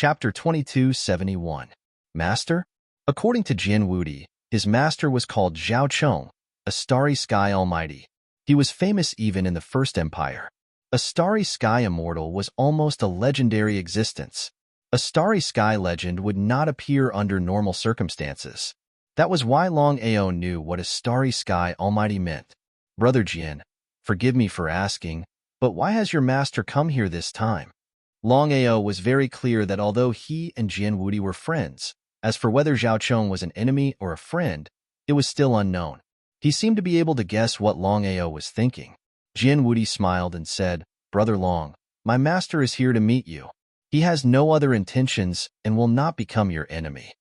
Chapter 2271. Master? According to Jin Wudi, his master was called Zhao Chong, a starry sky almighty. He was famous even in the First Empire. A starry sky immortal was almost a legendary existence. A starry sky legend would not appear under normal circumstances. That was why Longao knew what a starry sky almighty meant. Brother Jin, forgive me for asking, but why has your master come here this time? Longao was very clear that although he and Jin Wudi were friends, as for whether Zhao Chong was an enemy or a friend, it was still unknown. He seemed to be able to guess what Longao was thinking. Jin Wudi smiled and said, Brother Long, my master is here to meet you. He has no other intentions and will not become your enemy.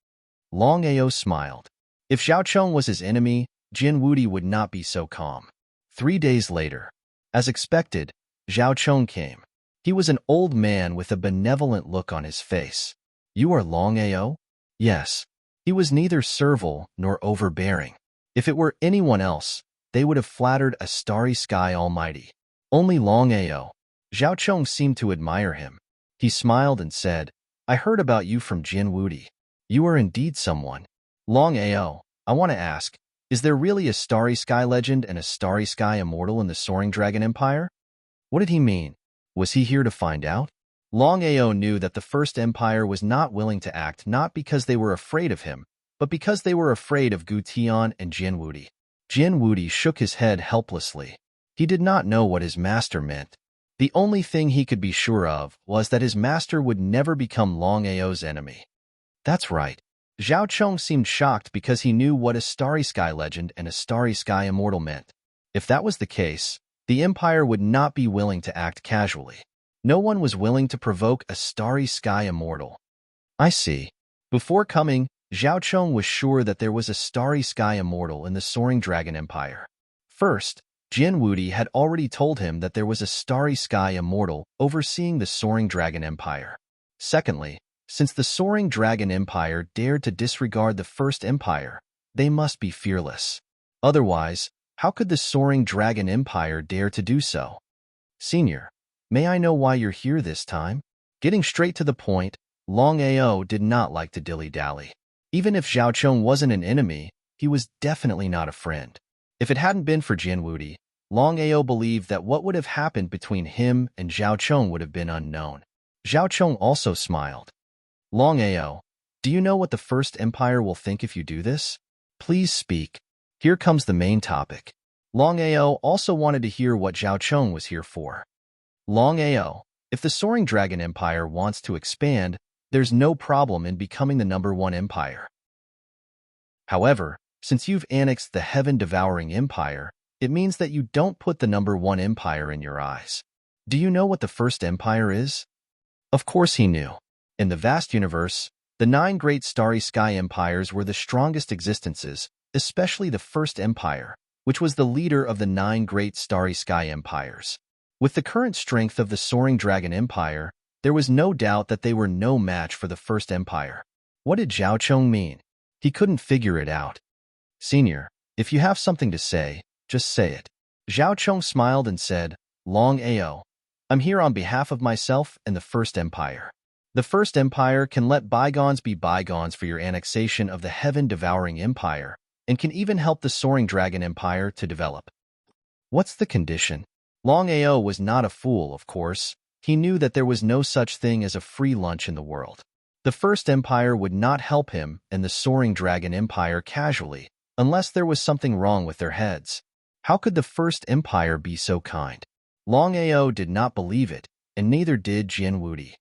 Longao smiled. If Zhao Chong was his enemy, Jin Wudi would not be so calm. 3 days later, as expected, Zhao Chong came. He was an old man with a benevolent look on his face. You are Longao? Yes. He was neither servile nor overbearing. If it were anyone else, they would have flattered a starry sky almighty. Only Longao. Zhao Chong seemed to admire him. He smiled and said, I heard about you from Jin Wudi. You are indeed someone. Longao, I want to ask, is there really a starry sky legend and a starry sky immortal in the Soaring Dragon Empire? What did he mean? Was he here to find out? Longao knew that the First Empire was not willing to act not because they were afraid of him, but because they were afraid of Gu Tian and Jin Wudi. Jin Wudi shook his head helplessly. He did not know what his master meant. The only thing he could be sure of was that his master would never become Longao's enemy. That's right. Zhao Chong seemed shocked because he knew what a starry sky legend and a starry sky immortal meant. If that was the case, the Empire would not be willing to act casually. No one was willing to provoke a starry sky immortal. I see. Before coming, Zhao Chong was sure that there was a starry sky immortal in the Soaring Dragon Empire. First, Jin Wudi had already told him that there was a starry sky immortal overseeing the Soaring Dragon Empire. Secondly, since the Soaring Dragon Empire dared to disregard the First Empire, they must be fearless. Otherwise, how could the Soaring Dragon Empire dare to do so? Senior, may I know why you're here this time? Getting straight to the point, Longao did not like to dilly-dally. Even if Zhao Chong wasn't an enemy, he was definitely not a friend. If it hadn't been for Jin Wudi, Longao believed that what would have happened between him and Zhao Chong would have been unknown. Zhao Chong also smiled. Longao, do you know what the First Empire will think if you do this? Please speak. Here comes the main topic. Longao also wanted to hear what Zhao Chong was here for. Longao, if the Soaring Dragon Empire wants to expand, there's no problem in becoming the #1 empire. However, since you've annexed the heaven-devouring empire, it means that you don't put the #1 empire in your eyes. Do you know what the First Empire is? Of course he knew. In the vast universe, the 9 great starry sky empires were the strongest existences, especially the First Empire, which was the leader of the 9 great starry sky empires. With the current strength of the Soaring Dragon Empire, there was no doubt that they were no match for the First Empire. What did Zhao Chong mean? He couldn't figure it out. Senior, if you have something to say, just say it. Zhao Chong smiled and said, Longao, I'm here on behalf of myself and the First Empire. The First Empire can let bygones be bygones for your annexation of the heaven-devouring empire, and can even help the Soaring Dragon Empire to develop. What's the condition? Longao was not a fool, of course. He knew that there was no such thing as a free lunch in the world. The First Empire would not help him and the Soaring Dragon Empire casually, unless there was something wrong with their heads. How could the First Empire be so kind? Longao did not believe it, and neither did Jin Wudi.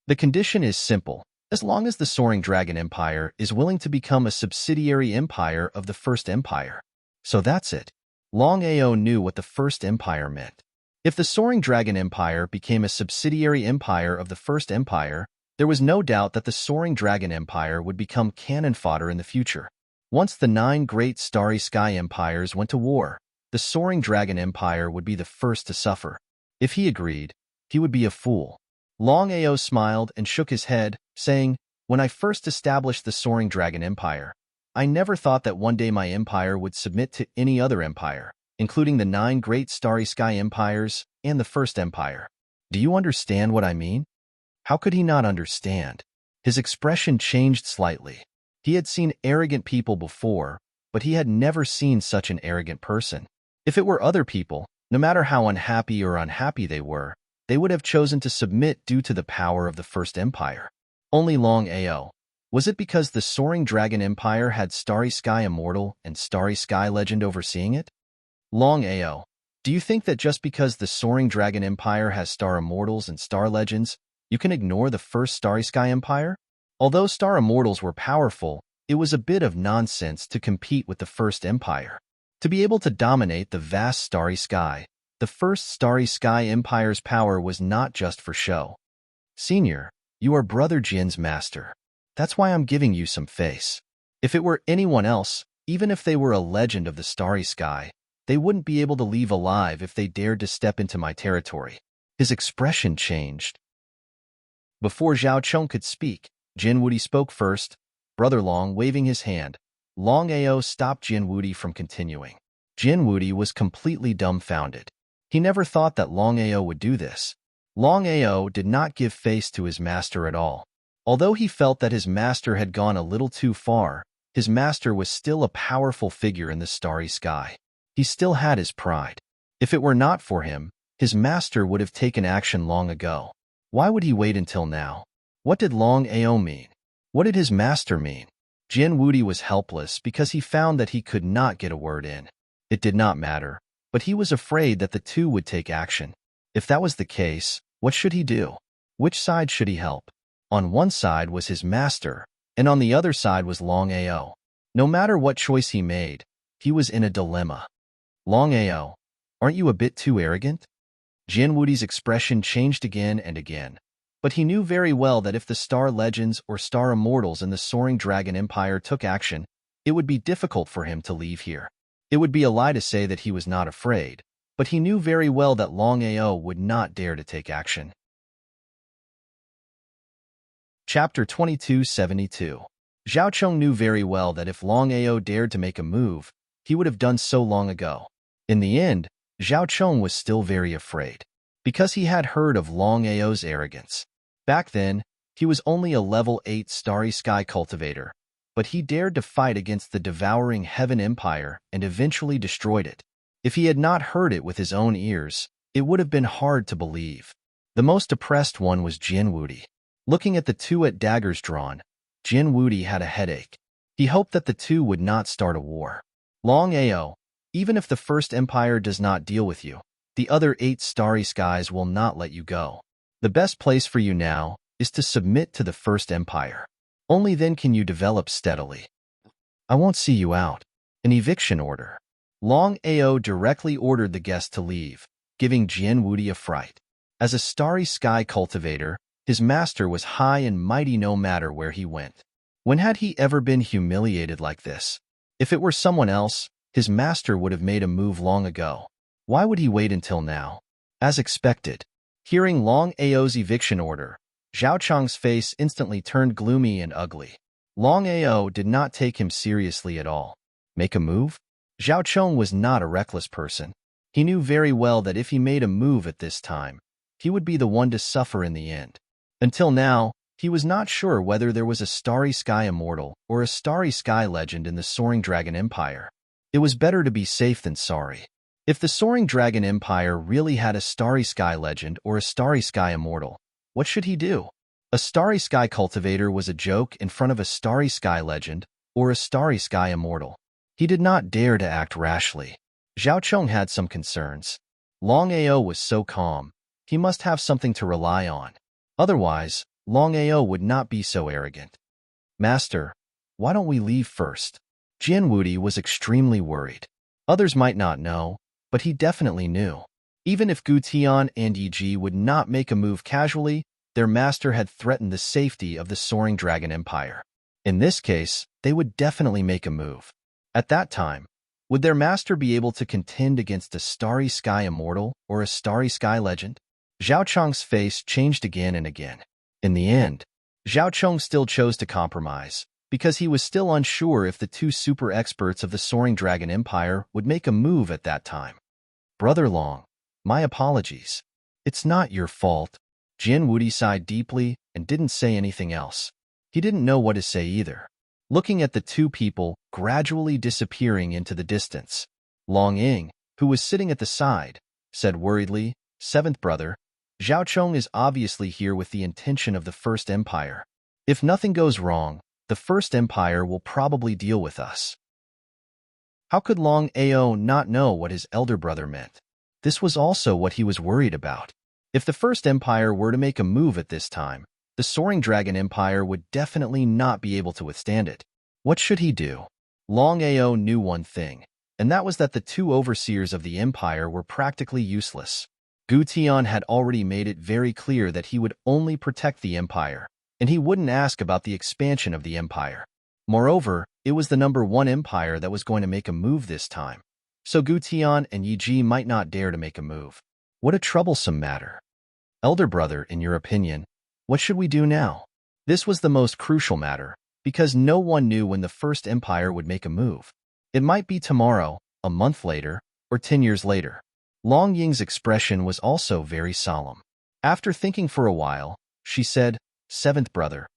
The condition is simple. As long as the Soaring Dragon Empire is willing to become a subsidiary empire of the First Empire. So that's it. Longao knew what the First Empire meant. If the Soaring Dragon Empire became a subsidiary empire of the First Empire, there was no doubt that the Soaring Dragon Empire would become cannon fodder in the future. Once the 9 great starry sky empires went to war, the Soaring Dragon Empire would be the first to suffer. If he agreed, he would be a fool. Longao smiled and shook his head, saying, When I first established the Soaring Dragon Empire, I never thought that one day my empire would submit to any other empire, including the 9 great starry sky empires and the First Empire. Do you understand what I mean? How could he not understand? His expression changed slightly. He had seen arrogant people before, but he had never seen such an arrogant person. If it were other people, no matter how unhappy they were, they would have chosen to submit due to the power of the First Empire. Only Longao. Was it because the Soaring Dragon Empire had Starry Sky Immortal and Starry Sky Legend overseeing it? Longao. Do you think that just because the Soaring Dragon Empire has Star Immortals and Star Legends, you can ignore the first Starry Sky Empire? Although Star Immortals were powerful, it was a bit of nonsense to compete with the First Empire. To be able to dominate the vast Starry Sky, the first Starry Sky Empire's power was not just for show. Senior, you are Brother Jin's master. That's why I'm giving you some face. If it were anyone else, even if they were a legend of the Starry Sky, they wouldn't be able to leave alive if they dared to step into my territory. His expression changed. Before Zhao Chong could speak, Jin Wudi spoke first, Brother Long waving his hand. Longao stopped Jin Wudi from continuing. Jin Wudi was completely dumbfounded. He never thought that Longao would do this. Longao did not give face to his master at all. Although he felt that his master had gone a little too far, his master was still a powerful figure in the Starry Sky. He still had his pride. If it were not for him, his master would have taken action long ago. Why would he wait until now? What did Longao mean? What did his master mean? Jin Wudi was helpless because he found that he could not get a word in. It did not matter, but he was afraid that the two would take action. If that was the case, what should he do? Which side should he help? On one side was his master, and on the other side was Longao. No matter what choice he made, he was in a dilemma. Longao, aren't you a bit too arrogant? Jin Wudi's expression changed again and again, but he knew very well that if the Star Legends or Star Immortals in the Soaring Dragon Empire took action, it would be difficult for him to leave here. It would be a lie to say that he was not afraid, but he knew very well that Longao would not dare to take action. Chapter 2272. Zhao Chong knew very well that if Longao dared to make a move, he would have done so long ago. In the end, Zhao Chong was still very afraid, because he had heard of Longao's arrogance. Back then, he was only a level 8 Starry Sky cultivator, but he dared to fight against the devouring Heaven Empire and eventually destroyed it. If he had not heard it with his own ears, it would have been hard to believe. The most depressed one was Jin Wudi. Looking at the two at daggers drawn, Jin Wudi had a headache. He hoped that the two would not start a war. Longao, even if the First Empire does not deal with you, the other 8 Starry Skies will not let you go. The best place for you now is to submit to the First Empire. Only then can you develop steadily. I won't see you out. An eviction order. Longao directly ordered the guest to leave, giving Jin Wudi a fright. As a Starry Sky cultivator, his master was high and mighty no matter where he went. When had he ever been humiliated like this? If it were someone else, his master would have made a move long ago. Why would he wait until now? As expected, hearing Longao's eviction order, Zhao Chong's face instantly turned gloomy and ugly. Longao did not take him seriously at all. Make a move? Zhao Chong was not a reckless person. He knew very well that if he made a move at this time, he would be the one to suffer in the end. Until now, he was not sure whether there was a Starry Sky Immortal or a Starry Sky Legend in the Soaring Dragon Empire. It was better to be safe than sorry. If the Soaring Dragon Empire really had a Starry Sky Legend or a Starry Sky Immortal, what should he do? A Starry Sky Cultivator was a joke in front of a Starry Sky Legend or a Starry Sky Immortal. He did not dare to act rashly. Zhao Chong had some concerns. Longao was so calm. He must have something to rely on. Otherwise, Longao would not be so arrogant. Master, why don't we leave first? Jin Wudi was extremely worried. Others might not know, but he definitely knew. Even if Gu Tian and Yi Ji would not make a move casually, their master had threatened the safety of the Soaring Dragon Empire. In this case, they would definitely make a move. At that time, would their master be able to contend against a Starry Sky Immortal or a Starry Sky Legend? Zhao Chong's face changed again and again. In the end, Zhao Chong still chose to compromise, because he was still unsure if the two super experts of the Soaring Dragon Empire would make a move at that time. Brother Long, my apologies. It's not your fault. Jin Wudi sighed deeply and didn't say anything else. He didn't know what to say either. Looking at the two people gradually disappearing into the distance, Long Ying, who was sitting at the side, said worriedly, "Seventh brother, Zhao Chong is obviously here with the intention of the First Empire. If nothing goes wrong, the First Empire will probably deal with us." How could Long Ao not know what his elder brother meant? This was also what he was worried about. If the First Empire were to make a move at this time, the Soaring Dragon Empire would definitely not be able to withstand it. What should he do? Long Ao knew one thing, and that was that the two overseers of the empire were practically useless. Gu Tian had already made it very clear that he would only protect the empire, and he wouldn't ask about the expansion of the empire. Moreover, it was the #1 empire that was going to make a move this time, so Gu Tian and Yi Ji might not dare to make a move. What a troublesome matter. Elder brother, in your opinion, what should we do now? This was the most crucial matter, because no one knew when the First Empire would make a move. It might be tomorrow, a month later, or 10 years later. Long Ying's expression was also very solemn. After thinking for a while, she said, "Seventh brother,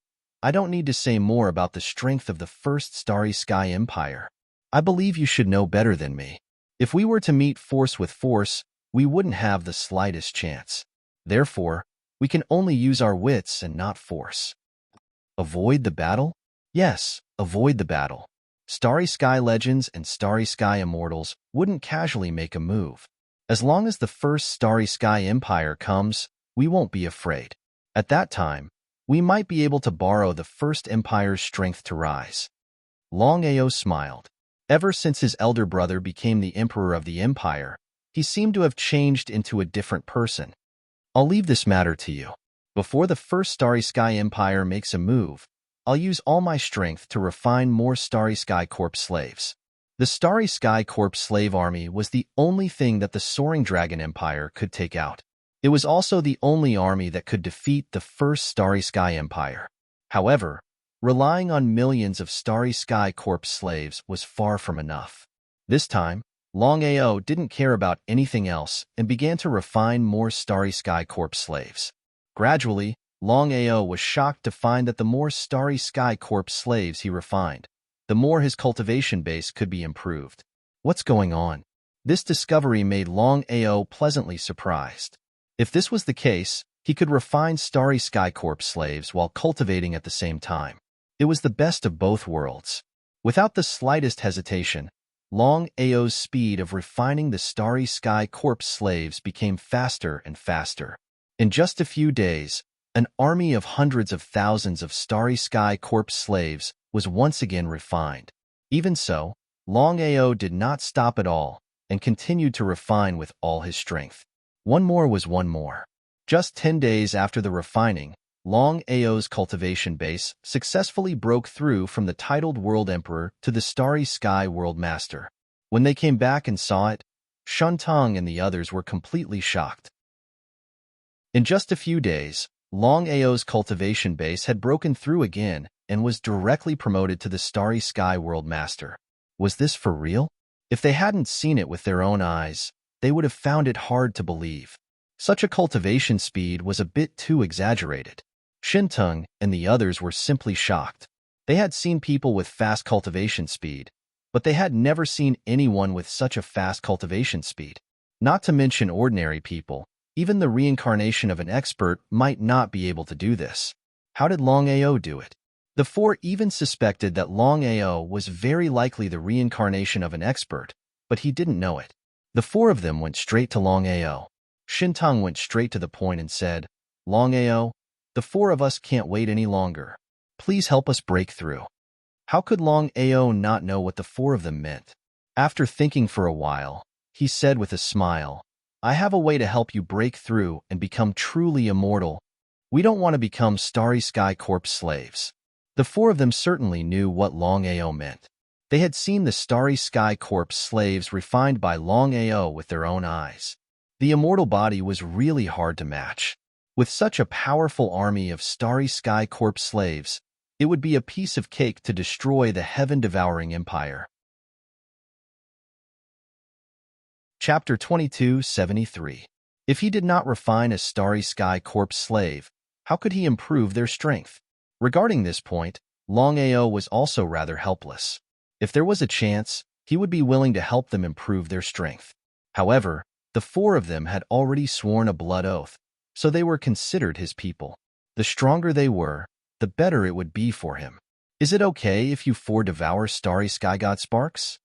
I don't need to say more about the strength of the First Starry Sky Empire. I believe you should know better than me. If we were to meet force with force, we wouldn't have the slightest chance. Therefore, we can only use our wits and not force." Avoid the battle? Yes, avoid the battle. Starry Sky Legends and Starry Sky Immortals wouldn't casually make a move. As long as the First Starry Sky Empire comes, we won't be afraid. At that time, we might be able to borrow the First Empire's strength to rise. Long Ao smiled. Ever since his elder brother became the emperor of the empire, he seemed to have changed into a different person. I'll leave this matter to you. Before the First Starry Sky Empire makes a move, I'll use all my strength to refine more Starry Sky Corps slaves. The Starry Sky Corps slave army was the only thing that the Soaring Dragon Empire could take out. It was also the only army that could defeat the First Starry Sky Empire. However, relying on millions of Starry Sky Corps slaves was far from enough. This time, Long Ao didn't care about anything else and began to refine more Starry Sky Corps slaves. Gradually, Long Ao was shocked to find that the more Starry Sky Corps slaves he refined, the more his cultivation base could be improved. What's going on? This discovery made Long Ao pleasantly surprised. If this was the case, he could refine Starry Sky Corps slaves while cultivating at the same time. It was the best of both worlds. Without the slightest hesitation, Long Ao's speed of refining the Starry Sky Corps slaves became faster and faster. In just a few days, an army of hundreds of thousands of Starry Sky Corps slaves was once again refined. Even so, Long Ao did not stop at all and continued to refine with all his strength. One more was one more. Just 10 days after the refining, Long Ao's cultivation base successfully broke through from the titled World Emperor to the Starry Sky World Master. When they came back and saw it, Shuntong and the others were completely shocked. In just a few days, Long Ao's cultivation base had broken through again and was directly promoted to the Starry Sky World Master. Was this for real? If they hadn't seen it with their own eyes, they would have found it hard to believe. Such a cultivation speed was a bit too exaggerated. Shintung and the others were simply shocked. They had seen people with fast cultivation speed, but they had never seen anyone with such a fast cultivation speed. Not to mention ordinary people, even the reincarnation of an expert might not be able to do this. How did Long Ao do it? The four even suspected that Long Ao was very likely the reincarnation of an expert, but he didn't know it. The four of them went straight to Long Ao. Shintang went straight to the point and said, "Long Ao, the four of us can't wait any longer. Please help us break through." How could Long Ao not know what the four of them meant? After thinking for a while, he said with a smile, "I have a way to help you break through and become truly immortal. We don't want to become Starry Sky Corps slaves." The four of them certainly knew what Long Ao meant. They had seen the Starry Sky Corps slaves refined by Long Ao with their own eyes. The immortal body was really hard to match. With such a powerful army of Starry Sky Corps slaves, it would be a piece of cake to destroy the heaven-devouring empire. Chapter 2273. If he did not refine a Starry Sky Corps slave, how could he improve their strength? Regarding this point, Longao was also rather helpless. If there was a chance, he would be willing to help them improve their strength. However, the four of them had already sworn a blood oath, so they were considered his people. The stronger they were, the better it would be for him. Is it okay if you four devour starry sky god Sparks?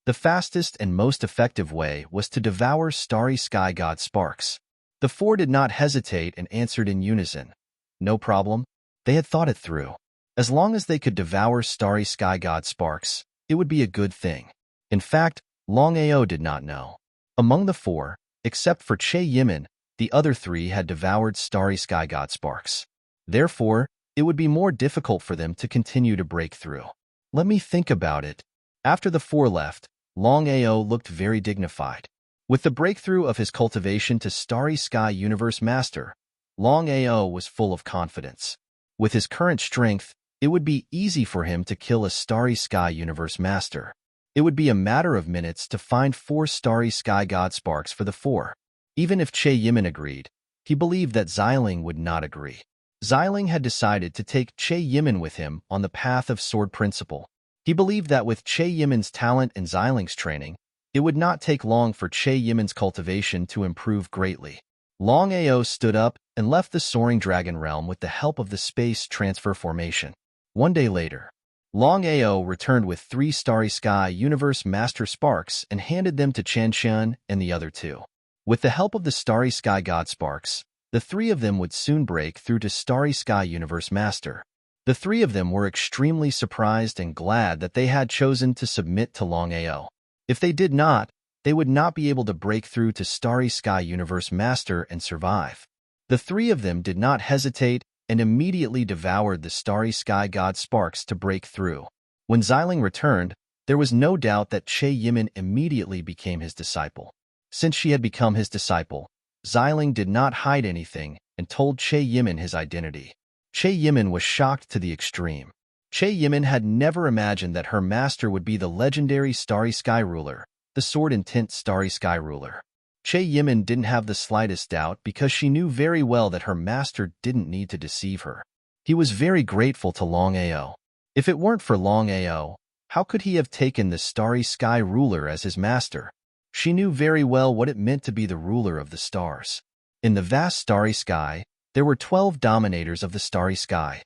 The fastest and most effective way was to devour starry sky god Sparks. The four did not hesitate and answered in unison. No problem. They had thought it through. As long as they could devour starry sky god Sparks, it would be a good thing. In fact, Longao did not know. Among the four, except for Che Yimin, the other three had devoured starry sky god Sparks. Therefore, it would be more difficult for them to continue to break through. Let me think about it. After the four left, Longao looked very dignified. With the breakthrough of his cultivation to Starry Sky Universe Master, Longao was full of confidence. With his current strength, it would be easy for him to kill a Starry Sky Universe Master. It would be a matter of minutes to find 4 Starry Sky God Sparks for the 4. Even if Che Yimin agreed, he believed that Xiling would not agree. Xiling had decided to take Che Yimin with him on the path of sword principle. He believed that with Che Yimin's talent and Xiling's training, it would not take long for Che Yimin's cultivation to improve greatly. Longao stood up and left the Soaring Dragon Realm with the help of the Space Transfer Formation. One day later, Longao returned with 3 Starry Sky Universe Master Sparks and handed them to Chen and the other 2. With the help of the Starry Sky God Sparks, the 3 of them would soon break through to Starry Sky Universe Master. The 3 of them were extremely surprised and glad that they had chosen to submit to Longao. If they did not, they would not be able to break through to Starry Sky Universe Master and survive. The 3 of them did not hesitate and immediately devoured the Starry Sky God Sparks to break through. When Xiling returned, there was no doubt that Che Yimin immediately became his disciple. Since she had become his disciple, Xiling did not hide anything and told Che Yimin his identity. Che Yimin was shocked to the extreme. Che Yimin had never imagined that her master would be the legendary Starry Sky Ruler, the Sword and Tint Starry Sky Ruler. Che Yimin didn't have the slightest doubt because she knew very well that her master didn't need to deceive her. He was very grateful to Longao. If it weren't for Longao, how could he have taken the Starry Sky Ruler as his master? She knew very well what it meant to be the ruler of the stars. In the vast starry sky, there were 12 dominators of the starry sky.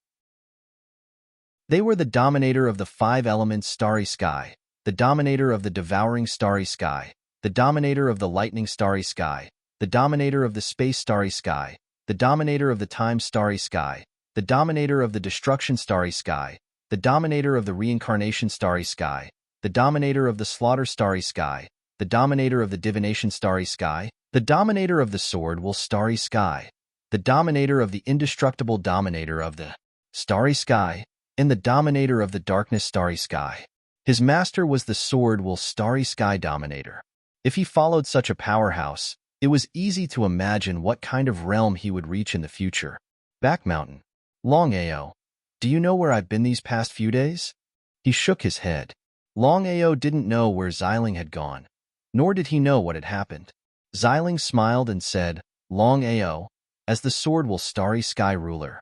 They were the dominator of the 5 elements starry sky, the dominator of the devouring starry sky, the dominator of the lightning starry sky, the dominator of the space starry sky, the dominator of the time starry sky, the dominator of the destruction starry sky, the dominator of the reincarnation starry sky, the dominator of the slaughter starry sky, the dominator of the divination starry sky, the dominator of the sword will starry sky, the dominator of the indestructible dominator of the starry sky, and the dominator of the darkness starry sky. His master was the sword will starry sky dominator. If he followed such a powerhouse, it was easy to imagine what kind of realm he would reach in the future. Back Mountain. Longao, do you know where I've been these past few days? He shook his head. Longao didn't know where Xiling had gone, nor did he know what had happened. Xiling smiled and said, Longao, as the sword will starry sky ruler,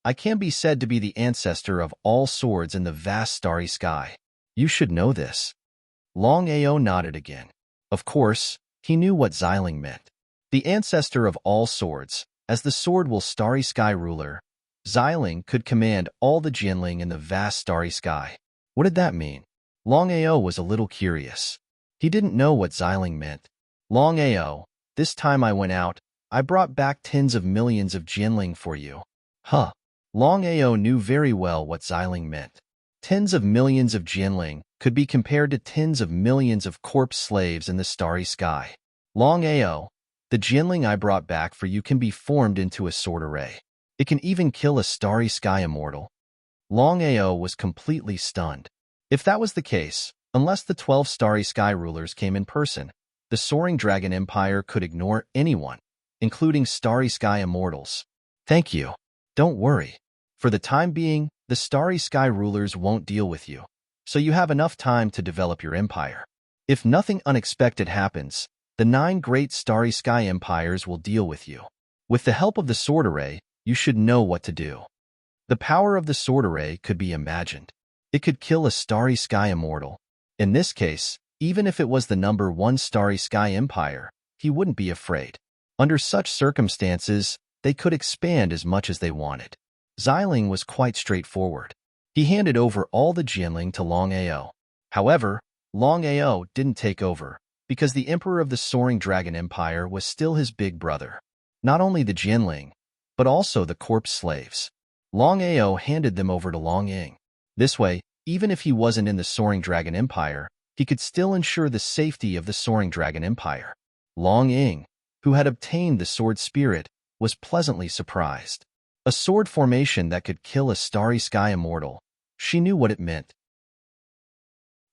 I can be said to be the ancestor of all swords in the vast starry sky. You should know this. Longao nodded again. Of course, he knew what Xiling meant. The ancestor of all swords, as the sword will starry sky ruler, Xiling could command all the Jianling in the vast starry sky. What did that mean? Longao was a little curious. He didn't know what Xiling meant. Longao, this time I went out, I brought back tens of millions of Jianling for you. Huh. Longao knew very well what Xiling meant. Tens of millions of Jianling could be compared to tens of millions of corpse slaves in the starry sky. Longao, the Jianling I brought back for you can be formed into a sword array. It can even kill a starry sky immortal. Longao was completely stunned. If that was the case, unless the 12 starry sky rulers came in person, the Soaring Dragon Empire could ignore anyone, including starry sky immortals. Thank you. Don't worry. For the time being, the starry sky rulers won't deal with you, so you have enough time to develop your empire. If nothing unexpected happens, the 9 great starry sky empires will deal with you. With the help of the sword array, you should know what to do. The power of the sword array could be imagined. It could kill a starry sky immortal. In this case, even if it was the number 1 starry sky empire, he wouldn't be afraid. Under such circumstances, they could expand as much as they wanted. Xiling was quite straightforward. He handed over all the Jianling to Longao. However, Longao didn't take over, because the Emperor of the Soaring Dragon Empire was still his big brother. Not only the Jianling, but also the corpse slaves. Longao handed them over to Long Ying. This way, even if he wasn't in the Soaring Dragon Empire, he could still ensure the safety of the Soaring Dragon Empire. Long Ying, who had obtained the sword spirit, was pleasantly surprised. A sword formation that could kill a starry sky immortal. She knew what it meant.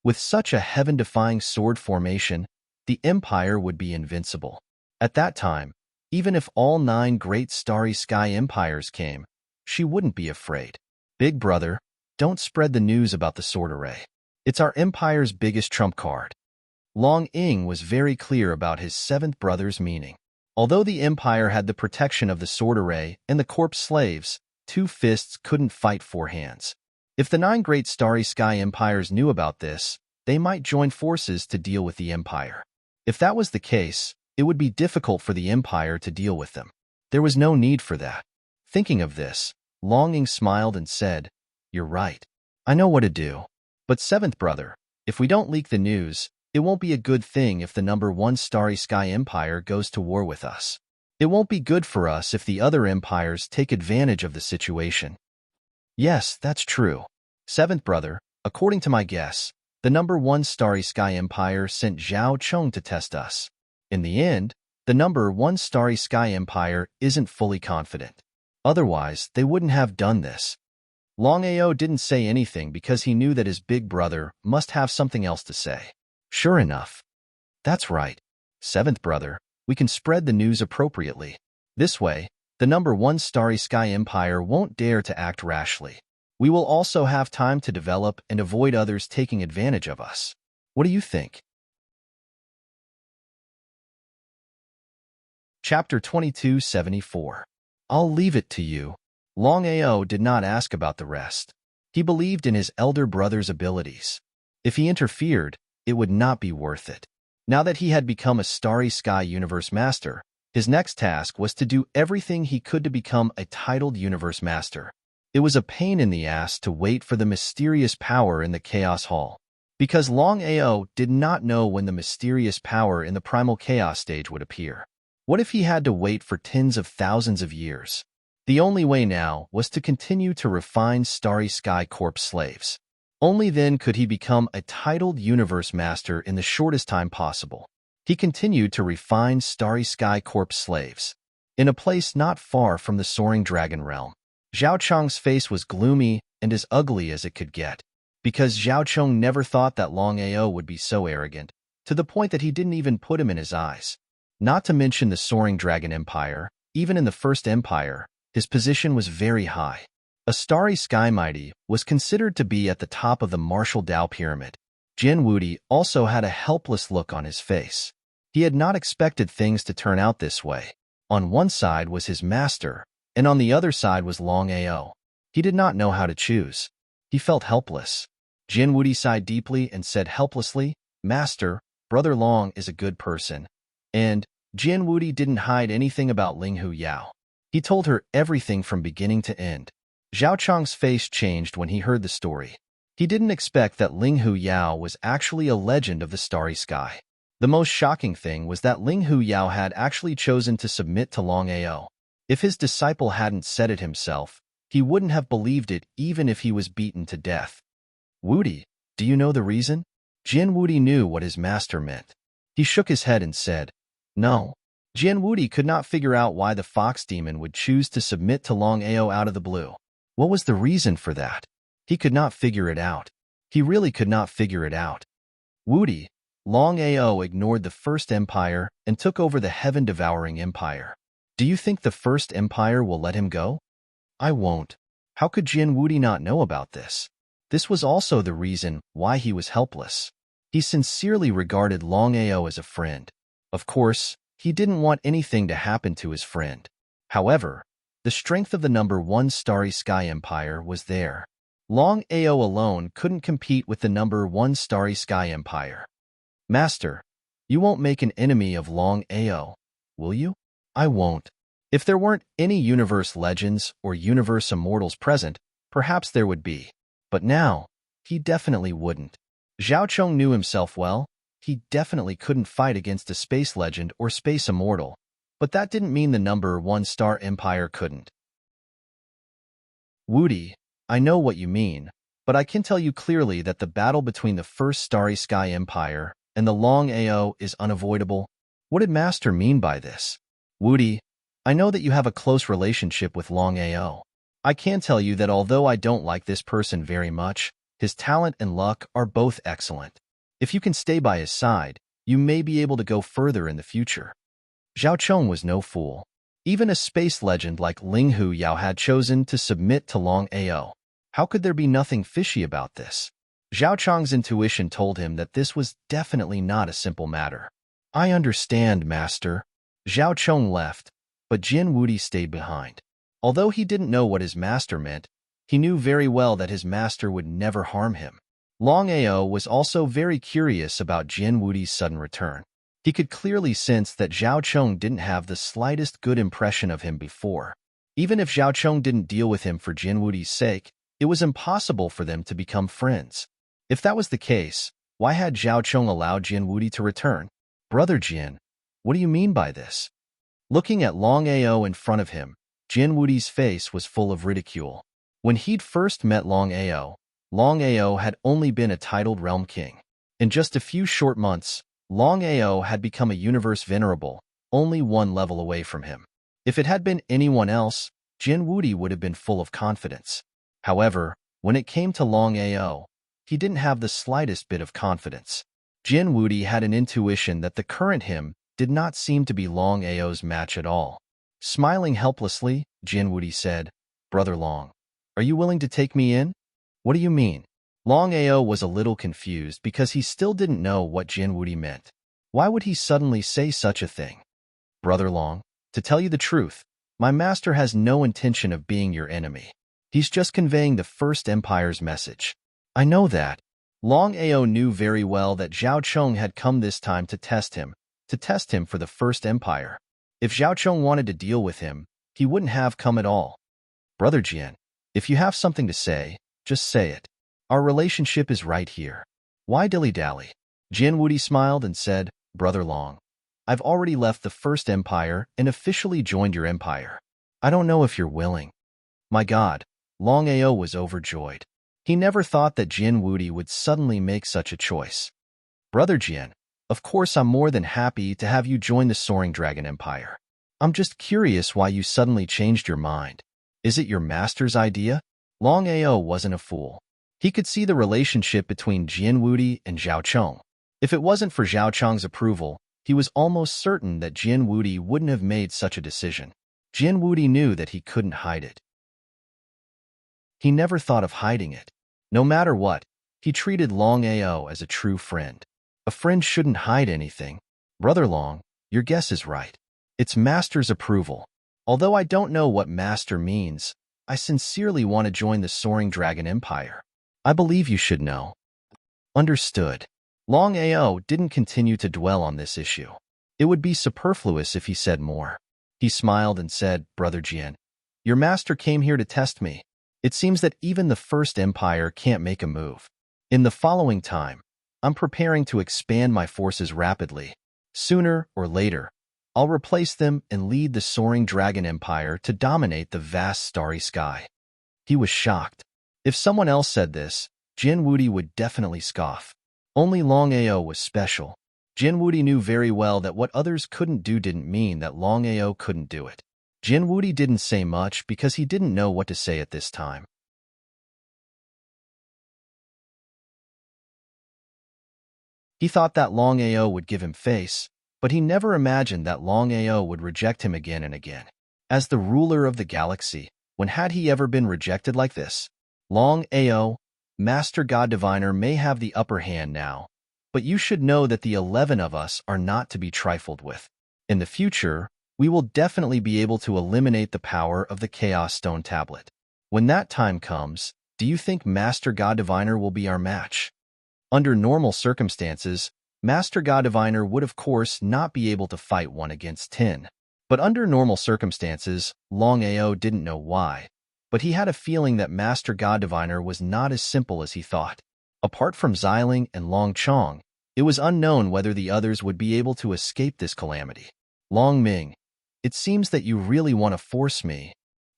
With such a heaven-defying sword formation, the empire would be invincible. At that time, even if all 9 great starry sky empires came, she wouldn't be afraid. Big brother, don't spread the news about the sword array. It's our empire's biggest trump card. Long Ying was very clear about his 7th brother's meaning. Although the empire had the protection of the sword array and the corpse slaves, 2 fists couldn't fight 4 hands. If the 9 great starry sky empires knew about this, they might join forces to deal with the empire. If that was the case, it would be difficult for the empire to deal with them. There was no need for that. Thinking of this, Long Ying smiled and said, "You're right. I know what to do. But 7th brother, if we don't leak the news, it won't be a good thing if the number 1 starry sky empire goes to war with us. It won't be good for us if the other empires take advantage of the situation." Yes, that's true. 7th brother, according to my guess, the number 1 starry sky empire sent Zhao Cheng to test us. In the end, the number 1 starry sky empire isn't fully confident. Otherwise, they wouldn't have done this. Longao didn't say anything because he knew that his big brother must have something else to say. Sure enough. That's right. 7th brother, we can spread the news appropriately. This way, the number 1 starry sky empire won't dare to act rashly. We will also have time to develop and avoid others taking advantage of us. What do you think? Chapter 2274. I'll leave it to you. Longao did not ask about the rest. He believed in his elder brother's abilities. If he interfered, it would not be worth it. Now that he had become a Starry Sky Universe Master, his next task was to do everything he could to become a titled Universe Master. It was a pain in the ass to wait for the mysterious power in the Chaos Hall, because Longao did not know when the mysterious power in the Primal Chaos stage would appear. What if he had to wait for tens of thousands of years? The only way now was to continue to refine Starry Sky Corpse slaves. Only then could he become a titled Universe Master in the shortest time possible. He continued to refine Starry Sky Corpse slaves. In a place not far from the Soaring Dragon Realm, Zhao Cheng's face was gloomy and as ugly as it could get, because Zhao Cheng never thought that Longao would be so arrogant, to the point that he didn't even put him in his eyes. Not to mention the Soaring Dragon Empire, even in the First Empire, his position was very high. A Starry Sky Mighty was considered to be at the top of the Martial Dao Pyramid. Jin Wudi also had a helpless look on his face. He had not expected things to turn out this way. On one side was his master, and on the other side was Longao. He did not know how to choose. He felt helpless. Jin Wudi sighed deeply and said helplessly, "Master, Brother Long is a good person." And Jin Wudi didn't hide anything about Ling Hu Yao. He told her everything from beginning to end. Zhao Cheng's face changed when he heard the story. He didn't expect that Ling Hu Yao was actually a legend of the Starry Sky. The most shocking thing was that Ling Hu Yao had actually chosen to submit to Longao. If his disciple hadn't said it himself, he wouldn't have believed it even if he was beaten to death. "Wudi, do you know the reason?" Jin Wudi knew what his master meant. He shook his head and said, "No." Jin Wudi could not figure out why the fox demon would choose to submit to Longao out of the blue. What was the reason for that? He could not figure it out. He really could not figure it out. "Wudi." Longao ignored the First Empire and took over the Heaven-Devouring Empire. "Do you think the First Empire will let him go?" "I won't." How could Jin Wudi not know about this? This was also the reason why he was helpless. He sincerely regarded Longao as a friend. Of course, he didn't want anything to happen to his friend. However, The strength of the number 1 Starry Sky Empire was there. Longao alone couldn't compete with the number 1 Starry Sky Empire. Master, you won't make an enemy of Longao, will you? I won't. If there weren't any universe legends or universe immortals present, perhaps there would be. But now, he definitely wouldn't. Zhao Chong knew himself well. He definitely couldn't fight against a space legend or space immortal. But that didn't mean the number 1 Star Empire couldn't. Woody, I know what you mean, but I can tell you clearly that the battle between the first Starry Sky Empire and the Longao is unavoidable. What did Master mean by this? Woody, I know that you have a close relationship with Longao. I can tell you that although I don't like this person very much, his talent and luck are both excellent. If you can stay by his side, you may be able to go further in the future. Zhao Chong was no fool. Even a space legend like Ling Hu Yao had chosen to submit to Longao. How could there be nothing fishy about this? Zhao Chong's intuition told him that this was definitely not a simple matter. I understand, Master. Zhao Chong left, but Jin Wudi stayed behind. Although he didn't know what his master meant, he knew very well that his master would never harm him. Longao was also very curious about Jin Wudi's sudden return. He could clearly sense that Zhao Chong didn't have the slightest good impression of him before. Even if Zhao Chong didn't deal with him for Jin Wudi's sake, it was impossible for them to become friends. If that was the case, why had Zhao Chong allowed Jin Wudi to return? Brother Jin, what do you mean by this? Looking at Longao in front of him, Jin Wudi's face was full of ridicule. When he'd first met Longao had only been a titled realm king. In just a few short months, Longao had become a universe venerable, only one level away from him. If it had been anyone else, Jin Wudi would have been full of confidence. However, when it came to Longao, he didn't have the slightest bit of confidence. Jin Wudi had an intuition that the current him did not seem to be Longao's match at all. Smiling helplessly, Jin Wudi said, Brother Long, are you willing to take me in? What do you mean? Longao was a little confused because he still didn't know what Jin Wudi meant. Why would he suddenly say such a thing? Brother Long, to tell you the truth, my master has no intention of being your enemy. He's just conveying the First Empire's message. I know that. Longao knew very well that Zhao Chong had come this time to test him for the First Empire. If Zhao Chong wanted to deal with him, he wouldn't have come at all. Brother Jin, if you have something to say, just say it. Our relationship is right here. Why dilly-dally? Jin Wudi smiled and said, Brother Long, I've already left the First Empire and officially joined your empire. I don't know if you're willing. My God, Longao was overjoyed. He never thought that Jin Wudi would suddenly make such a choice. Brother Jin, of course I'm more than happy to have you join the Soaring Dragon Empire. I'm just curious why you suddenly changed your mind. Is it your master's idea? Longao wasn't a fool. He could see the relationship between Jin Wudi and Zhao Chong. If it wasn't for Zhao Chong's approval, he was almost certain that Jin Wudi wouldn't have made such a decision. Jin Wudi knew that he couldn't hide it. He never thought of hiding it. No matter what, he treated Longao as a true friend. A friend shouldn't hide anything. Brother Long, your guess is right. It's Master's approval. Although I don't know what Master means, I sincerely want to join the Soaring Dragon Empire. I believe you should know. Understood. Longao didn't continue to dwell on this issue. It would be superfluous if he said more. He smiled and said, Brother Jin, your master came here to test me. It seems that even the First Empire can't make a move. In the following time, I'm preparing to expand my forces rapidly. Sooner or later, I'll replace them and lead the Soaring Dragon Empire to dominate the vast starry sky. He was shocked. If someone else said this, Jin Wudi would definitely scoff. Only Longao was special. Jin Wudi knew very well that what others couldn't do didn't mean that Longao couldn't do it. Jin Wudi didn't say much because he didn't know what to say at this time. He thought that Longao would give him face, but he never imagined that Longao would reject him again and again. As the ruler of the galaxy, when had he ever been rejected like this? Longao, Master God Diviner may have the upper hand now, but you should know that the 11 of us are not to be trifled with. In the future, we will definitely be able to eliminate the power of the Chaos Stone Tablet. When that time comes, do you think Master God Diviner will be our match? Under normal circumstances, Master God Diviner would of course not be able to fight 1 against 10. But under normal circumstances, Longao didn't know why, but he had a feeling that Master God Diviner was not as simple as he thought. Apart from Xiling and Long Chong, it was unknown whether the others would be able to escape this calamity. Long Ming, it seems that you really want to force me.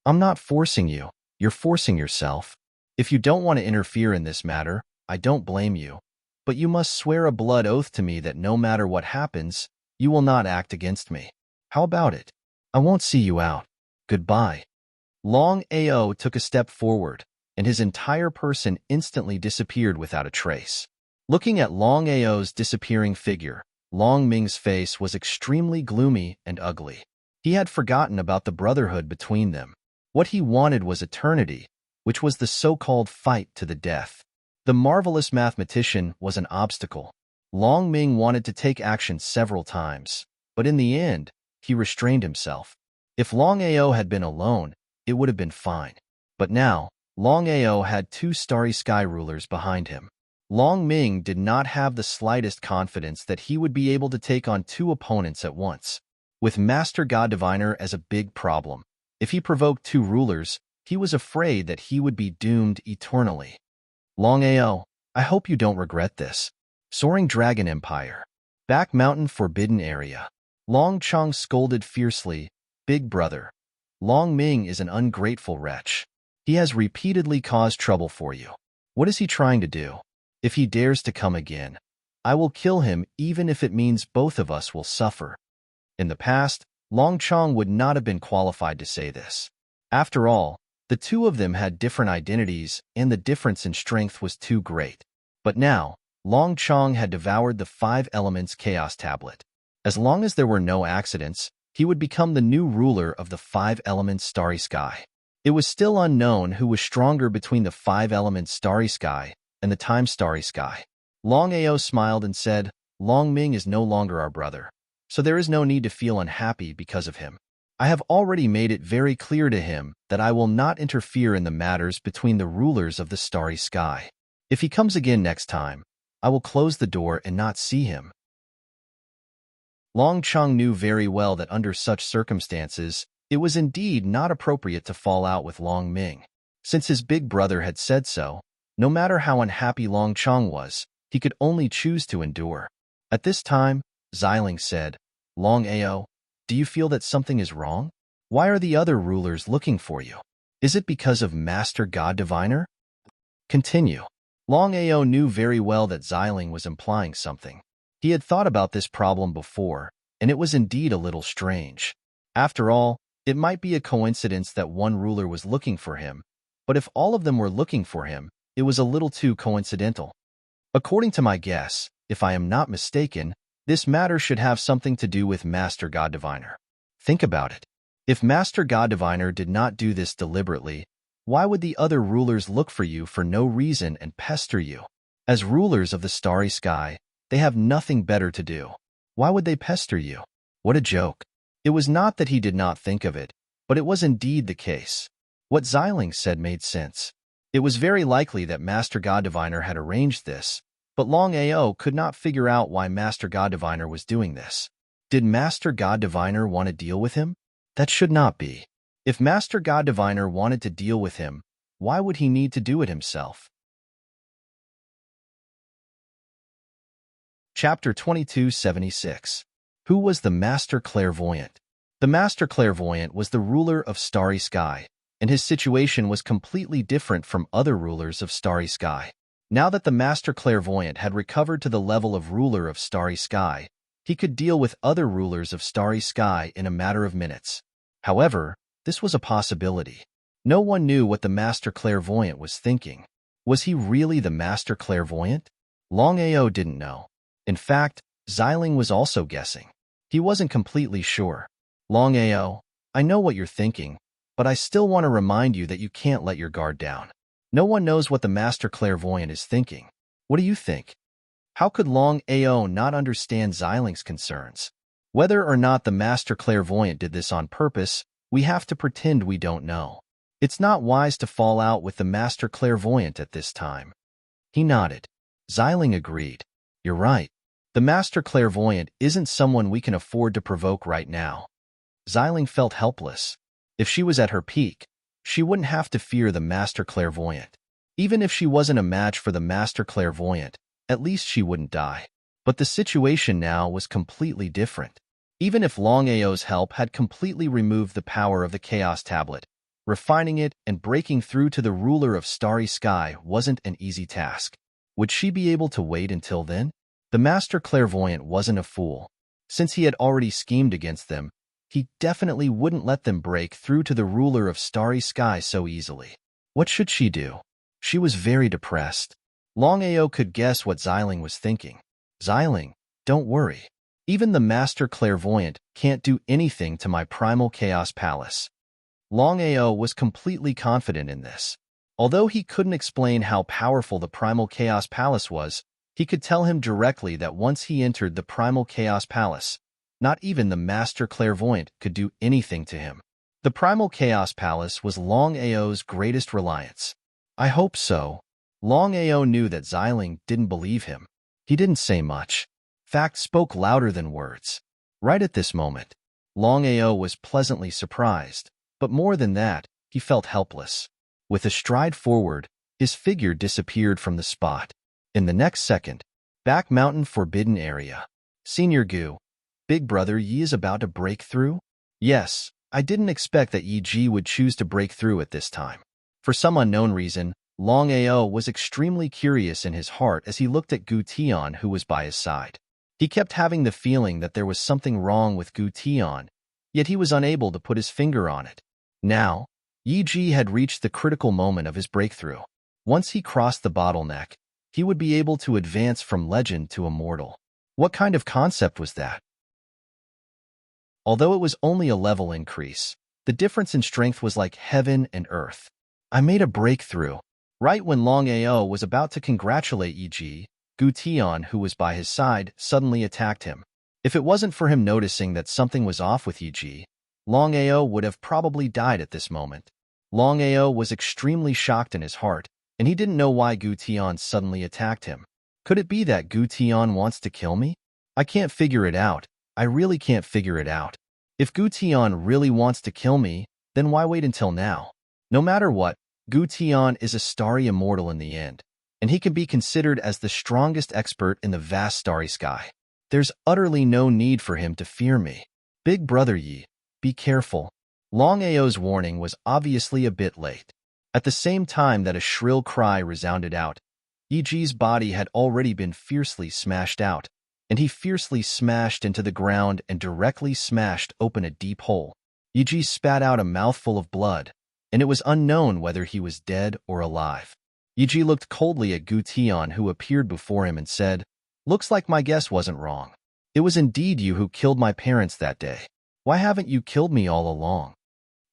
I'm not forcing you, you're forcing yourself. If you don't want to interfere in this matter, I don't blame you. But you must swear a blood oath to me that no matter what happens, you will not act against me. How about it? I won't see you out. Goodbye. Long Ao took a step forward, and his entire person instantly disappeared without a trace. Looking at Long Ao's disappearing figure, Long Ming's face was extremely gloomy and ugly. He had forgotten about the brotherhood between them. What he wanted was eternity, which was the so-called fight to the death. The marvelous mathematician was an obstacle. Long Ming wanted to take action several times, but in the end, he restrained himself. If Long Ao had been alone, it would have been fine. But now, Long Ao had 2 Starry Sky rulers behind him. Long Ming did not have the slightest confidence that he would be able to take on 2 opponents at once. With Master God Diviner as a big problem, if he provoked 2 rulers, he was afraid that he would be doomed eternally. Long Ao, I hope you don't regret this. Soaring Dragon Empire. Back Mountain Forbidden Area. Long Chong scolded fiercely, Big brother. Long Ming is an ungrateful wretch. He has repeatedly caused trouble for you. What is he trying to do? If he dares to come again, I will kill him even if it means both of us will suffer. In the past, Long Chong would not have been qualified to say this. After all, the 2 of them had different identities and the difference in strength was too great. But now, Long Chong had devoured the 5 Elements Chaos Tablet. As long as there were no accidents, he would become the new ruler of the 5 Elements Starry Sky. It was still unknown who was stronger between the 5 Elements Starry Sky and the Time Starry Sky. Long Ao smiled and said, Long Ming is no longer our brother, so there is no need to feel unhappy because of him. I have already made it very clear to him that I will not interfere in the matters between the rulers of the Starry Sky. If he comes again next time, I will close the door and not see him. Long Chong knew very well that under such circumstances, it was indeed not appropriate to fall out with Long Ming. Since his big brother had said so, no matter how unhappy Long Chong was, he could only choose to endure. At this time, Xiling said, Long Ao, do you feel that something is wrong? Why are the other rulers looking for you? Is it because of Master God Diviner? Continue. Long Ao knew very well that Xiling was implying something. He had thought about this problem before, and it was indeed a little strange. After all, it might be a coincidence that one ruler was looking for him, but if all of them were looking for him, it was a little too coincidental. According to my guess, if I am not mistaken, this matter should have something to do with Master God Diviner. Think about it. If Master God Diviner did not do this deliberately, why would the other rulers look for you for no reason and pester you? As rulers of the Starry Sky, they have nothing better to do. Why would they pester you? What a joke. It was not that he did not think of it, but it was indeed the case. What Xiling said made sense. It was very likely that Master God Diviner had arranged this, but Long Ao could not figure out why Master God Diviner was doing this. Did Master God Diviner want to deal with him? That should not be. If Master God Diviner wanted to deal with him, why would he need to do it himself? Chapter 2276. Who was the Master Clairvoyant? The Master Clairvoyant was the ruler of Starry Sky, and his situation was completely different from other rulers of Starry Sky. Now that the Master Clairvoyant had recovered to the level of ruler of Starry Sky, he could deal with other rulers of Starry Sky in a matter of minutes. However, this was a possibility. No one knew what the Master Clairvoyant was thinking. Was he really the Master Clairvoyant? Long Ao didn't know. In fact, Xiling was also guessing. He wasn't completely sure. Long Ao, I know what you're thinking, but I still want to remind you that you can't let your guard down. No one knows what the Master Clairvoyant is thinking. What do you think? How could Long Ao not understand Xiling's concerns? Whether or not the master clairvoyant did this on purpose, we have to pretend we don't know. It's not wise to fall out with the master clairvoyant at this time. He nodded. Xiling agreed. You're right. The master clairvoyant isn't someone we can afford to provoke right now. Xiling felt helpless. If she was at her peak, she wouldn't have to fear the master clairvoyant. Even if she wasn't a match for the master clairvoyant, at least she wouldn't die. But the situation now was completely different. Even if Longao's help had completely removed the power of the Chaos Tablet, refining it and breaking through to the ruler of Starry Sky wasn't an easy task. Would she be able to wait until then? The master clairvoyant wasn't a fool. Since he had already schemed against them, he definitely wouldn't let them break through to the ruler of Starry Sky so easily. What should she do? She was very depressed. Longao could guess what Xiling was thinking. Xiling, don't worry. Even the master clairvoyant can't do anything to my primal chaos palace. Longao was completely confident in this. Although he couldn't explain how powerful the primal chaos palace was, he could tell him directly that once he entered the primal chaos palace, not even the master clairvoyant could do anything to him. The primal chaos palace was Longao's greatest reliance. I hope so. Longao knew that Xiling didn't believe him. He didn't say much. Facts spoke louder than words. Right at this moment, Longao was pleasantly surprised, but more than that, he felt helpless. With a stride forward, his figure disappeared from the spot. In the next second, Back Mountain Forbidden Area. Senior Gu, Big Brother Yi is about to break through? Yes, I didn't expect that Yi Ji would choose to break through at this time. For some unknown reason, Longao was extremely curious in his heart as he looked at Gu Tian, who was by his side. He kept having the feeling that there was something wrong with Gu Tian, yet he was unable to put his finger on it. Now, Yi Ji had reached the critical moment of his breakthrough. Once he crossed the bottleneck, he would be able to advance from legend to immortal. What kind of concept was that? Although it was only a level increase, the difference in strength was like heaven and earth. I made a breakthrough. Right when Longao was about to congratulate Yi Ji, Gu Tian, who was by his side, suddenly attacked him. If it wasn't for him noticing that something was off with Yi Ji, Longao would have probably died at this moment. Longao was extremely shocked in his heart, and he didn't know why Gu Tian suddenly attacked him. Could it be that Gu Tian wants to kill me? I can't figure it out. I really can't figure it out. If Gu Tian really wants to kill me, then why wait until now? No matter what, Gu Tian is a starry immortal in the end, and he can be considered as the strongest expert in the vast starry sky. There's utterly no need for him to fear me. Big Brother Yi, be careful. Longao's warning was obviously a bit late. At the same time that a shrill cry resounded out, Yi Ji's body had already been fiercely smashed out, and he fiercely smashed into the ground and directly smashed open a deep hole. Yi Ji spat out a mouthful of blood, and it was unknown whether he was dead or alive. Yi Ji looked coldly at Gu Tian, who appeared before him, and said, "Looks like my guess wasn't wrong. It was indeed you who killed my parents that day. Why haven't you killed me all along?"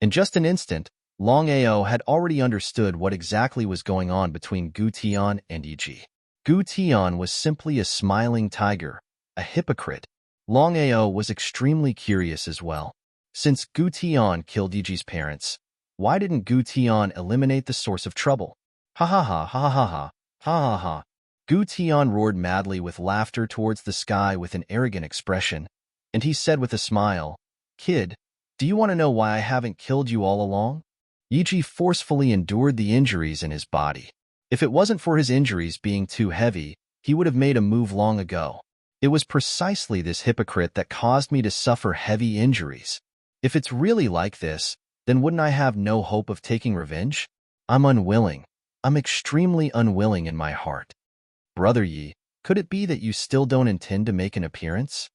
In just an instant, Longao had already understood what exactly was going on between Gu Tian and Yi Ji. Gu Tian was simply a smiling tiger, a hypocrite. Longao was extremely curious as well. Since Gu Tian killed Yi Ji's parents, why didn't Gu Tian eliminate the source of trouble? Ha ha ha ha ha ha ha ha ha. Gu Tian roared madly with laughter towards the sky with an arrogant expression, and he said with a smile, "Kid, do you want to know why I haven't killed you all along?" Yi Ji forcefully endured the injuries in his body. If it wasn't for his injuries being too heavy, he would have made a move long ago. It was precisely this hypocrite that caused me to suffer heavy injuries. If it's really like this, then wouldn't I have no hope of taking revenge? I'm unwilling. I'm extremely unwilling in my heart. Brother Yi, could it be that you still don't intend to make an appearance?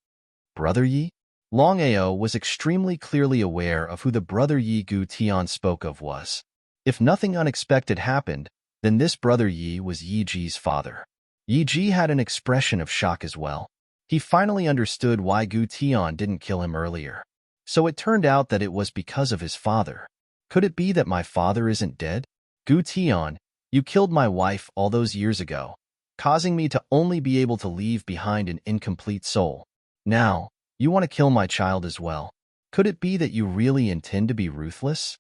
Brother Yi? Longao was extremely clearly aware of who the Brother Yi Gu Tian spoke of was. If nothing unexpected happened, then this Brother Yi was Yi Ji's father. Yi Ji had an expression of shock as well. He finally understood why Gu Tian didn't kill him earlier. So it turned out that it was because of his father. Could it be that my father isn't dead? Gu Tian, you killed my wife all those years ago, causing me to only be able to leave behind an incomplete soul. Now, You want to kill my child as well? Could it be that you really intend to be ruthless?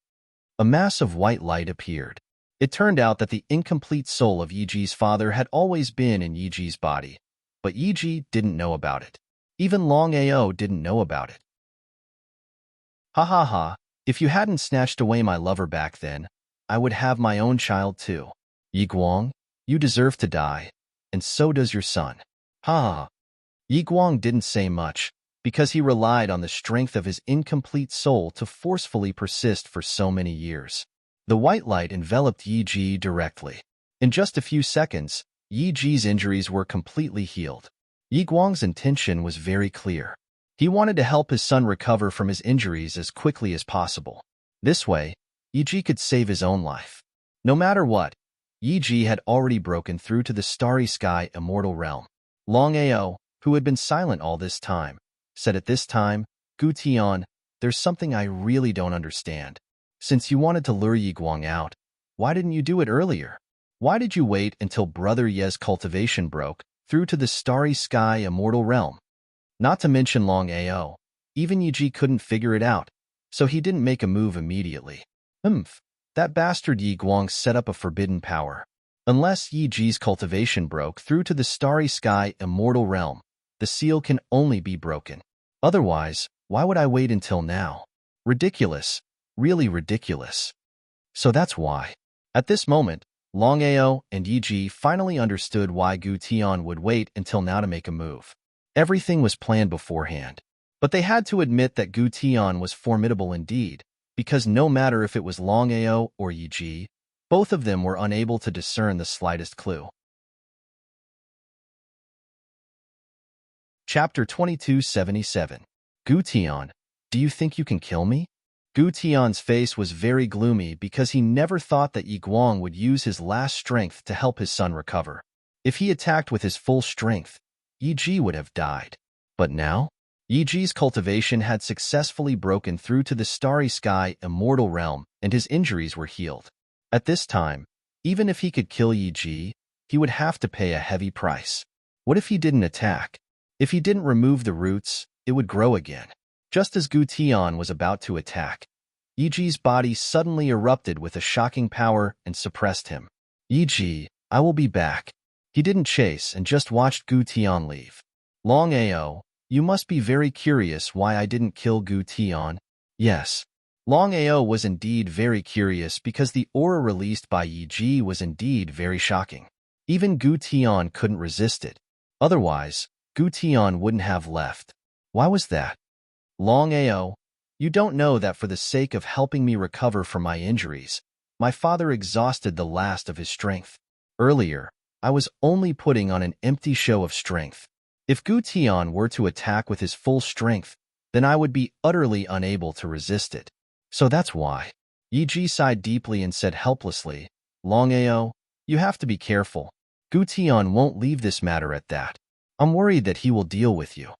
A mass of white light appeared. It turned out that the incomplete soul of Yiji's father had always been in Yiji's body, but Yiji didn't know about it. Even Longao didn't know about it. Ha ha ha, if you hadn't snatched away my lover back then, I would have my own child too. Yi Guang, you deserve to die, and so does your son. Ha ha. Yi Guang didn't say much, because he relied on the strength of his incomplete soul to forcefully persist for so many years. The white light enveloped Yi Ji directly. In just a few seconds, Yi Ji's injuries were completely healed. Yi Guang's intention was very clear. He wanted to help his son recover from his injuries as quickly as possible. This way, Yi Ji could save his own life. No matter what, Yi Ji had already broken through to the starry sky immortal realm. Longao, who had been silent all this time, said at this time, Gu Tian, there's something I really don't understand. Since you wanted to lure Yi Guang out, why didn't you do it earlier? Why did you wait until Brother Ye's cultivation broke through to the starry sky immortal realm? Not to mention Longao, even Yi Ji couldn't figure it out, so he didn't make a move immediately. That bastard Yi Guang set up a forbidden power. Unless Yi Ji's cultivation broke through to the starry sky immortal realm, the seal can only be broken. Otherwise, why would I wait until now? Ridiculous. Really ridiculous. So that's why. At this moment, Longao and Yi Ji finally understood why Gu Tian would wait until now to make a move. Everything was planned beforehand. But they had to admit that Gu Tian was formidable indeed, because no matter if it was Longao or Yi Ji, both of them were unable to discern the slightest clue. Chapter 2277. Gu Tian, do you think you can kill me? Gu Tian's face was very gloomy because he never thought that Yi Guang would use his last strength to help his son recover. If he attacked with his full strength, Yi Ji would have died. But now, Yi Ji's cultivation had successfully broken through to the starry sky immortal realm and his injuries were healed. At this time, even if he could kill Yi Ji, he would have to pay a heavy price. What if he didn't attack? If he didn't remove the roots, it would grow again. Just as Gu Tian was about to attack, Yi Ji's body suddenly erupted with a shocking power and suppressed him. Yi Ji, I will be back. He didn't chase and just watched Gu Tian leave. Longao, you must be very curious why I didn't kill Gu Tian. Yes. Longao was indeed very curious because the aura released by Yi Ji was indeed very shocking. Even Gu Tian couldn't resist it. Otherwise, Gu Tian wouldn't have left. Why was that? Longao, you don't know that for the sake of helping me recover from my injuries, my father exhausted the last of his strength. Earlier, I was only putting on an empty show of strength. If Gu Tian were to attack with his full strength, then I would be utterly unable to resist it. So that's why. Yi Ji sighed deeply and said helplessly, Longao, you have to be careful. Gu Tian won't leave this matter at that. I'm worried that he will deal with you.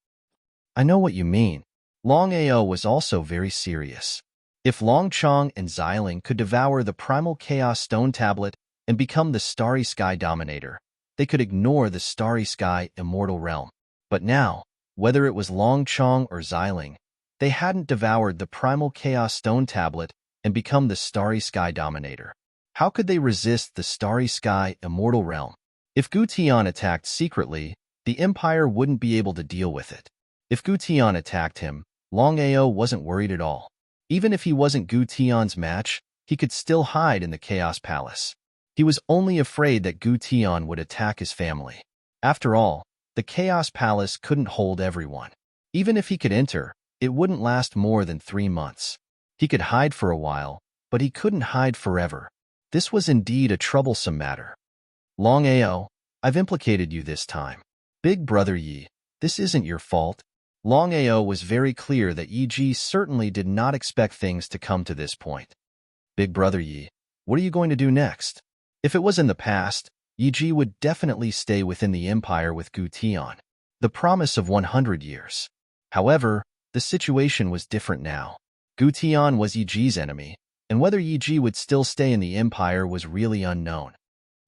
I know what you mean. Longao was also very serious. If Longchong and Xiling could devour the primal chaos stone tablet and become the starry sky dominator, they could ignore the starry sky immortal realm. But now, whether it was Longchong or Xiling, they hadn't devoured the primal chaos stone tablet and become the starry sky dominator. How could they resist the starry sky immortal realm? If Gu Tian attacked secretly, the Empire wouldn't be able to deal with it. If Gu Tian attacked him, Longao wasn't worried at all. Even if he wasn't Gu Tian's match, he could still hide in the Chaos Palace. He was only afraid that Gu Tian would attack his family. After all, the Chaos Palace couldn't hold everyone. Even if he could enter, it wouldn't last more than 3 months. He could hide for a while, but he couldn't hide forever. This was indeed a troublesome matter. Longao, I've implicated you this time. Big Brother Yi, this isn't your fault. Longao was very clear that Yi Ji certainly did not expect things to come to this point. Big Brother Yi, what are you going to do next? If it was in the past, Yi Ji would definitely stay within the Empire with Gu Tian. The promise of 100 years. However, the situation was different now. Gu Tian was Yi Ji's enemy, and whether Yi Ji would still stay in the Empire was really unknown.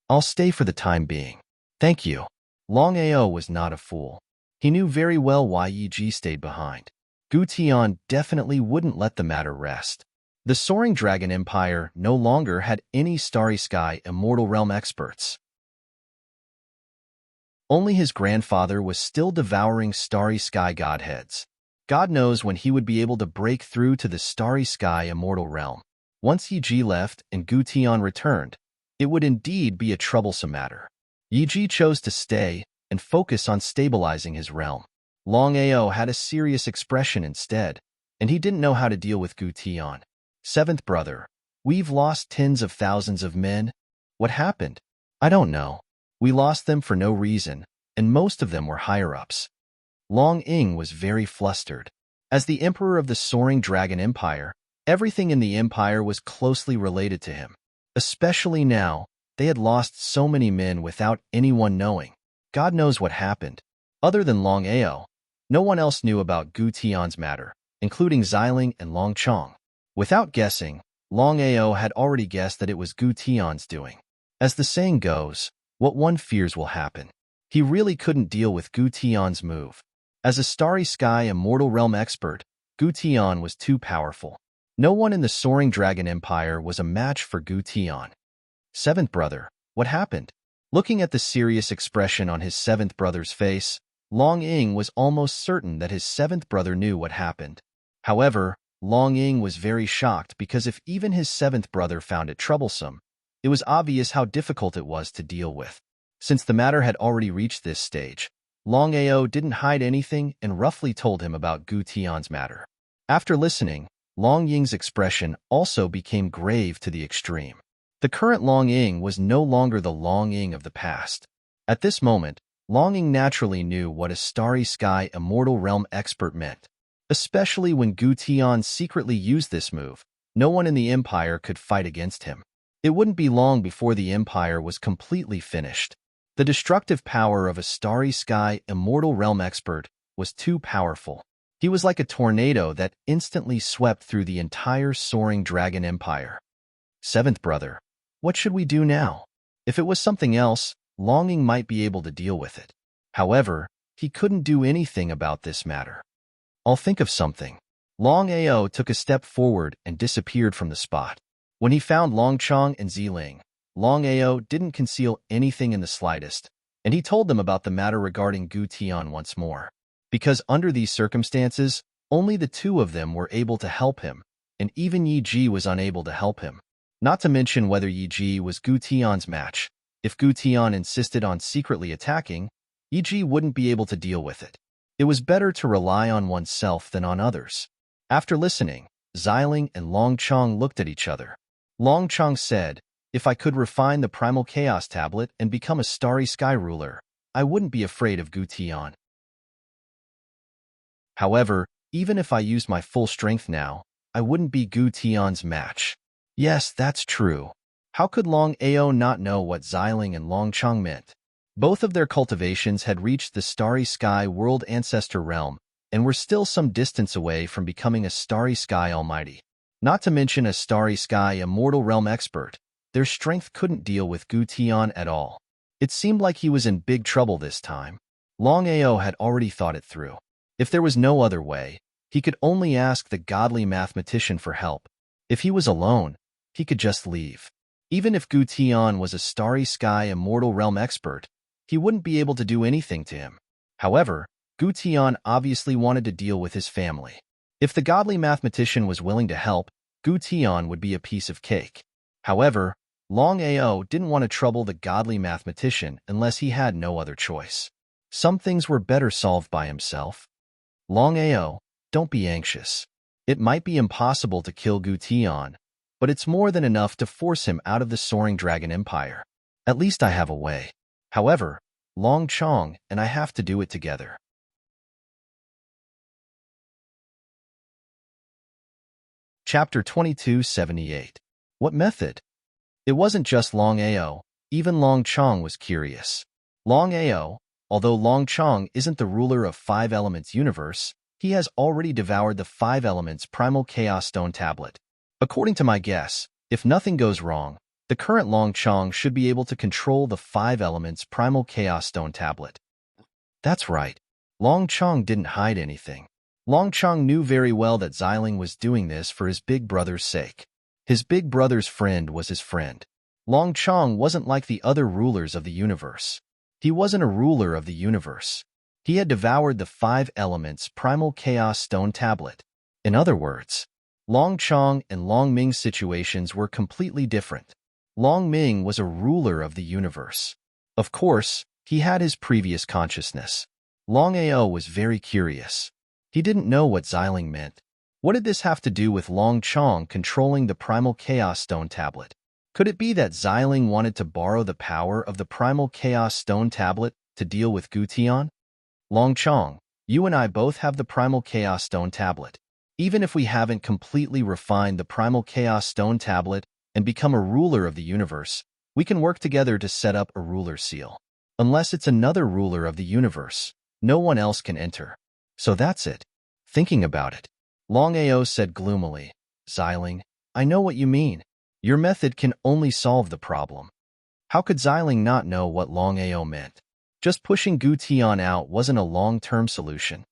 I'll stay for the time being. Thank you. Longao was not a fool. He knew very well why Yi Ji stayed behind. Gu Tian definitely wouldn't let the matter rest. The Soaring Dragon Empire no longer had any Starry Sky Immortal Realm experts. Only his grandfather was still devouring Starry Sky Godheads. God knows when he would be able to break through to the Starry Sky Immortal Realm. Once Yi Ji left and Gu Tian returned, it would indeed be a troublesome matter. Yi Ji chose to stay and focus on stabilizing his realm. Longao had a serious expression instead, and he didn't know how to deal with Gu Tian. Seventh brother, we've lost tens of thousands of men. What happened? I don't know. We lost them for no reason, and most of them were higher-ups. Long Ying was very flustered. As the emperor of the Soaring Dragon Empire, everything in the empire was closely related to him. Especially now, they had lost so many men without anyone knowing. God knows what happened. Other than Longao, no one else knew about Gu Tian's matter, including Xiling and Long Chong. Without guessing, Longao had already guessed that it was Gu Tian's doing. As the saying goes, what one fears will happen. He really couldn't deal with Gu Tian's move. As a Starry Sky Immortal Realm expert, Gu Tian was too powerful. No one in the Soaring Dragon Empire was a match for Gu Tian. Seventh brother, what happened? Looking at the serious expression on his seventh brother's face, Long Ying was almost certain that his seventh brother knew what happened. However, Long Ying was very shocked because if even his seventh brother found it troublesome, it was obvious how difficult it was to deal with. Since the matter had already reached this stage, Longao didn't hide anything and roughly told him about Gu Tian's matter. After listening, Long Ying's expression also became grave to the extreme. The current Long Ying was no longer the Long Ying of the past. At this moment, Long Ying naturally knew what a Starry Sky Immortal Realm expert meant. Especially when Gu Tian secretly used this move, no one in the empire could fight against him. It wouldn't be long before the empire was completely finished. The destructive power of a Starry Sky Immortal Realm expert was too powerful. He was like a tornado that instantly swept through the entire Soaring Dragon Empire. Seventh brother, what should we do now? If it was something else, Long Ying might be able to deal with it. However, he couldn't do anything about this matter. I'll think of something. Longao took a step forward and disappeared from the spot. When he found Long Chong and Xiling, Longao didn't conceal anything in the slightest, and he told them about the matter regarding Gu Tian once more. Because under these circumstances, only the two of them were able to help him, and even Yi Ji was unable to help him. Not to mention whether Yi Ji was Gu Tian's match. If Gu Tian insisted on secretly attacking, Yi Ji wouldn't be able to deal with it. It was better to rely on oneself than on others. After listening, Xiling and Long Chong looked at each other. Long Chong said, if I could refine the Primal Chaos Tablet and become a Starry Sky ruler, I wouldn't be afraid of Gu Tian. However, even if I used my full strength now, I wouldn't be Gu Tian's match. Yes, that's true. How could Long Ao not know what Xiling and Long Chong meant? Both of their cultivations had reached the Starry Sky World Ancestor Realm and were still some distance away from becoming a Starry Sky Almighty. Not to mention a Starry Sky Immortal Realm expert, their strength couldn't deal with Gu Tian at all. It seemed like he was in big trouble this time. Long Ao had already thought it through. If there was no other way, he could only ask the godly mathematician for help. If he was alone, he could just leave. Even if Gu Tian was a Starry Sky Immortal Realm expert, he wouldn't be able to do anything to him. However, Gu Tian obviously wanted to deal with his family. If the godly mathematician was willing to help, Gu Tian would be a piece of cake. However, Long Ao didn't want to trouble the godly mathematician unless he had no other choice. Some things were better solved by himself. Long Ao, don't be anxious. It might be impossible to kill Gu Tian, but it's more than enough to force him out of the Soaring Dragon Empire. At least I have a way. However, Long Chong and I have to do it together. Chapter 2278. What method? It wasn't just Long Ao, even Long Chong was curious. Long Ao, although Long Chong isn't the ruler of Five Elements universe, he has already devoured the Five Elements Primal Chaos Stone Tablet. According to my guess, if nothing goes wrong, the current Long Chong should be able to control the Five Elements Primal Chaos Stone Tablet. That's right. Long Chong didn't hide anything. Long Chong knew very well that Xiling was doing this for his big brother's sake. His big brother's friend was his friend. Long Chong wasn't like the other rulers of the universe. He wasn't a ruler of the universe. He had devoured the 5 elements primal chaos stone tablet. In other words, Long Chong and Long Ming's situations were completely different. Long Ming was a ruler of the universe. Of course, he had his previous consciousness. Longao was very curious. He didn't know what Xiling meant. What did this have to do with Long Chong controlling the primal chaos stone tablet? Could it be that Xiling wanted to borrow the power of the primal chaos stone tablet to deal with Gu Tian? Long Chong, you and I both have the primal chaos stone tablet. Even if we haven't completely refined the primal chaos stone tablet and become a ruler of the universe, we can work together to set up a ruler seal. Unless it's another ruler of the universe, no one else can enter. So that's it. Thinking about it, Longao said gloomily, Xiling, I know what you mean. Your method can only solve the problem. How could Xiling not know what Longao meant? Just pushing Gu Tian out wasn't a long-term solution.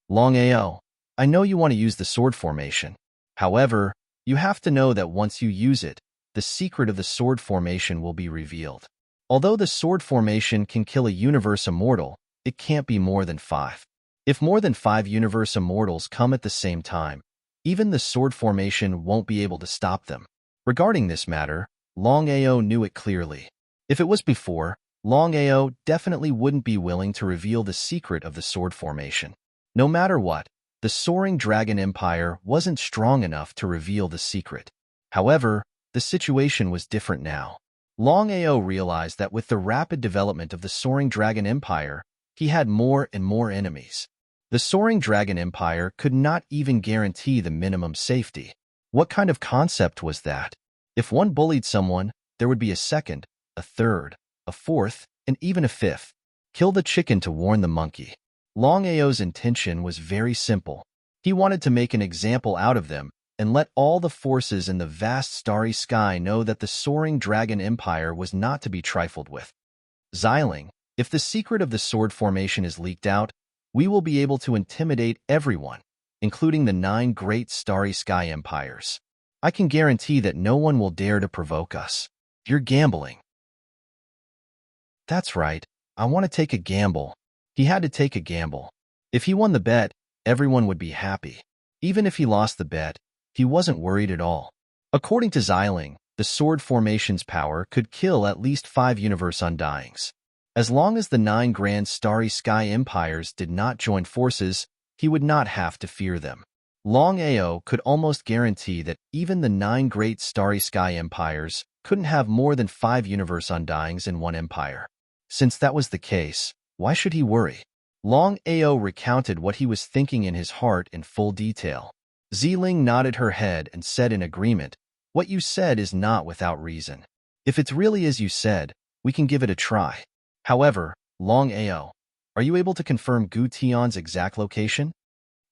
Longao, I know you want to use the sword formation. However, you have to know that once you use it, the secret of the sword formation will be revealed. Although the sword formation can kill a universe immortal, it can't be more than 5. If more than 5 universe immortals come at the same time, even the sword formation won't be able to stop them. Regarding this matter, Longao knew it clearly. If it was before, Longao definitely wouldn't be willing to reveal the secret of the sword formation. No matter what, the Soaring Dragon Empire wasn't strong enough to reveal the secret. However, the situation was different now. Longao realized that with the rapid development of the Soaring Dragon Empire, he had more and more enemies. The Soaring Dragon Empire could not even guarantee the minimum safety. What kind of concept was that? If one bullied someone, there would be a second, a third, a fourth, and even a fifth. Kill the chicken to warn the monkey. Longao's intention was very simple. He wanted to make an example out of them and let all the forces in the vast starry sky know that the Soaring Dragon Empire was not to be trifled with. Xiling, if the secret of the sword formation is leaked out, we will be able to intimidate everyone, including the 9 great starry sky empires. I can guarantee that no one will dare to provoke us. You're gambling. That's right. I want to take a gamble. He had to take a gamble. If he won the bet, everyone would be happy. Even if he lost the bet, he wasn't worried at all. According to Xiling, the sword formation's power could kill at least 5 universe undyings. As long as the 9 grand starry sky empires did not join forces, he would not have to fear them. Longao could almost guarantee that even the 9 great starry sky empires couldn't have more than 5 universe undyings in one empire. Since that was the case, why should he worry? Longao recounted what he was thinking in his heart in full detail. Xiling nodded her head and said in agreement, what you said is not without reason. If it's really as you said, we can give it a try. However, Longao, are you able to confirm Gu Tian's exact location?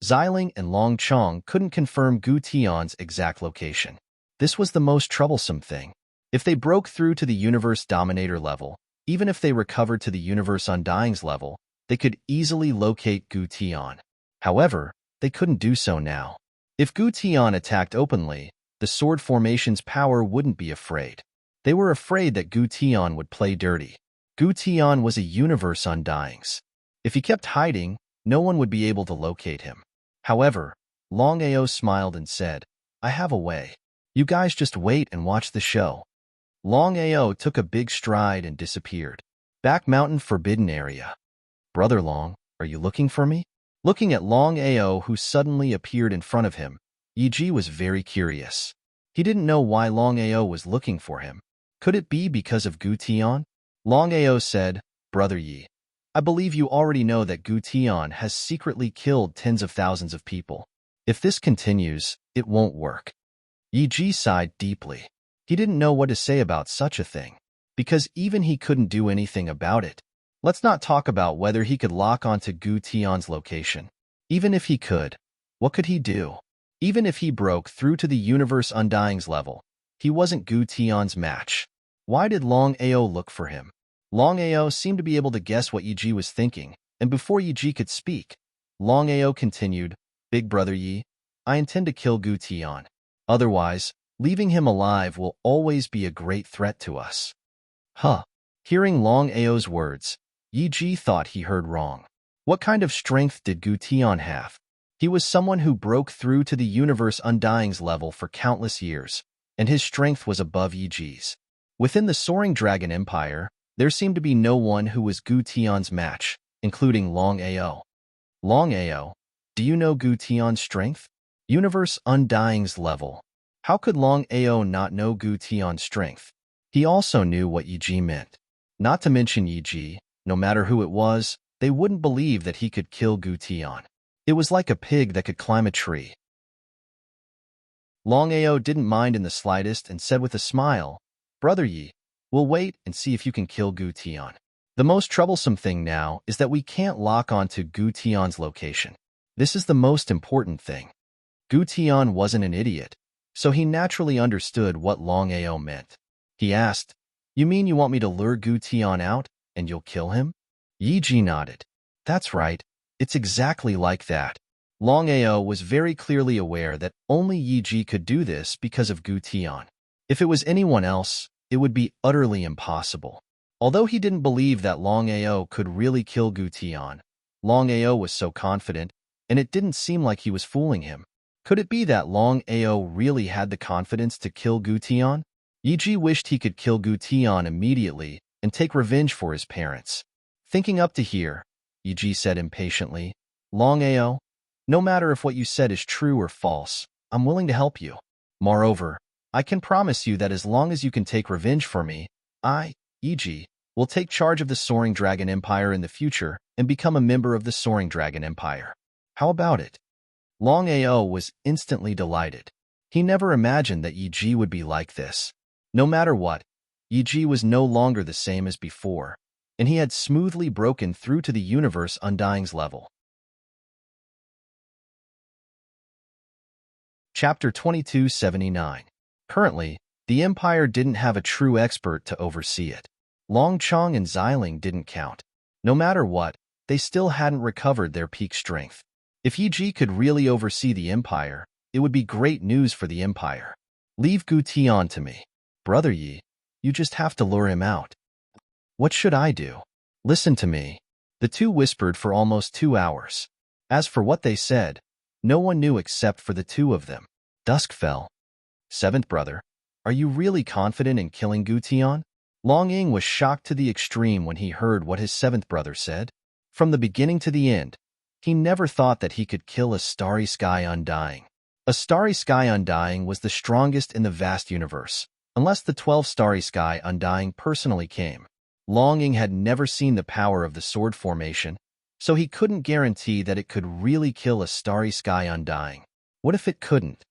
Xiling and Long Chong couldn't confirm Gu Tian's exact location. This was the most troublesome thing. If they broke through to the Universe Dominator level, even if they recovered to the Universe Undyings level, they could easily locate Gu Tian. However, they couldn't do so now. If Gu Tian attacked openly, the sword formation's power wouldn't be afraid. They were afraid that Gu Tian would play dirty. Gu Tian was a Universe Undyings. If he kept hiding, no one would be able to locate him. However, Longao smiled and said, I have a way. You guys just wait and watch the show. Longao took a big stride and disappeared. Back Mountain Forbidden Area. Brother Long, are you looking for me? Looking at Longao, who suddenly appeared in front of him, Yi was very curious. He didn't know why Longao was looking for him. Could it be because of Gu Tian? Longao said, Brother Yi, I believe you already know that Gu Tian has secretly killed tens of thousands of people. If this continues, it won't work. Yi sighed deeply. He didn't know what to say about such a thing, because even he couldn't do anything about it. Let's not talk about whether he could lock onto Gu Tian's location. Even if he could, what could he do? Even if he broke through to the Universe Undyings level, he wasn't Gu Tian's match. Why did Longao look for him? Longao seemed to be able to guess what Yi was thinking, and before Yi could speak, Longao continued, Big Brother Yi, I intend to kill Gu Tian. Otherwise, leaving him alive will always be a great threat to us. Huh. Hearing Longao's words, Yi thought he heard wrong. What kind of strength did Gu Tian have? He was someone who broke through to the universe undying's level for countless years, and his strength was above Yi's. Within the Soaring Dragon Empire, there seemed to be no one who was Gu Tian's match, including Longao. Longao, do you know Gu Tian's strength? Universe undying's level. How could Longao not know Gu Tian's strength? He also knew what Yi meant. Not to mention Yi, no matter who it was, they wouldn't believe that he could kill Gu Tian. It was like a pig that could climb a tree. Longao didn't mind in the slightest and said with a smile, Brother Yi, we'll wait and see if you can kill Gu Tian. The most troublesome thing now is that we can't lock onto Gu Tian's location. This is the most important thing. Gu Tian wasn't an idiot, so he naturally understood what Longao meant. He asked, You mean you want me to lure Gu Tian out, and you'll kill him? Yi nodded. That's right, it's exactly like that. Longao was very clearly aware that only Yi could do this because of Gu Tian. If it was anyone else, it would be utterly impossible. Although he didn't believe that Longao could really kill Gu Tian, Longao was so confident, and it didn't seem like he was fooling him. Could it be that Longao really had the confidence to kill Gu Tian? Yi wished he could kill Gu Tian immediately and take revenge for his parents. Thinking up to here, Yi said impatiently, Longao, no matter if what you said is true or false, I'm willing to help you. Moreover, I can promise you that as long as you can take revenge for me, Yi, will take charge of the Soaring Dragon Empire in the future and become a member of the Soaring Dragon Empire. How about it? Longao was instantly delighted. He never imagined that Yi would be like this. No matter what, Yi was no longer the same as before, and he had smoothly broken through to the universe undying's level. Chapter 2279. Currently, the Empire didn't have a true expert to oversee it. Longchong and Xiling didn't count. No matter what, they still hadn't recovered their peak strength. If Yi could really oversee the Empire, it would be great news for the Empire. Leave Gu Tian to me. Brother Yi, you just have to lure him out. What should I do? Listen to me. The two whispered for almost 2 hours. As for what they said, no one knew except for the two of them. Dusk fell. Seventh brother, are you really confident in killing Gu Tian? Longing was shocked to the extreme when he heard what his seventh brother said. From the beginning to the end, he never thought that he could kill a starry sky undying. A starry sky undying was the strongest in the vast universe, unless the 12 starry sky undying personally came. Longing had never seen the power of the sword formation, so he couldn't guarantee that it could really kill a starry sky undying. What if it couldn't?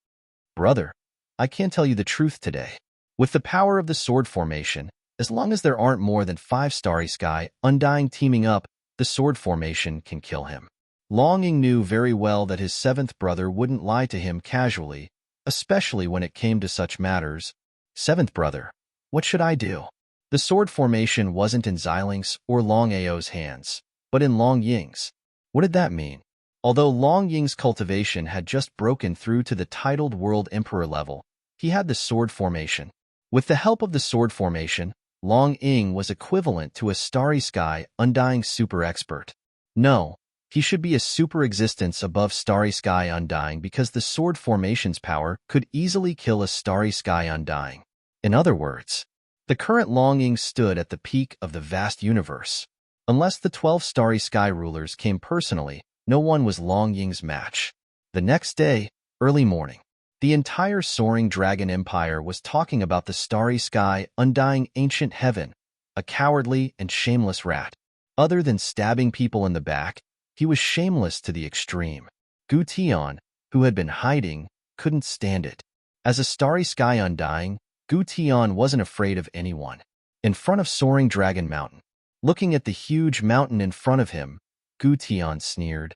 Brother, I can't tell you the truth today. With the power of the sword formation, as long as there aren't more than 5 starry sky undying teaming up, the sword formation can kill him. Longing knew very well that his seventh brother wouldn't lie to him casually, especially when it came to such matters. Seventh brother, what should I do? The sword formation wasn't in Xiling's or Longao's hands, but in Long Ying's. What did that mean? Although Long Ying's cultivation had just broken through to the titled World Emperor level, he had the sword formation. With the help of the sword formation, Long Ying was equivalent to a starry sky undying super expert. No, he should be a super existence above starry sky undying because the sword formation's power could easily kill a starry sky undying. In other words, the current Long Ying stood at the peak of the vast universe. Unless the 12 starry sky rulers came personally, no one was Long Ying's match. The next day, early morning, the entire Soaring Dragon Empire was talking about the starry sky undying ancient heaven, a cowardly and shameless rat. Other than stabbing people in the back, he was shameless to the extreme. Gu Tian, who had been hiding, couldn't stand it. As a starry sky undying, Gu Tian wasn't afraid of anyone. In front of Soaring Dragon Mountain, looking at the huge mountain in front of him, Gu Tian sneered.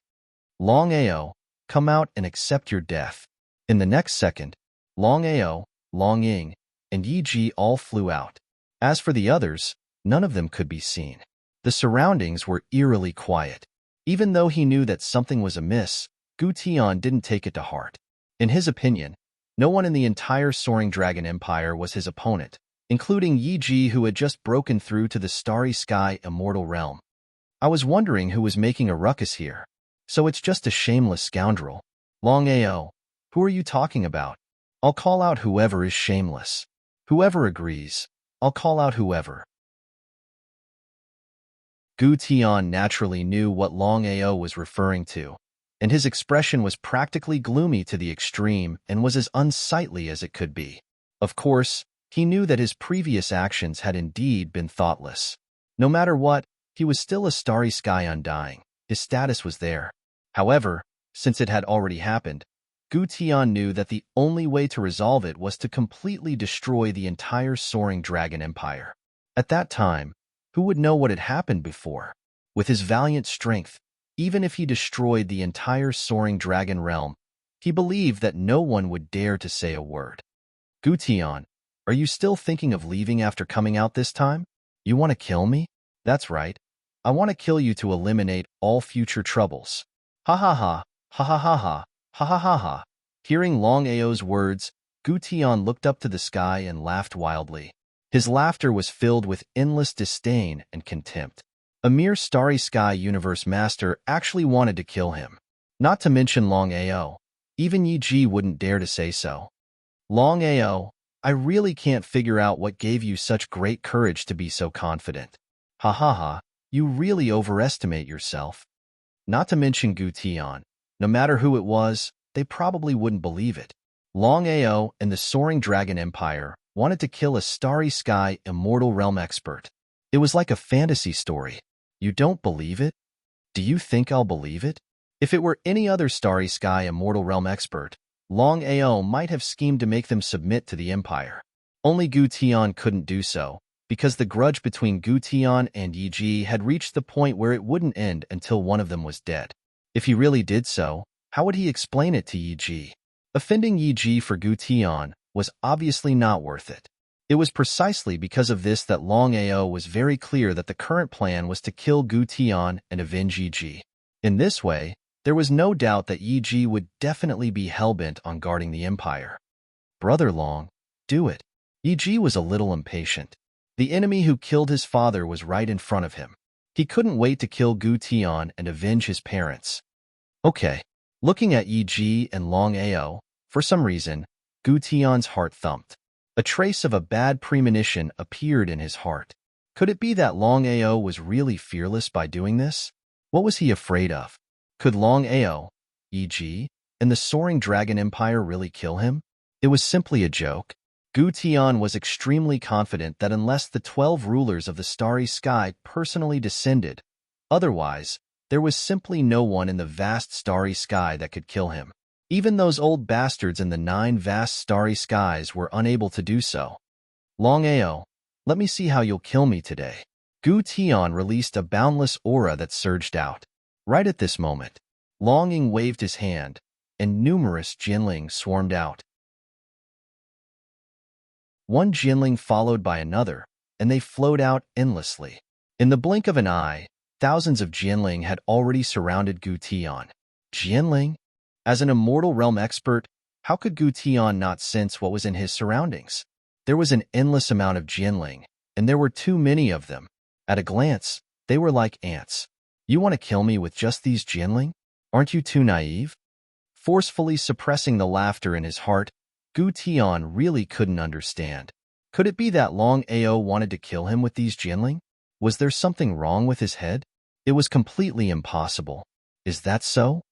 Longao, come out and accept your death. In the next second, Longao, Long Ying, and Yi all flew out. As for the others, none of them could be seen. The surroundings were eerily quiet. Even though he knew that something was amiss, Gu Tian didn't take it to heart. In his opinion, no one in the entire Soaring Dragon Empire was his opponent, including Yi Ji, who had just broken through to the Starry Sky Immortal Realm. I was wondering who was making a ruckus here. So it's just a shameless scoundrel. Longao, who are you talking about? I'll call out whoever is shameless. Whoever agrees, I'll call out whoever. Gu Tian naturally knew what Longao was referring to, and his expression was practically gloomy to the extreme and was as unsightly as it could be. Of course, he knew that his previous actions had indeed been thoughtless. No matter what, he was still a Starry Sky Undying. His status was there. However, since it had already happened, Gu Tian knew that the only way to resolve it was to completely destroy the entire Soaring Dragon Empire. At that time, who would know what had happened before? With his valiant strength, even if he destroyed the entire Soaring Dragon realm, he believed that no one would dare to say a word. Gu Tian, are you still thinking of leaving after coming out this time? You want to kill me? That's right. I want to kill you to eliminate all future troubles. Ha ha ha, ha ha ha ha, ha ha ha ha. Hearing Longao's words, Gu Tian looked up to the sky and laughed wildly. His laughter was filled with endless disdain and contempt. A mere Starry Sky Universe Master actually wanted to kill him. Not to mention Longao. Even Yi Ji wouldn't dare to say so. Longao, I really can't figure out what gave you such great courage to be so confident. Ha ha ha, you really overestimate yourself. Not to mention Gu Tian. No matter who it was, they probably wouldn't believe it. Longao and the Soaring Dragon Empire wanted to kill a Starry Sky Immortal Realm expert. It was like a fantasy story. You don't believe it? Do you think I'll believe it? If it were any other Starry Sky Immortal Realm expert, Longao might have schemed to make them submit to the Empire. Only Gu Tian couldn't do so, because the grudge between Gu Tian and Yi Ji had reached the point where it wouldn't end until one of them was dead. If he really did so, how would he explain it to Yi Ji? Offending Yi Ji for Gu Tian was obviously not worth it. It was precisely because of this that Longao was very clear that the current plan was to kill Gu Tian and avenge Yi Ji. In this way, there was no doubt that Yi Ji would definitely be hellbent on guarding the Empire. Brother Long, do it. Yi Ji was a little impatient. The enemy who killed his father was right in front of him. He couldn't wait to kill Gu Tian and avenge his parents. Okay. Looking at Yi Ji and Longao, for some reason, Gu Tian's heart thumped. A trace of a bad premonition appeared in his heart. Could it be that Longao was really fearless by doing this? What was he afraid of? Could Longao, Yi Ji, and the Soaring Dragon Empire really kill him? It was simply a joke. Gu Tian was extremely confident that unless the 12 rulers of the Starry Sky personally descended, otherwise, there was simply no one in the vast Starry Sky that could kill him. Even those old bastards in the 9 vast Starry Skies were unable to do so. Longao, let me see how you'll kill me today. Gu Tian released a boundless aura that surged out. Right at this moment, Longing waved his hand, and numerous Jinlings swarmed out. One Jinling followed by another, and they flowed out endlessly. In the blink of an eye, thousands of Jinling had already surrounded Gu Tian. Jinling? As an Immortal Realm expert, how could Gu Tian not sense what was in his surroundings? There was an endless amount of Jinling, and there were too many of them. At a glance, they were like ants. You want to kill me with just these Jinling? Aren't you too naive? Forcefully suppressing the laughter in his heart, Gu Tian really couldn't understand. Could it be that Longao wanted to kill him with these Jinling? Was there something wrong with his head? It was completely impossible. Is that so?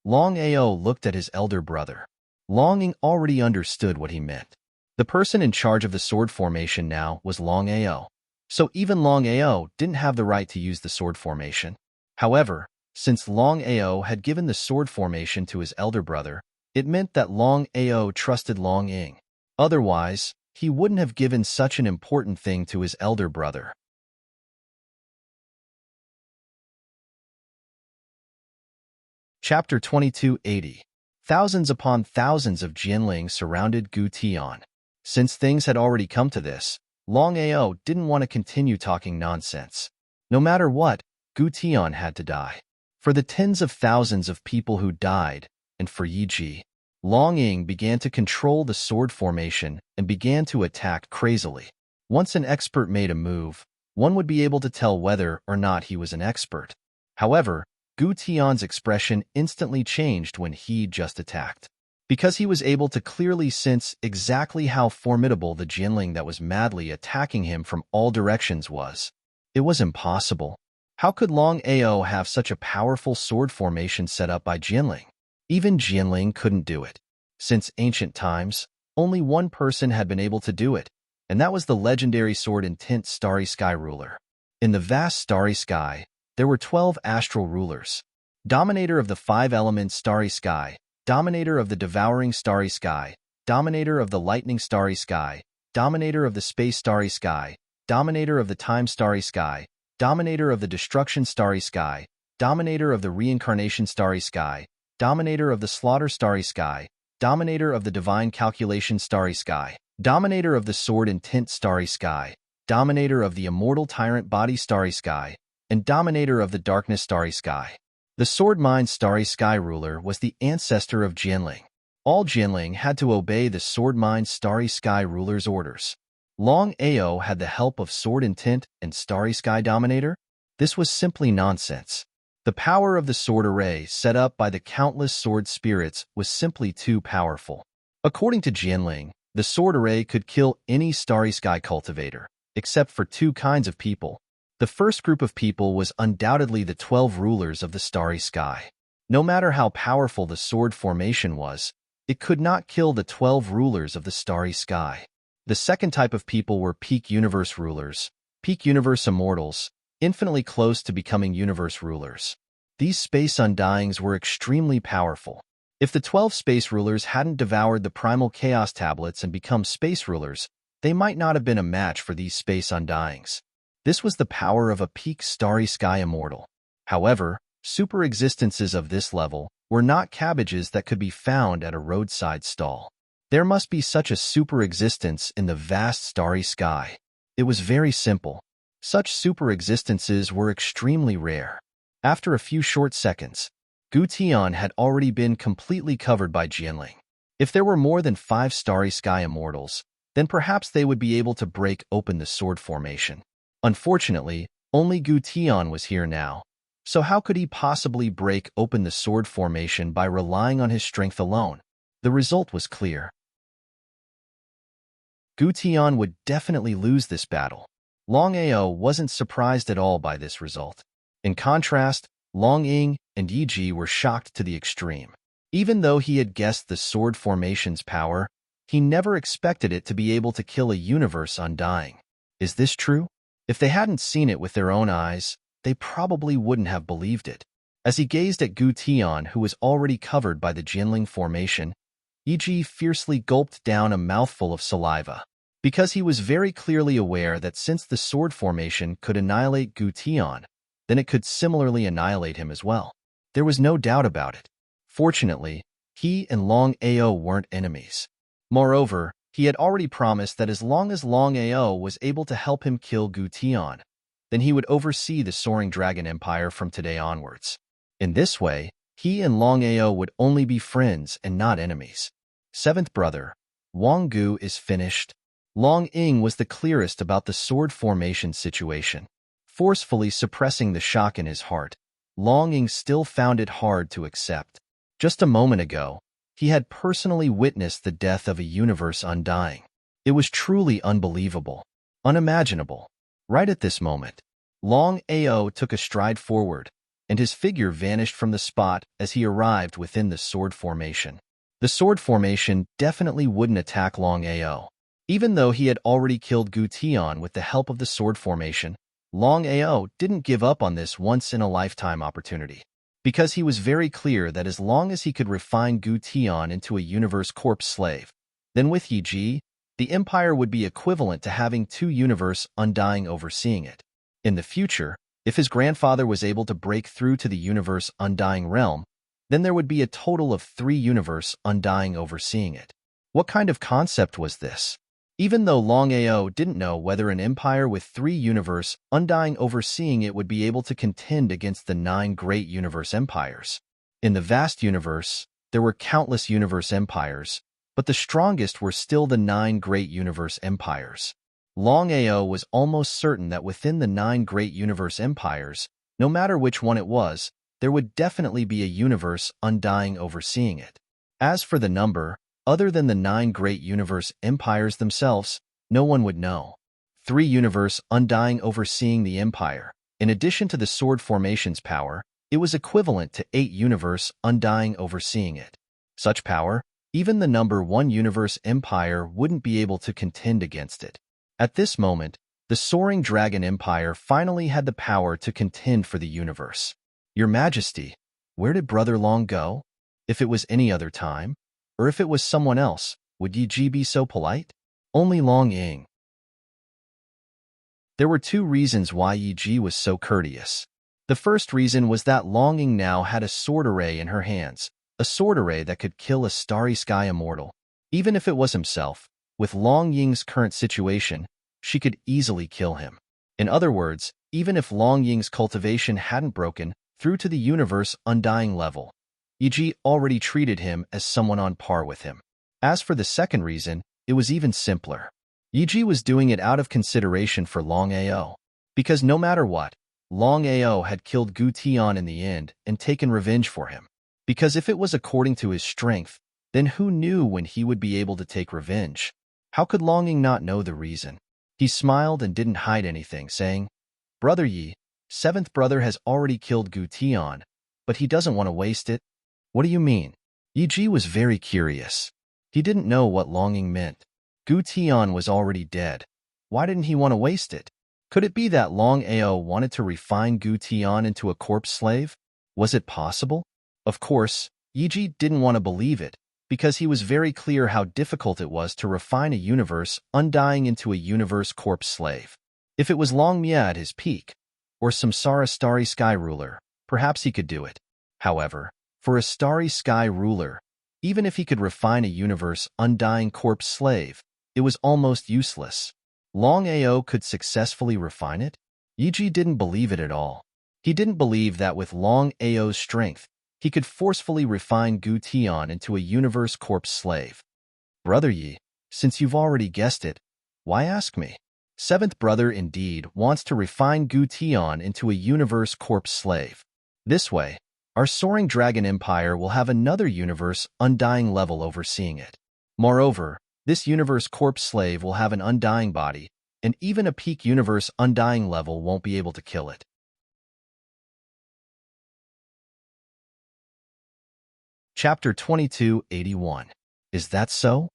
Longao looked at his elder brother. Longing already understood what he meant. The person in charge of the sword formation now was Longao. So even Longao didn't have the right to use the sword formation. However, since Longao had given the sword formation to his elder brother, it meant that Longao trusted Longing. Otherwise, he wouldn't have given such an important thing to his elder brother. Chapter 2280. Thousands upon thousands of Jinling surrounded Gu Tian. Since things had already come to this, Longao didn't want to continue talking nonsense. No matter what, Gu Tian had to die. For the tens of thousands of people who died, and for Yi Ji, Longing began to control the sword formation and began to attack crazily. Once an expert made a move, one would be able to tell whether or not he was an expert. However, Gu Tian's expression instantly changed when he just attacked, because he was able to clearly sense exactly how formidable the Jinling that was madly attacking him from all directions was. It was impossible. How could Longao have such a powerful sword formation set up by Jinling? Even Jinling couldn't do it. Since ancient times, only one person had been able to do it, and that was the legendary sword intent Starry Sky ruler. In the vast starry sky, there were 12 astral rulers. Dominator of the 5 elements starry sky, dominator of the devouring starry sky, dominator of the lightning starry sky, dominator of the space starry sky, dominator of the time starry sky, dominator of the destruction starry sky, dominator of the reincarnation starry sky, dominator of the slaughter starry sky, dominator of the divine calculation starry sky, dominator of the sword intent starry sky, dominator of the immortal tyrant body starry sky, and dominator of the darkness starry sky. The sword mind starry sky ruler was the ancestor of Jinling. All Jinling had to obey the sword mind starry sky ruler's orders. Longao had the help of sword intent and starry sky dominator? This was simply nonsense. The power of the sword array set up by the countless sword spirits was simply too powerful. According to Jinling, the sword array could kill any starry sky cultivator, except for 2 kinds of people. The first group of people was undoubtedly the 12 rulers of the starry sky. No matter how powerful the sword formation was, it could not kill the 12 rulers of the starry sky. The second type of people were peak universe rulers, peak universe immortals, infinitely close to becoming universe rulers. These space undyings were extremely powerful. If the 12 space rulers hadn't devoured the primal chaos tablets and become space rulers, they might not have been a match for these space undyings. This was the power of a peak starry sky immortal. However, super existences of this level were not cabbages that could be found at a roadside stall. There must be such a super existence in the vast starry sky. It was very simple. Such super existences were extremely rare. After a few short seconds, Gu Tian had already been completely covered by Jinling. If there were more than 5 starry sky immortals, then perhaps they would be able to break open the sword formation. Unfortunately, only Gu Tian was here now, so how could he possibly break open the sword formation by relying on his strength alone? The result was clear. Gu Tian would definitely lose this battle. Longao wasn't surprised at all by this result. In contrast, Longing and Yi Ji were shocked to the extreme. Even though he had guessed the sword formation's power, he never expected it to be able to kill a universe undying. Is this true? If they hadn't seen it with their own eyes, they probably wouldn't have believed it. As he gazed at Gu Tian, who was already covered by the Jinling formation, Yi Ji fiercely gulped down a mouthful of saliva. Because he was very clearly aware that since the sword formation could annihilate Gu Tian, then it could similarly annihilate him as well. There was no doubt about it. Fortunately, he and Longao weren't enemies. Moreover, he had already promised that as long as Longao was able to help him kill Gu Tian, then he would oversee the Soaring Dragon Empire from today onwards. In this way, he and Longao would only be friends and not enemies. 7th brother, Wang Gu is finished. Long Ying was the clearest about the sword formation situation. Forcefully suppressing the shock in his heart, Long Ying still found it hard to accept. Just a moment ago, he had personally witnessed the death of a universe undying. It was truly unbelievable, unimaginable. Right at this moment, Longao took a stride forward, and his figure vanished from the spot as he arrived within the sword formation. The sword formation definitely wouldn't attack Longao. Even though he had already killed Gu Tian with the help of the sword formation, Longao didn't give up on this once-in-a-lifetime opportunity. Because he was very clear that as long as he could refine Gu Tian into a universe corpse slave, then with Yi Ji, the empire would be equivalent to having 2 universe undying overseeing it. In the future, if his grandfather was able to break through to the universe undying realm, then there would be a total of 3 universe undying overseeing it. What kind of concept was this? Even though Longao didn't know whether an empire with 3 universe undying overseeing it would be able to contend against the 9 great universe empires. In the vast universe, there were countless universe empires, but the strongest were still the 9 great universe empires. Longao was almost certain that within the 9 great universe empires, no matter which one it was, there would definitely be a universe undying overseeing it. As for the number, other than the 9 great universe empires themselves, no one would know. 3 universe undying overseeing the empire. In addition to the sword formation's power, it was equivalent to 8 universe undying overseeing it. Such power, even the number 1 universe empire wouldn't be able to contend against it. At this moment, the soaring dragon empire finally had the power to contend for the universe. Your Majesty, where did Brother Long go? If it was any other time, or if it was someone else, would Yi Ji be so polite? Only Long Ying. There were 2 reasons why Yi Ji was so courteous. The first reason was that Long Ying now had a sword array in her hands, a sword array that could kill a starry sky immortal. Even if it was himself, with Long Ying's current situation, she could easily kill him. In other words, even if Long Ying's cultivation hadn't broken through to the universe undying level, Yi Ji already treated him as someone on par with him. As for the second reason, it was even simpler. Yi Ji was doing it out of consideration for Longao, because no matter what, Longao had killed Gu Tian in the end and taken revenge for him. Because if it was according to his strength, then who knew when he would be able to take revenge? How could Longing not know the reason? He smiled and didn't hide anything, saying, "Brother Yi, 7th brother has already killed Gu Tian, but he doesn't want to waste it." What do you mean? Yi Ji was very curious. He didn't know what Longing meant. Gu Tian was already dead. Why didn't he want to waste it? Could it be that Longao wanted to refine Gu Tian into a corpse slave? Was it possible? Of course, Yi Ji didn't want to believe it, because he was very clear how difficult it was to refine a universe undying into a universe corpse slave. If it was Long Mia at his peak, or Samsara Starry Sky Ruler, perhaps he could do it. However, for a Starry Sky Ruler, even if he could refine a universe undying corpse slave, it was almost useless. Longao could successfully refine it? Yi Ji didn't believe it at all. He didn't believe that with Longao's strength, he could forcefully refine Gu Tian into a universe corpse slave. Brother Yi, since you've already guessed it, why ask me? 7th brother indeed wants to refine Gu Tian into a universe corpse slave. This way, our soaring dragon empire will have another universe undying level overseeing it. Moreover, this universe corpse slave will have an undying body, and even a peak universe undying level won't be able to kill it. Chapter 2281. Is that so?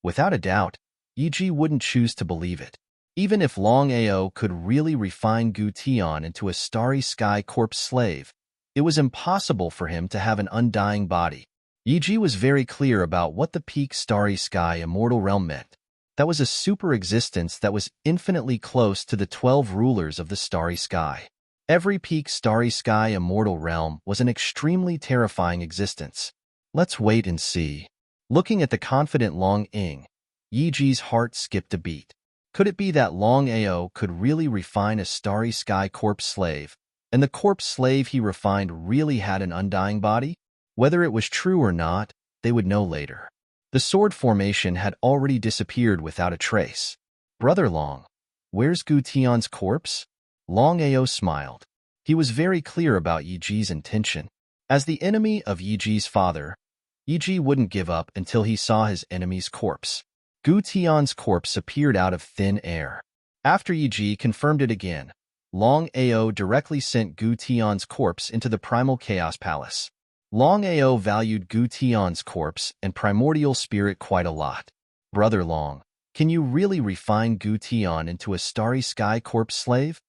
Without a doubt, Yi Ji wouldn't choose to believe it. Even if Longao could really refine Gu Tian into a starry sky corpse slave, it was impossible for him to have an undying body. Yi Ji was very clear about what the peak starry sky immortal realm meant. That was a super existence that was infinitely close to the 12 rulers of the starry sky. Every peak starry sky immortal realm was an extremely terrifying existence. Let's wait and see. Looking at the confident Long Ying, Yi Ji's heart skipped a beat. Could it be that Longao could really refine a starry sky corpse slave, and the corpse slave he refined really had an undying body? Whether it was true or not, they would know later. The sword formation had already disappeared without a trace. Brother Long, where's Gu Tian's corpse? Longao smiled. He was very clear about Yi Ji's intention. As the enemy of Yi Ji's father, Yi Ji wouldn't give up until he saw his enemy's corpse. Gu Tian's corpse appeared out of thin air. After Yi Ji confirmed it again, Longao directly sent Gu Tian's corpse into the Primal Chaos Palace. Longao valued Gu Tian's corpse and primordial spirit quite a lot. Brother Long, can you really refine Gu Tian into a starry sky corpse slave?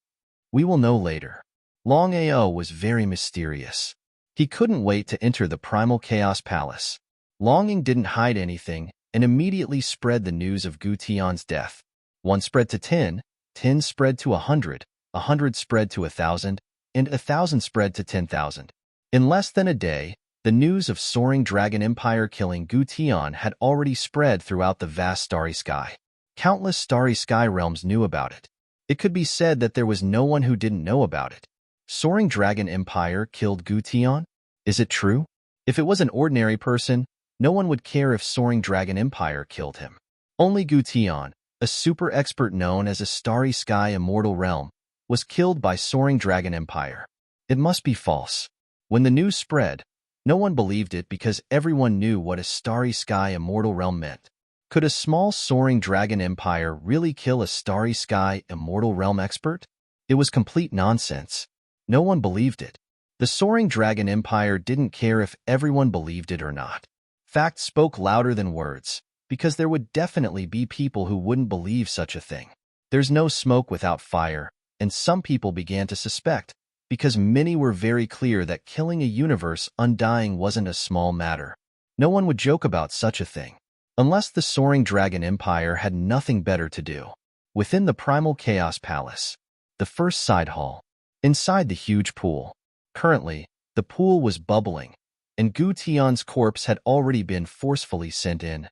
We will know later. Longao was very mysterious. He couldn't wait to enter the Primal Chaos Palace. Longing didn't hide anything and immediately spread the news of Gu Tian's death. 1 spread to 10, 10 spread to 100, 100 spread to 1,000, and 1,000 spread to 10,000. In less than a day, the news of soaring dragon empire killing Gu Tian had already spread throughout the vast starry sky. Countless starry sky realms knew about it. It could be said that there was no one who didn't know about it. Soaring Dragon Empire killed Gutian? Is it true? If it was an ordinary person, no one would care if Soaring Dragon Empire killed him. Only Gutian, a super expert known as a starry sky immortal realm, was killed by Soaring Dragon Empire. It must be false. When the news spread, no one believed it because everyone knew what a starry sky immortal realm meant. Could a small Soaring Dragon Empire really kill a starry sky immortal realm expert? It was complete nonsense. No one believed it. The Soaring Dragon Empire didn't care if everyone believed it or not. Facts spoke louder than words, because there would definitely be people who wouldn't believe such a thing. There's no smoke without fire, and some people began to suspect, because many were very clear that killing a universe undying wasn't a small matter. No one would joke about such a thing, unless the Soaring Dragon Empire had nothing better to do. Within the Primal Chaos Palace, the first side hall, inside the huge pool. Currently, the pool was bubbling, and Gutian's corpse had already been forcefully sent in.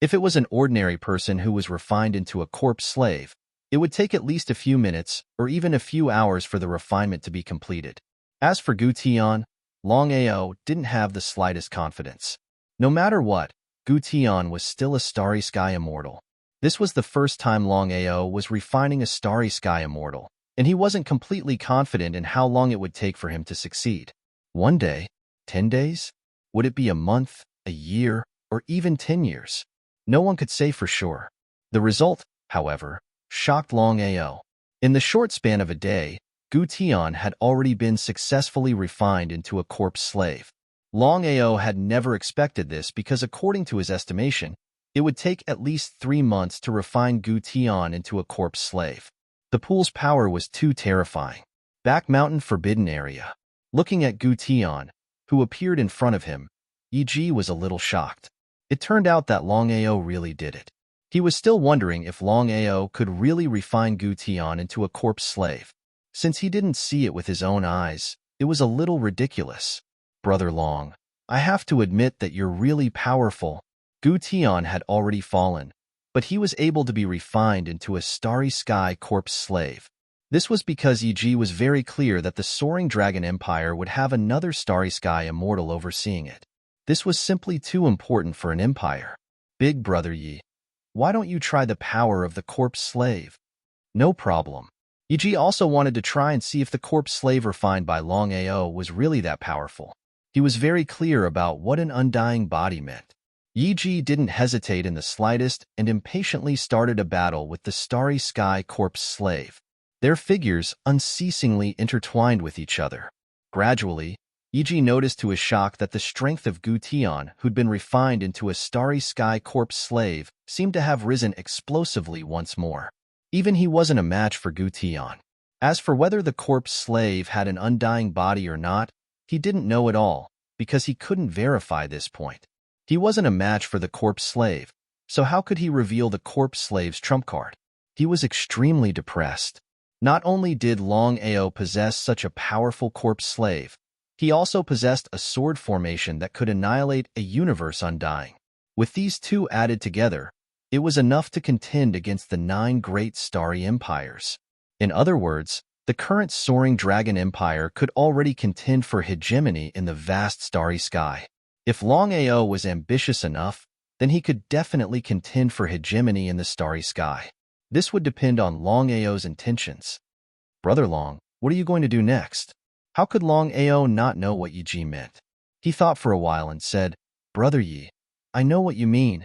If it was an ordinary person who was refined into a corpse slave, it would take at least a few minutes or even a few hours for the refinement to be completed. As for Gutian, Longao didn't have the slightest confidence. No matter what, Gutian was still a starry sky immortal. This was the first time Longao was refining a starry sky immortal, and he wasn't completely confident in how long it would take for him to succeed. 1 day? 10 days? Would it be a month, a year, or even 10 years? No one could say for sure. The result, however, shocked Longao. In the short span of a day, Gutian had already been successfully refined into a corpse slave. Longao had never expected this because according to his estimation, it would take at least 3 months to refine Gutian into a corpse slave. The pool's power was too terrifying. Back Mountain Forbidden Area. Looking at Gutian, who appeared in front of him, Yi was a little shocked. It turned out that Longao really did it. He was still wondering if Longao could really refine Gutian into a corpse slave. Since he didn't see it with his own eyes, it was a little ridiculous. Brother Long, I have to admit that you're really powerful. Gutian had already fallen, but he was able to be refined into a starry sky corpse slave. This was because Yi was very clear that the Soaring Dragon Empire would have another starry sky immortal overseeing it. This was simply too important for an empire. Big Brother Yi, why don't you try the power of the corpse slave? No problem. Yi also wanted to try and see if the corpse slave refined by Longao was really that powerful. He was very clear about what an undying body meant. Yi didn't hesitate in the slightest and impatiently started a battle with the starry sky corpse slave. Their figures unceasingly intertwined with each other. Gradually, Yi noticed to his shock that the strength of Gutian, who'd been refined into a starry sky corpse slave, seemed to have risen explosively once more. Even he wasn't a match for Gutian. As for whether the corpse slave had an undying body or not, he didn't know at all, because he couldn't verify this point. He wasn't a match for the corpse slave, so how could he reveal the corpse slave's trump card? He was extremely depressed. Not only did Longao possess such a powerful corpse slave, he also possessed a sword formation that could annihilate a universe undying. With these two added together, it was enough to contend against the 9 great starry empires. In other words, the current Soaring Dragon Empire could already contend for hegemony in the vast starry sky. If Longao was ambitious enough, then he could definitely contend for hegemony in the starry sky. This would depend on Longao's intentions. Brother Long, what are you going to do next? How could Longao not know what Yi meant? He thought for a while and said, Brother Yi, I know what you mean.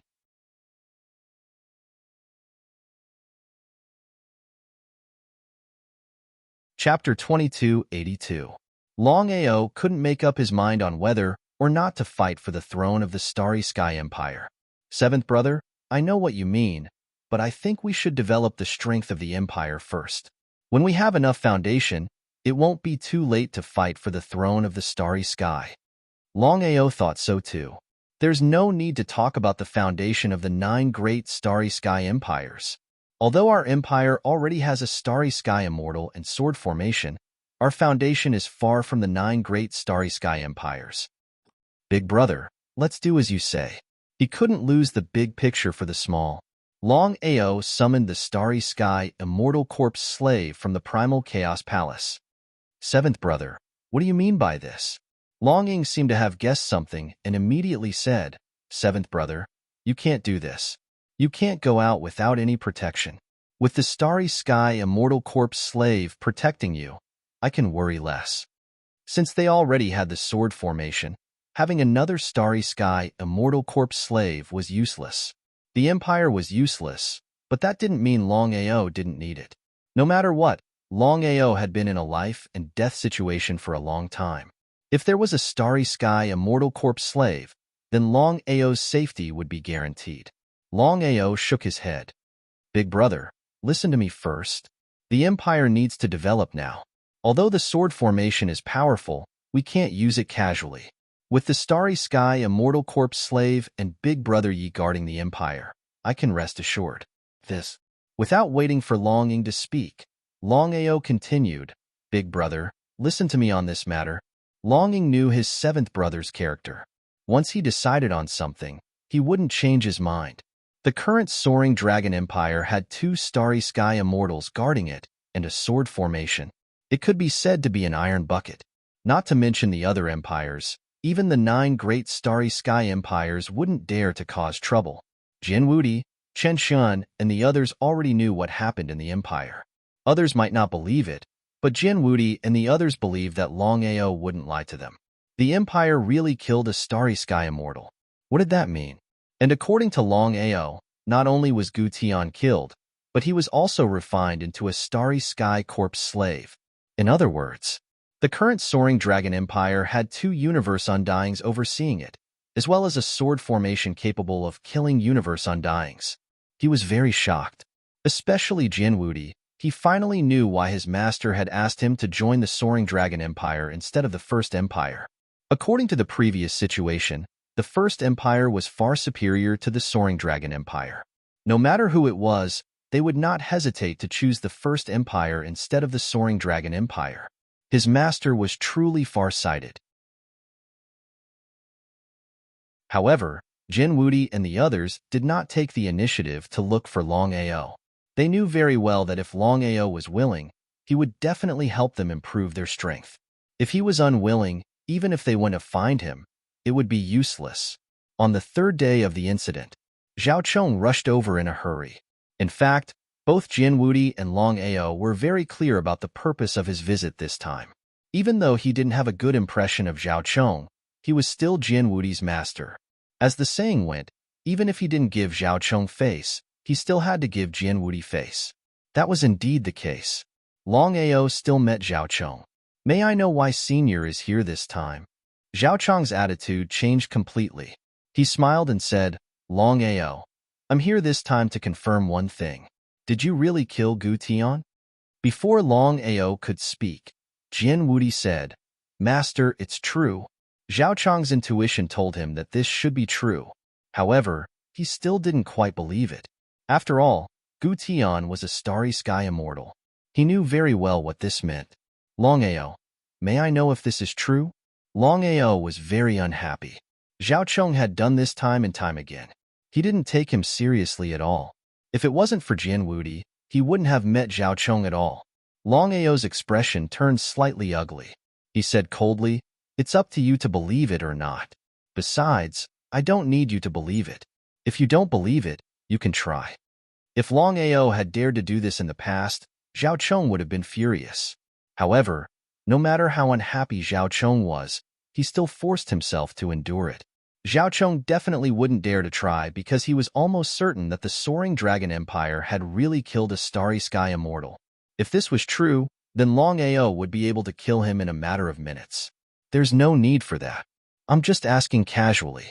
Chapter 2282. Longao couldn't make up his mind on whether or not to fight for the throne of the Starry Sky Empire. Seventh brother, I know what you mean, but I think we should develop the strength of the empire first. When we have enough foundation, it won't be too late to fight for the throne of the Starry Sky. Longao thought so too. There's no need to talk about the foundation of the 9 great Starry Sky empires. Although our empire already has a Starry Sky immortal and sword formation, our foundation is far from the 9 great Starry Sky empires. Big brother, let's do as you say. He couldn't lose the big picture for the small. Longao summoned the starry sky immortal corpse slave from the primal chaos palace. Seventh brother, what do you mean by this? Longing seemed to have guessed something and immediately said, Seventh brother, you can't do this. You can't go out without any protection. With the starry sky immortal corpse slave protecting you, I can worry less. Since they already had the sword formation, having another starry sky immortal corpse slave was useless. The Empire was useless, but that didn't mean Longao didn't need it. No matter what, Longao had been in a life and death situation for a long time. If there was a starry sky immortal corpse slave, then Longao's safety would be guaranteed. Longao shook his head. Big brother, listen to me first. The Empire needs to develop now. Although the sword formation is powerful, we can't use it casually. With the starry sky immortal corpse slave and Big Brother Yi guarding the Empire, I can rest assured. This. Without waiting for Longing to speak, Longao continued, Big brother, listen to me on this matter. Longing knew his seventh brother's character. Once he decided on something, he wouldn't change his mind. The current soaring dragon empire had 2 starry sky immortals guarding it and a sword formation. It could be said to be an iron bucket. Not to mention the other empires, even the 9 great starry sky empires wouldn't dare to cause trouble. Jin Wudi, Chen Shun, and the others already knew what happened in the empire. Others might not believe it, but Jin Wudi and the others believed that Longao wouldn't lie to them. The empire really killed a starry sky immortal. What did that mean? And according to Longao, not only was Gu Tian killed, but he was also refined into a starry sky corpse slave. In other words, the current soaring dragon empire had 2 universe undyings overseeing it, as well as a sword formation capable of killing universe undyings. He was very shocked. Especially Jin Wudi. He finally knew why his master had asked him to join the soaring dragon empire instead of the first empire. According to the previous situation, the first empire was far superior to the soaring dragon empire. No matter who it was, they would not hesitate to choose the first empire instead of the soaring dragon empire. His master was truly far-sighted. However, Jin Wudi and the others did not take the initiative to look for Longao. They knew very well that if Longao was willing, he would definitely help them improve their strength. If he was unwilling, even if they went to find him, it would be useless. On the 3rd day of the incident, Zhao Chong rushed over in a hurry. In fact, both Jin Wudi and Longao were very clear about the purpose of his visit this time. Even though he didn't have a good impression of Zhao Chong, he was still Jin Wudi's master. As the saying went, even if he didn't give Zhao Chong face, he still had to give Jin Wudi face. That was indeed the case. Longao still met Zhao Chong. May I know why Senior is here this time? Zhao Chong's attitude changed completely. He smiled and said, Longao, I'm here this time to confirm one thing. Did you really kill Gu Tian? Before Longao could speak, Jin Wudi said, Master, it's true. Zhao Chong's intuition told him that this should be true. However, he still didn't quite believe it. After all, Gu Tian was a starry sky immortal. He knew very well what this meant. Longao, may I know if this is true? Longao was very unhappy. Zhao Chong had done this time and time again. He didn't take him seriously at all. If it wasn't for Jin Wudi, he wouldn't have met Zhao Chong at all. Longao's expression turned slightly ugly. He said coldly, It's up to you to believe it or not. Besides, I don't need you to believe it. If you don't believe it, you can try. If Longao had dared to do this in the past, Zhao Chong would have been furious. However, no matter how unhappy Zhao Chong was, he still forced himself to endure it. Zhao Chong definitely wouldn't dare to try because he was almost certain that the soaring dragon empire had really killed a starry sky immortal. If this was true, then Longao would be able to kill him in a matter of minutes. There's no need for that. I'm just asking casually.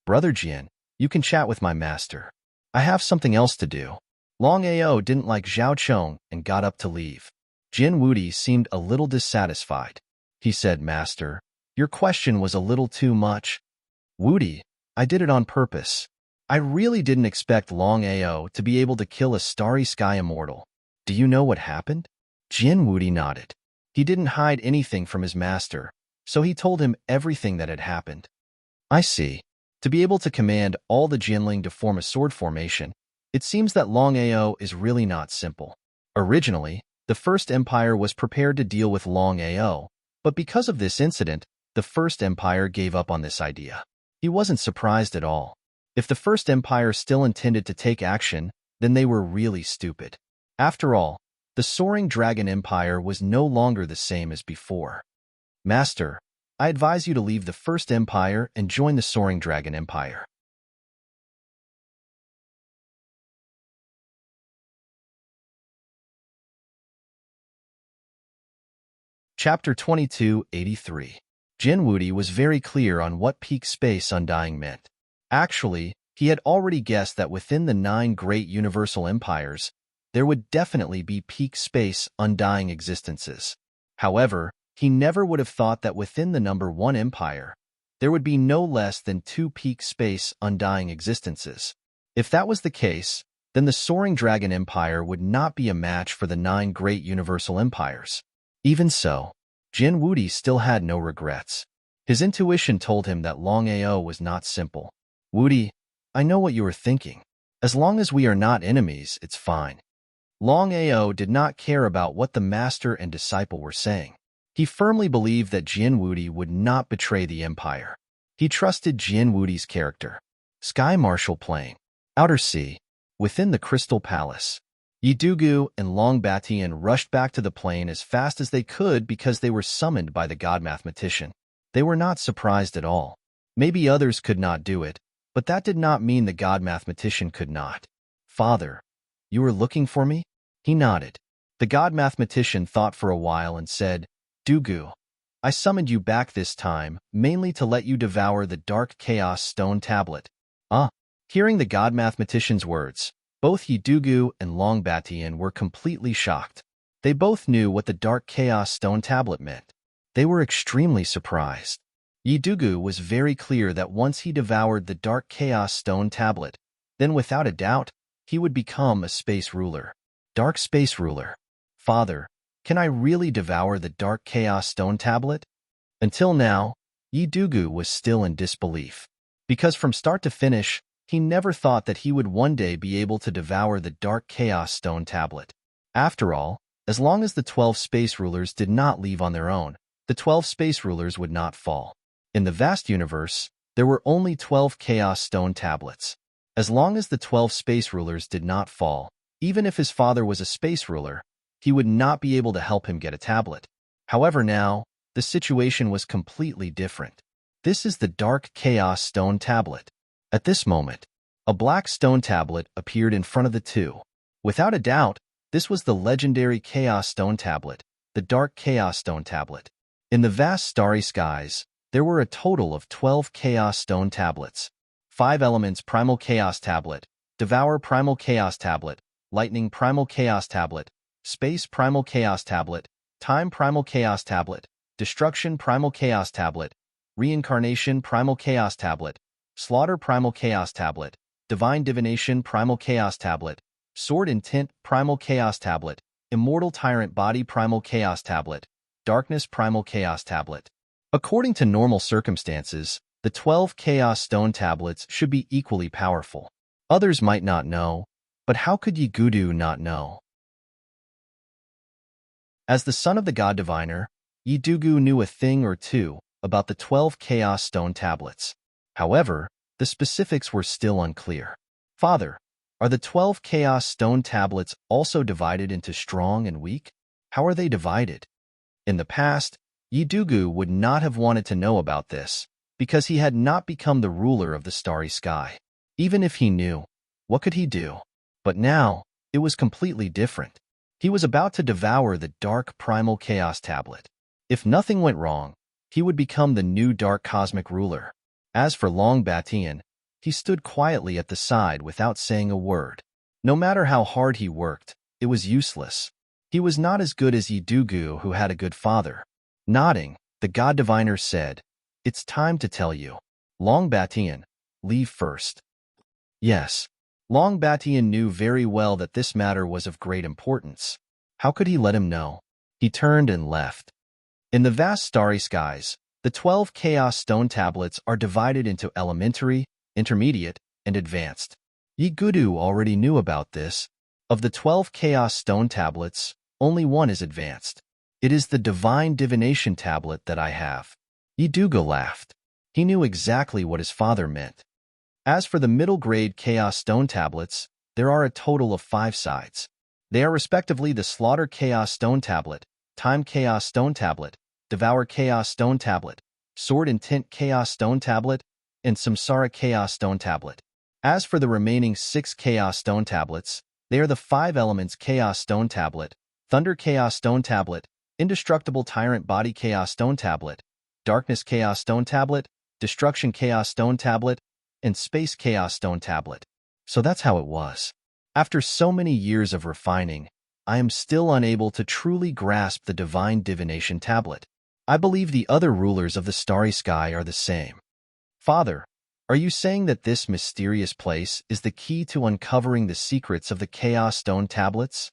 Brother Jin, you can chat with my master. I have something else to do. Longao didn't like Zhao Chong and got up to leave. Jin Wudi seemed a little dissatisfied. He said, Master, your question was a little too much. Wudi, I did it on purpose. I really didn't expect Longao to be able to kill a starry sky immortal. Do you know what happened? Jin Wudi nodded. He didn't hide anything from his master, so he told him everything that had happened. I see. To be able to command all the Jinling to form a sword formation, it seems that Longao is really not simple. Originally, the First Empire was prepared to deal with Longao, but because of this incident, the First Empire gave up on this idea. He wasn't surprised at all. If the First Empire still intended to take action, then they were really stupid. After all, the Soaring Dragon Empire was no longer the same as before. Master, I advise you to leave the First Empire and join the Soaring Dragon Empire. Chapter 2283. Jin Wudi was very clear on what peak space undying meant. Actually, he had already guessed that within the 9 great universal empires, there would definitely be peak space undying existences. However, he never would have thought that within the number 1 empire, there would be no less than 2 peak space undying existences. If that was the case, then the Soaring Dragon Empire would not be a match for the 9 great universal empires. Even so, Jin Wudi still had no regrets. His intuition told him that Longao was not simple. Wudi, I know what you are thinking. As long as we are not enemies, it's fine. Longao did not care about what the master and disciple were saying. He firmly believed that Jin Wudi would not betray the empire. He trusted Jin Wudi's character. Sky Marshal Plain. Outer Sea. Within the Crystal Palace. Yidugu and Long Batian rushed back to the plane as fast as they could because they were summoned by the god mathematician. They were not surprised at all. Maybe others could not do it, but that did not mean the god mathematician could not. Father, you were looking for me? He nodded. The god mathematician thought for a while and said, Dugu, I summoned you back this time, mainly to let you devour the Dark Chaos Stone Tablet. Hearing the god mathematician's words, both Yidugu and Long Batian were completely shocked. They both knew what the Dark Chaos Stone Tablet meant. They were extremely surprised. Yidugu was very clear that once he devoured the Dark Chaos Stone Tablet, then without a doubt, he would become a space ruler. Dark Space Ruler. Father, can I really devour the Dark Chaos Stone Tablet? Until now, Yidugu was still in disbelief. Because from start to finish, he never thought that he would one day be able to devour the Dark Chaos Stone Tablet. After all, as long as the 12 space rulers did not leave on their own, the 12 space rulers would not fall. In the vast universe, there were only 12 Chaos Stone Tablets. As long as the 12 space rulers did not fall, even if his father was a space ruler, he would not be able to help him get a tablet. However now, the situation was completely different. This is the Dark Chaos Stone Tablet. At this moment, a black stone tablet appeared in front of the two. Without a doubt, this was the legendary Chaos Stone Tablet, the Dark Chaos Stone Tablet. In the vast starry skies, there were a total of 12 Chaos Stone Tablets. 5 Elements Primal Chaos Tablet, Devour Primal Chaos Tablet, Lightning Primal Chaos Tablet, Space Primal Chaos Tablet, Time Primal Chaos Tablet, Destruction Primal Chaos Tablet, Reincarnation Primal Chaos Tablet, Slaughter Primal Chaos Tablet, Divine Divination Primal Chaos Tablet, Sword Intent Primal Chaos Tablet, Immortal Tyrant Body Primal Chaos Tablet, Darkness Primal Chaos Tablet. According to normal circumstances, the 12 Chaos Stone Tablets should be equally powerful. Others might not know, but how could Yigudu not know? As the son of the god diviner, Yidugu knew a thing or two about the 12 Chaos Stone Tablets. However, the specifics were still unclear. Father, are the 12 Chaos Stone Tablets also divided into strong and weak? How are they divided? In the past, Yidugu would not have wanted to know about this, because he had not become the ruler of the starry sky. Even if he knew, what could he do? But now, it was completely different. He was about to devour the Dark Primal Chaos Tablet. If nothing went wrong, he would become the new Dark Cosmic Ruler. As for Long Batian, he stood quietly at the side without saying a word. No matter how hard he worked, it was useless. He was not as good as Yidugu, who had a good father. Nodding, the god diviner said, It's time to tell you. Long Batian, leave first. Yes. Long Batian knew very well that this matter was of great importance. How could he let him know? He turned and left. In the vast starry skies, the The 12 Chaos Stone Tablets are divided into elementary, intermediate, and advanced. Yi Gudu already knew about this. Of the 12 Chaos Stone Tablets, only one is advanced. It is the Divine Divination Tablet that I have. Yi Dugu laughed. He knew exactly what his father meant. As for the middle-grade Chaos Stone Tablets, there are a total of 5 sides. They are respectively the Slaughter Chaos Stone Tablet, Time Chaos Stone Tablet, Devour Chaos Stone Tablet, Sword and Tint Chaos Stone Tablet, and Samsara Chaos Stone Tablet. As for the remaining 6 Chaos Stone Tablets, they are the 5 Elements Chaos Stone Tablet, Thunder Chaos Stone Tablet, Indestructible Tyrant Body Chaos Stone Tablet, Darkness Chaos Stone Tablet, Destruction Chaos Stone Tablet, and Space Chaos Stone Tablet. So that's how it was. After so many years of refining, I am still unable to truly grasp the Divine Divination Tablet. I believe the other rulers of the starry sky are the same. Father, are you saying that this mysterious place is the key to uncovering the secrets of the Chaos Stone Tablets?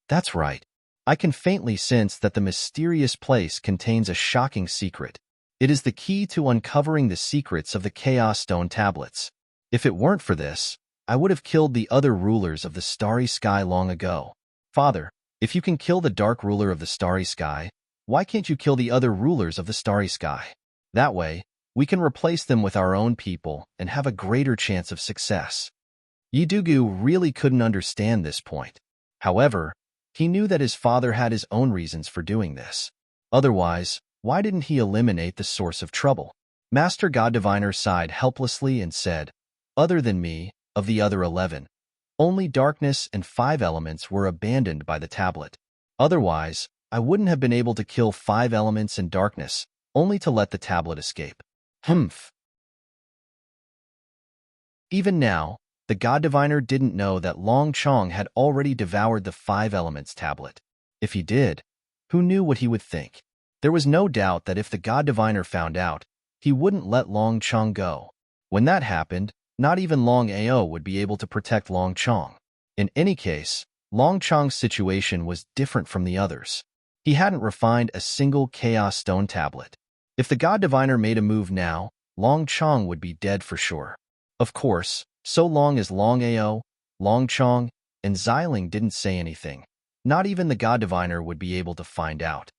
That's right. I can faintly sense that the mysterious place contains a shocking secret. It is the key to uncovering the secrets of the Chaos Stone Tablets. If it weren't for this, I would have killed the other rulers of the starry sky long ago. Father, if you can kill the dark ruler of the starry sky, why can't you kill the other rulers of the starry sky? That way, we can replace them with our own people and have a greater chance of success. Yi Dugu really couldn't understand this point. However, he knew that his father had his own reasons for doing this. Otherwise, why didn't he eliminate the source of trouble? Master God Diviner sighed helplessly and said, "Other than me, of the other 11, only darkness and 5 elements were abandoned by the tablet. Otherwise, I wouldn't have been able to kill 5 elements and darkness, only to let the tablet escape." Humph. Even now, the God Diviner didn't know that Long Chong had already devoured the 5 elements tablet. If he did, who knew what he would think? There was no doubt that if the God Diviner found out, he wouldn't let Long Chong go. When that happened, not even Long Ao would be able to protect Long Chong. In any case, Long Chong's situation was different from the others. He hadn't refined a single Chaos Stone Tablet. If the God Diviner made a move now, Long Chong would be dead for sure. Of course, so long as Long Ao, Long Chong, and Xiling didn't say anything, not even the God Diviner would be able to find out.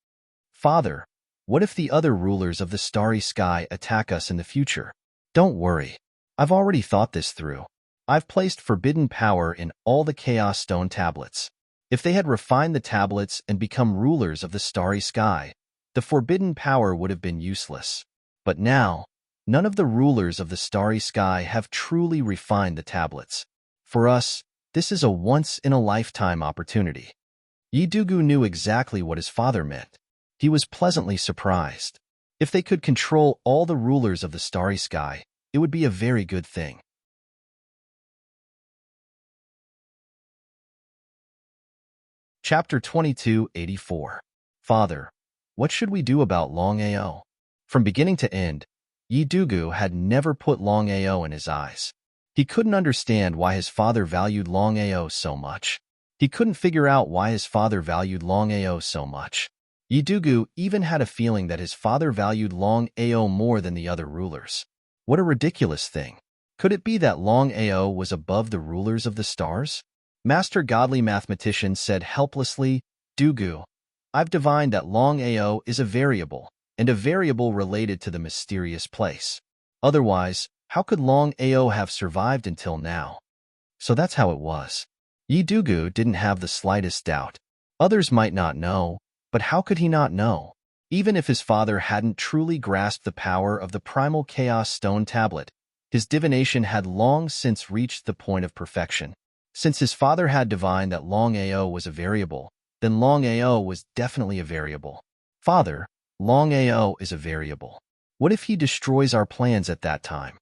Father, what if the other rulers of the starry sky attack us in the future? Don't worry. I've already thought this through. I've placed forbidden power in all the Chaos Stone Tablets. If they had refined the tablets and become rulers of the starry sky, the forbidden power would have been useless. But now, none of the rulers of the starry sky have truly refined the tablets. For us, this is a once-in-a-lifetime opportunity. Yi Dugu knew exactly what his father meant. He was pleasantly surprised. If they could control all the rulers of the starry sky, it would be a very good thing. Chapter 2284. Father, what should we do about Long Ao? From beginning to end, Yi Dugu had never put Long Ao in his eyes. He couldn't understand why his father valued Long Ao so much. He couldn't figure out why his father valued Long Ao so much. Yi Dugu even had a feeling that his father valued Long Ao more than the other rulers. What a ridiculous thing. Could it be that Long Ao was above the rulers of the stars? Master Godly Mathematician said helplessly, "Dugu, I've divined that Long Ao is a variable, and a variable related to the mysterious place. Otherwise, how could Long Ao have survived until now?" So that's how it was. Yi Dugu didn't have the slightest doubt. Others might not know, but how could he not know? Even if his father hadn't truly grasped the power of the primal Chaos Stone Tablet, his divination had long since reached the point of perfection. Since his father had divined that Long Ao was a variable, then Long Ao was definitely a variable. Father, Long Ao is a variable. What if he destroys our plans at that time?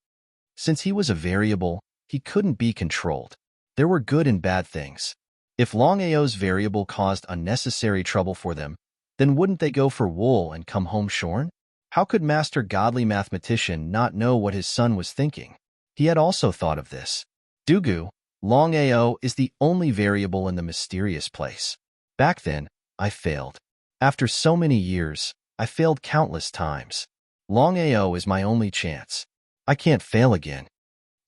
Since he was a variable, he couldn't be controlled. There were good and bad things. If Long Ao's variable caused unnecessary trouble for them, then wouldn't they go for wool and come home shorn? How could Master Godly Mathematician not know what his son was thinking? He had also thought of this. Dugu, Long Ao is the only variable in the mysterious place. Back then, I failed. After so many years, I failed countless times. Longao is my only chance. I can't fail again.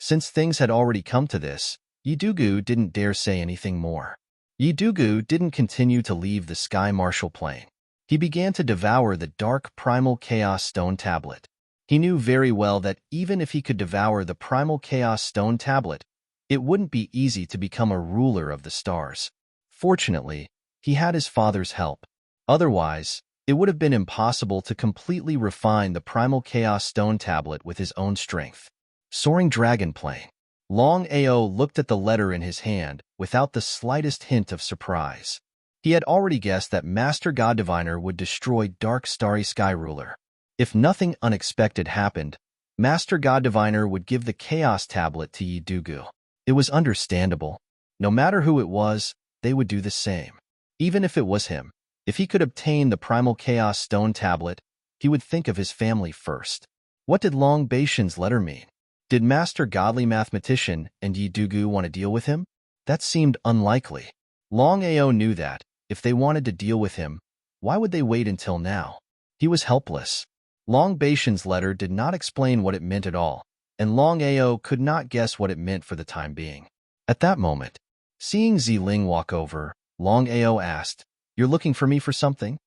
Since things had already come to this, Yidugu didn't dare say anything more. Yidugu didn't continue to leave the sky martial plane. He began to devour the dark primal chaos stone tablet. He knew very well that even if he could devour the primal chaos stone tablet, it wouldn't be easy to become a ruler of the stars. Fortunately, he had his father's help. Otherwise, it would have been impossible to completely refine the primal chaos stone tablet with his own strength. Soaring Dragon Plane. Longao looked at the letter in his hand without the slightest hint of surprise. He had already guessed that Master God Diviner would destroy Dark Starry Sky Ruler. If nothing unexpected happened, Master God Diviner would give the Chaos Tablet to Yidugu. It was understandable. No matter who it was, they would do the same. Even if it was him, if he could obtain the Primal Chaos Stone Tablet, he would think of his family first. What did Long Baishan's letter mean? Did Master Godly Mathematician and Yidugu want to deal with him? That seemed unlikely. Longao knew that, if they wanted to deal with him, why would they wait until now? He was helpless. Long Baishan's letter did not explain what it meant at all, and Longao could not guess what it meant for the time being. At that moment, seeing Ziling walk over, Longao asked, "You're looking for me for something?"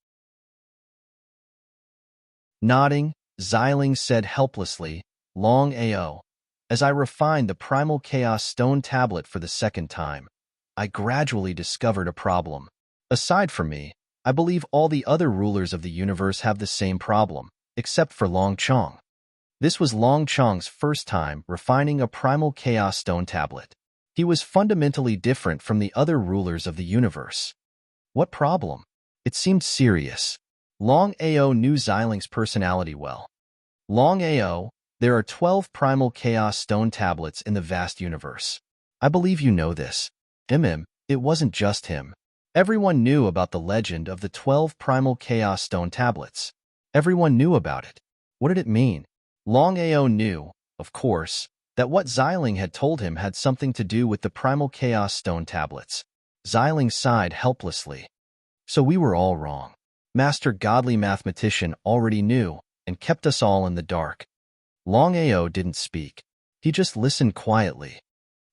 Nodding, Ziling said helplessly, "Longao, as I refined the Primal Chaos Stone Tablet for the second time, I gradually discovered a problem. Aside from me, I believe all the other rulers of the universe have the same problem, except for Long Chong." This was Long Chong's first time refining a Primal Chaos Stone Tablet. He was fundamentally different from the other rulers of the universe. What problem? It seemed serious. Longao knew Ziling's personality well. Longao, there are 12 Primal Chaos Stone Tablets in the vast universe. I believe you know this. It wasn't just him. Everyone knew about the legend of the 12 Primal Chaos Stone Tablets. Everyone knew about it. What did it mean? Longao knew, of course, that what Ziling had told him had something to do with the Primal Chaos Stone Tablets. Ziling sighed helplessly. So we were all wrong. Master Godly Mathematician already knew and kept us all in the dark. Longao didn't speak. He just listened quietly.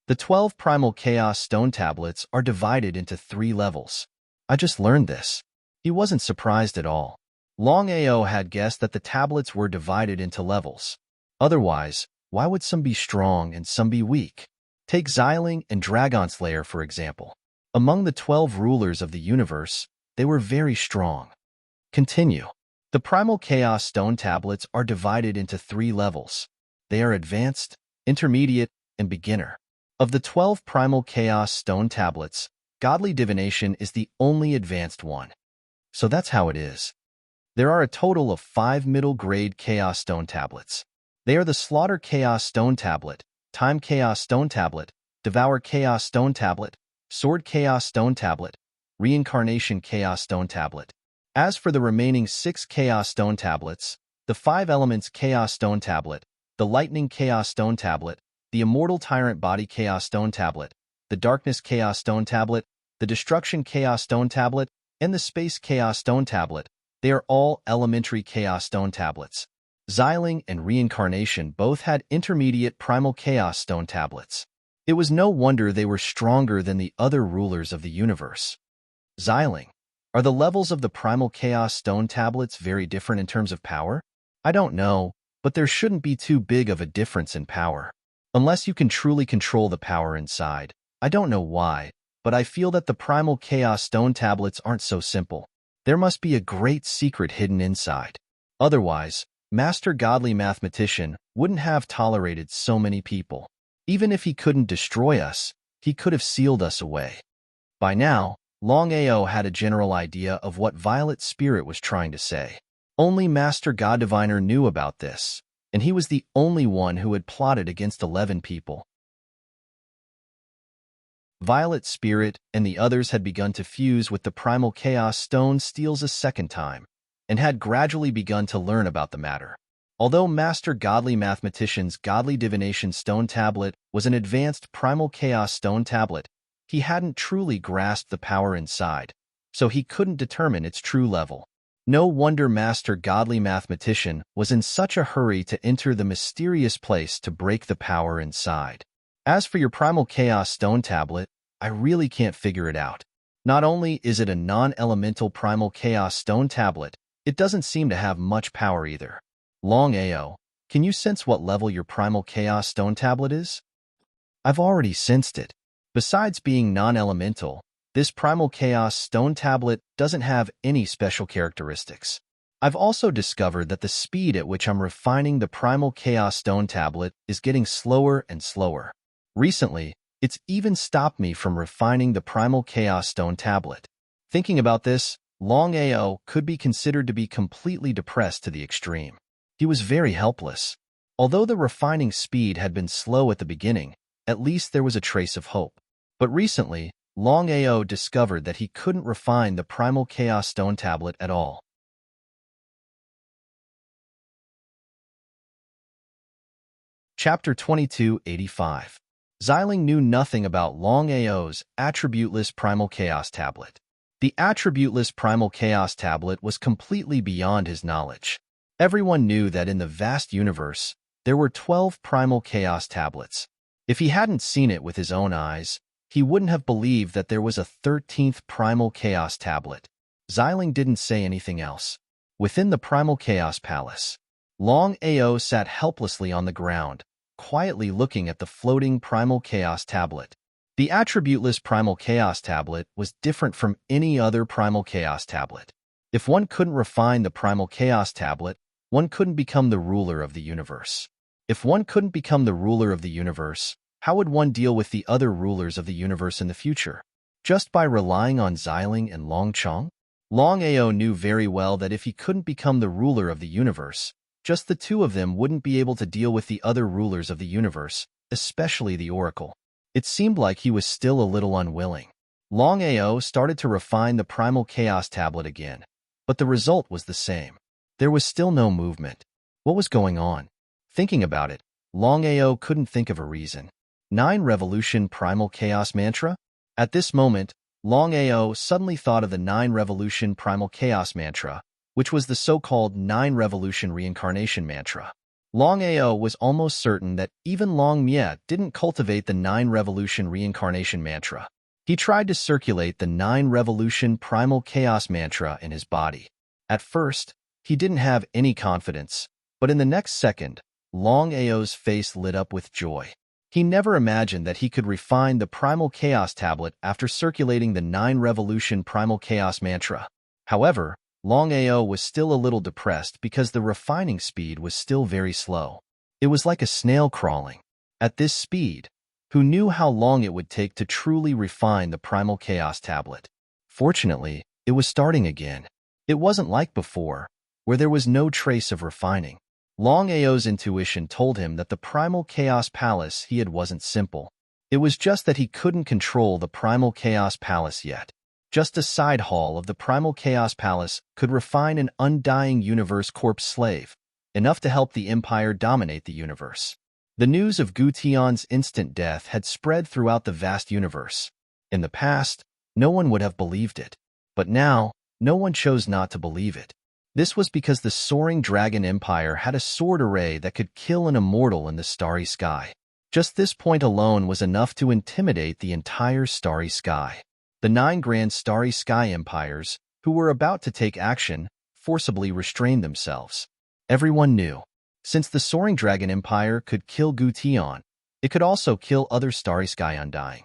The 12 Primal Chaos Stone Tablets are divided into 3 levels. I just learned this. He wasn't surprised at all. Longao had guessed that the tablets were divided into levels. Otherwise, why would some be strong and some be weak? Take Ziling and Dragon Slayer, for example. Among the 12 rulers of the universe, they were very strong. Continue. The Primal Chaos Stone Tablets are divided into 3 levels. They are Advanced, Intermediate, and Beginner. Of the 12 Primal Chaos Stone Tablets, Godly Divination is the only advanced one. So that's how it is. There are a total of 5 middle-grade Chaos Stone Tablets. They are the Slaughter Chaos Stone Tablet, Time Chaos Stone Tablet, Devour Chaos Stone Tablet, Sword Chaos Stone Tablet, Reincarnation Chaos Stone Tablet. As for the remaining 6 Chaos Stone Tablets, the 5 Elements Chaos Stone Tablet, the Lightning Chaos Stone Tablet, the Immortal Tyrant Body Chaos Stone Tablet, the Darkness Chaos Stone Tablet, the Destruction Chaos Stone Tablet, and the Space Chaos Stone Tablet, they are all Elementary Chaos Stone Tablets. Ziling and Reincarnation both had intermediate Primal Chaos Stone Tablets. It was no wonder they were stronger than the other rulers of the universe. Ziling, are the levels of the Primal Chaos Stone Tablets very different in terms of power? I don't know, but there shouldn't be too big of a difference in power. Unless you can truly control the power inside. I don't know why, but I feel that the Primal Chaos Stone Tablets aren't so simple. There must be a great secret hidden inside. Otherwise, Master Godly Mathematician wouldn't have tolerated so many people. Even if he couldn't destroy us, he could have sealed us away. By now, Longao had a general idea of what Violet Spirit was trying to say. Only Master God Diviner knew about this, and he was the only one who had plotted against 11 people. Violet Spirit and the others had begun to fuse with the Primal Chaos Stone Steels a second time, and had gradually begun to learn about the matter. Although Master Godly Mathematician's Godly Divination Stone Tablet was an advanced Primal Chaos Stone Tablet, he hadn't truly grasped the power inside, so he couldn't determine its true level. No wonder Master Godly Mathematician was in such a hurry to enter the mysterious place to break the power inside. As for your Primal Chaos Stone Tablet, I really can't figure it out. Not only is it a non-elemental Primal Chaos Stone Tablet, it doesn't seem to have much power either. Longao, can you sense what level your Primal Chaos Stone Tablet is? I've already sensed it. Besides being non-elemental, this Primal Chaos Stone Tablet doesn't have any special characteristics. I've also discovered that the speed at which I'm refining the Primal Chaos Stone Tablet is getting slower and slower. Recently, it's even stopped me from refining the Primal Chaos Stone Tablet. Thinking about this, Longao could be considered to be completely depressed to the extreme. He was very helpless. Although the refining speed had been slow at the beginning, at least there was a trace of hope. But recently, Longao discovered that he couldn't refine the Primal Chaos Stone Tablet at all. Chapter 2285. Xiling knew nothing about Longao's attributeless Primal Chaos Tablet. The attributeless Primal Chaos Tablet was completely beyond his knowledge. Everyone knew that in the vast universe, there were 12 Primal Chaos Tablets. If he hadn't seen it with his own eyes, he wouldn't have believed that there was a 13th Primal Chaos Tablet. Xiling didn't say anything else. Within the Primal Chaos Palace, Longao sat helplessly on the ground, quietly looking at the floating Primal Chaos Tablet. The attributeless Primal Chaos Tablet was different from any other Primal Chaos Tablet. If one couldn't refine the Primal Chaos Tablet, one couldn't become the ruler of the universe. If one couldn't become the ruler of the universe, how would one deal with the other rulers of the universe in the future? Just by relying on Xiling and Longchong? Longao knew very well that if he couldn't become the ruler of the universe, just the two of them wouldn't be able to deal with the other rulers of the universe, especially the Oracle. It seemed like he was still a little unwilling. Longao started to refine the Primal Chaos Tablet again, but the result was the same. There was still no movement. What was going on? Thinking about it, Longao couldn't think of a reason. 9 Revolution Primal Chaos Mantra? At this moment, Longao suddenly thought of the 9 Revolution Primal Chaos Mantra, which was the so-called 9 Revolution Reincarnation Mantra. Longao was almost certain that even Long Mie didn't cultivate the 9 Revolution Reincarnation Mantra. He tried to circulate the 9 Revolution Primal Chaos Mantra in his body. At first, he didn't have any confidence, but in the next second, Longao's face lit up with joy. He never imagined that he could refine the Primal Chaos Tablet after circulating the 9 Revolution Primal Chaos Mantra. However, Longao was still a little depressed because the refining speed was still very slow. It was like a snail crawling. At this speed, who knew how long it would take to truly refine the Primal Chaos Tablet? Fortunately, it was starting again. It wasn't like before, where there was no trace of refining. Longao's intuition told him that the Primal Chaos Palace he had wasn't simple. It was just that he couldn't control the Primal Chaos Palace yet. Just a side hall of the Primal Chaos Palace could refine an undying universe corpse slave, enough to help the Empire dominate the universe. The news of Gu Tian's instant death had spread throughout the vast universe. In the past, no one would have believed it. But now, no one chose not to believe it. This was because the soaring dragon empire had a sword array that could kill an immortal in the starry sky. Just this point alone was enough to intimidate the entire starry sky. The 9 grand starry sky empires, who were about to take action, forcibly restrained themselves. Everyone knew. Since the soaring dragon empire could kill Gu Tian, it could also kill other starry sky undying.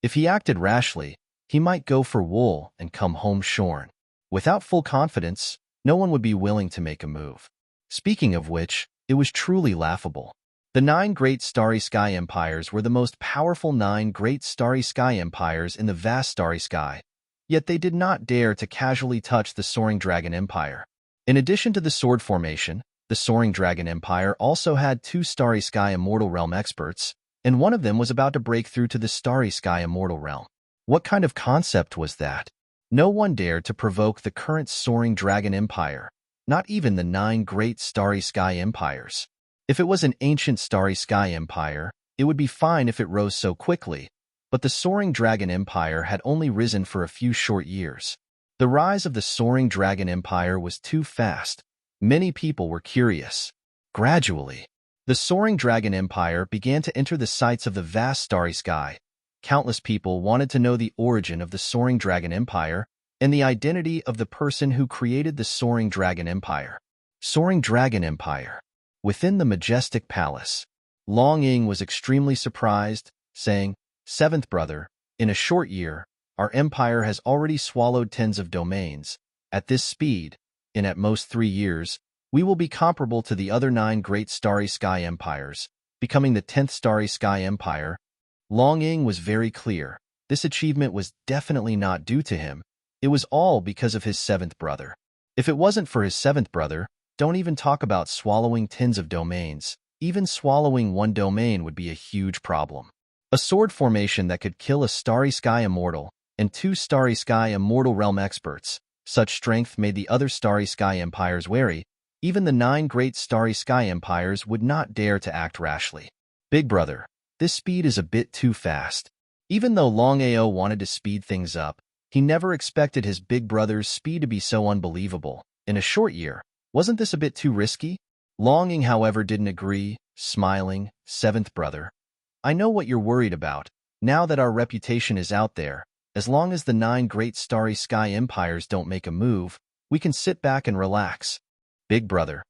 If he acted rashly, he might go for wool and come home shorn. Without full confidence, no one would be willing to make a move. Speaking of which, it was truly laughable. The 9 great starry sky empires were the most powerful 9 great starry sky empires in the vast starry sky, yet they did not dare to casually touch the soaring dragon empire. In addition to the sword formation, the soaring dragon empire also had 2 starry sky immortal realm experts, and one of them was about to break through to the starry sky immortal realm. What kind of concept was that? No one dared to provoke the current soaring dragon empire, not even the 9 great starry sky empires. If it was an ancient starry sky empire, it would be fine if it rose so quickly, But the Soaring Dragon Empire had only risen for a few short years. The rise of the Soaring Dragon Empire was too fast. Many people were curious. Gradually, the Soaring Dragon Empire began to enter the sights of the vast starry sky. Countless people wanted to know the origin of the Soaring Dragon Empire and the identity of the person who created the Soaring Dragon Empire. Soaring Dragon Empire. Within the majestic palace, Longing was extremely surprised, saying, "Seventh brother, in a short year, our empire has already swallowed tens of domains. At this speed, in at most 3 years, we will be comparable to the other 9 great starry sky empires, becoming the 10th starry sky empire." Longing was very clear. This achievement was definitely not due to him. It was all because of his 7th brother. If it wasn't for his 7th brother, don't even talk about swallowing tens of domains. Even swallowing 1 domain would be a huge problem. A sword formation that could kill a starry sky immortal and 2 starry sky immortal realm experts. Such strength made the other starry sky empires wary. Even the 9 great starry sky empires would not dare to act rashly. Big brother, this speed is a bit too fast. Even though Longao wanted to speed things up, he never expected his big brother's speed to be so unbelievable. In a short year, wasn't this a bit too risky? Longing, however, didn't agree, smiling, "Seventh brother, I know what you're worried about. Now that our reputation is out there, as long as the 9 great starry sky empires don't make a move, we can sit back and relax." Big brother,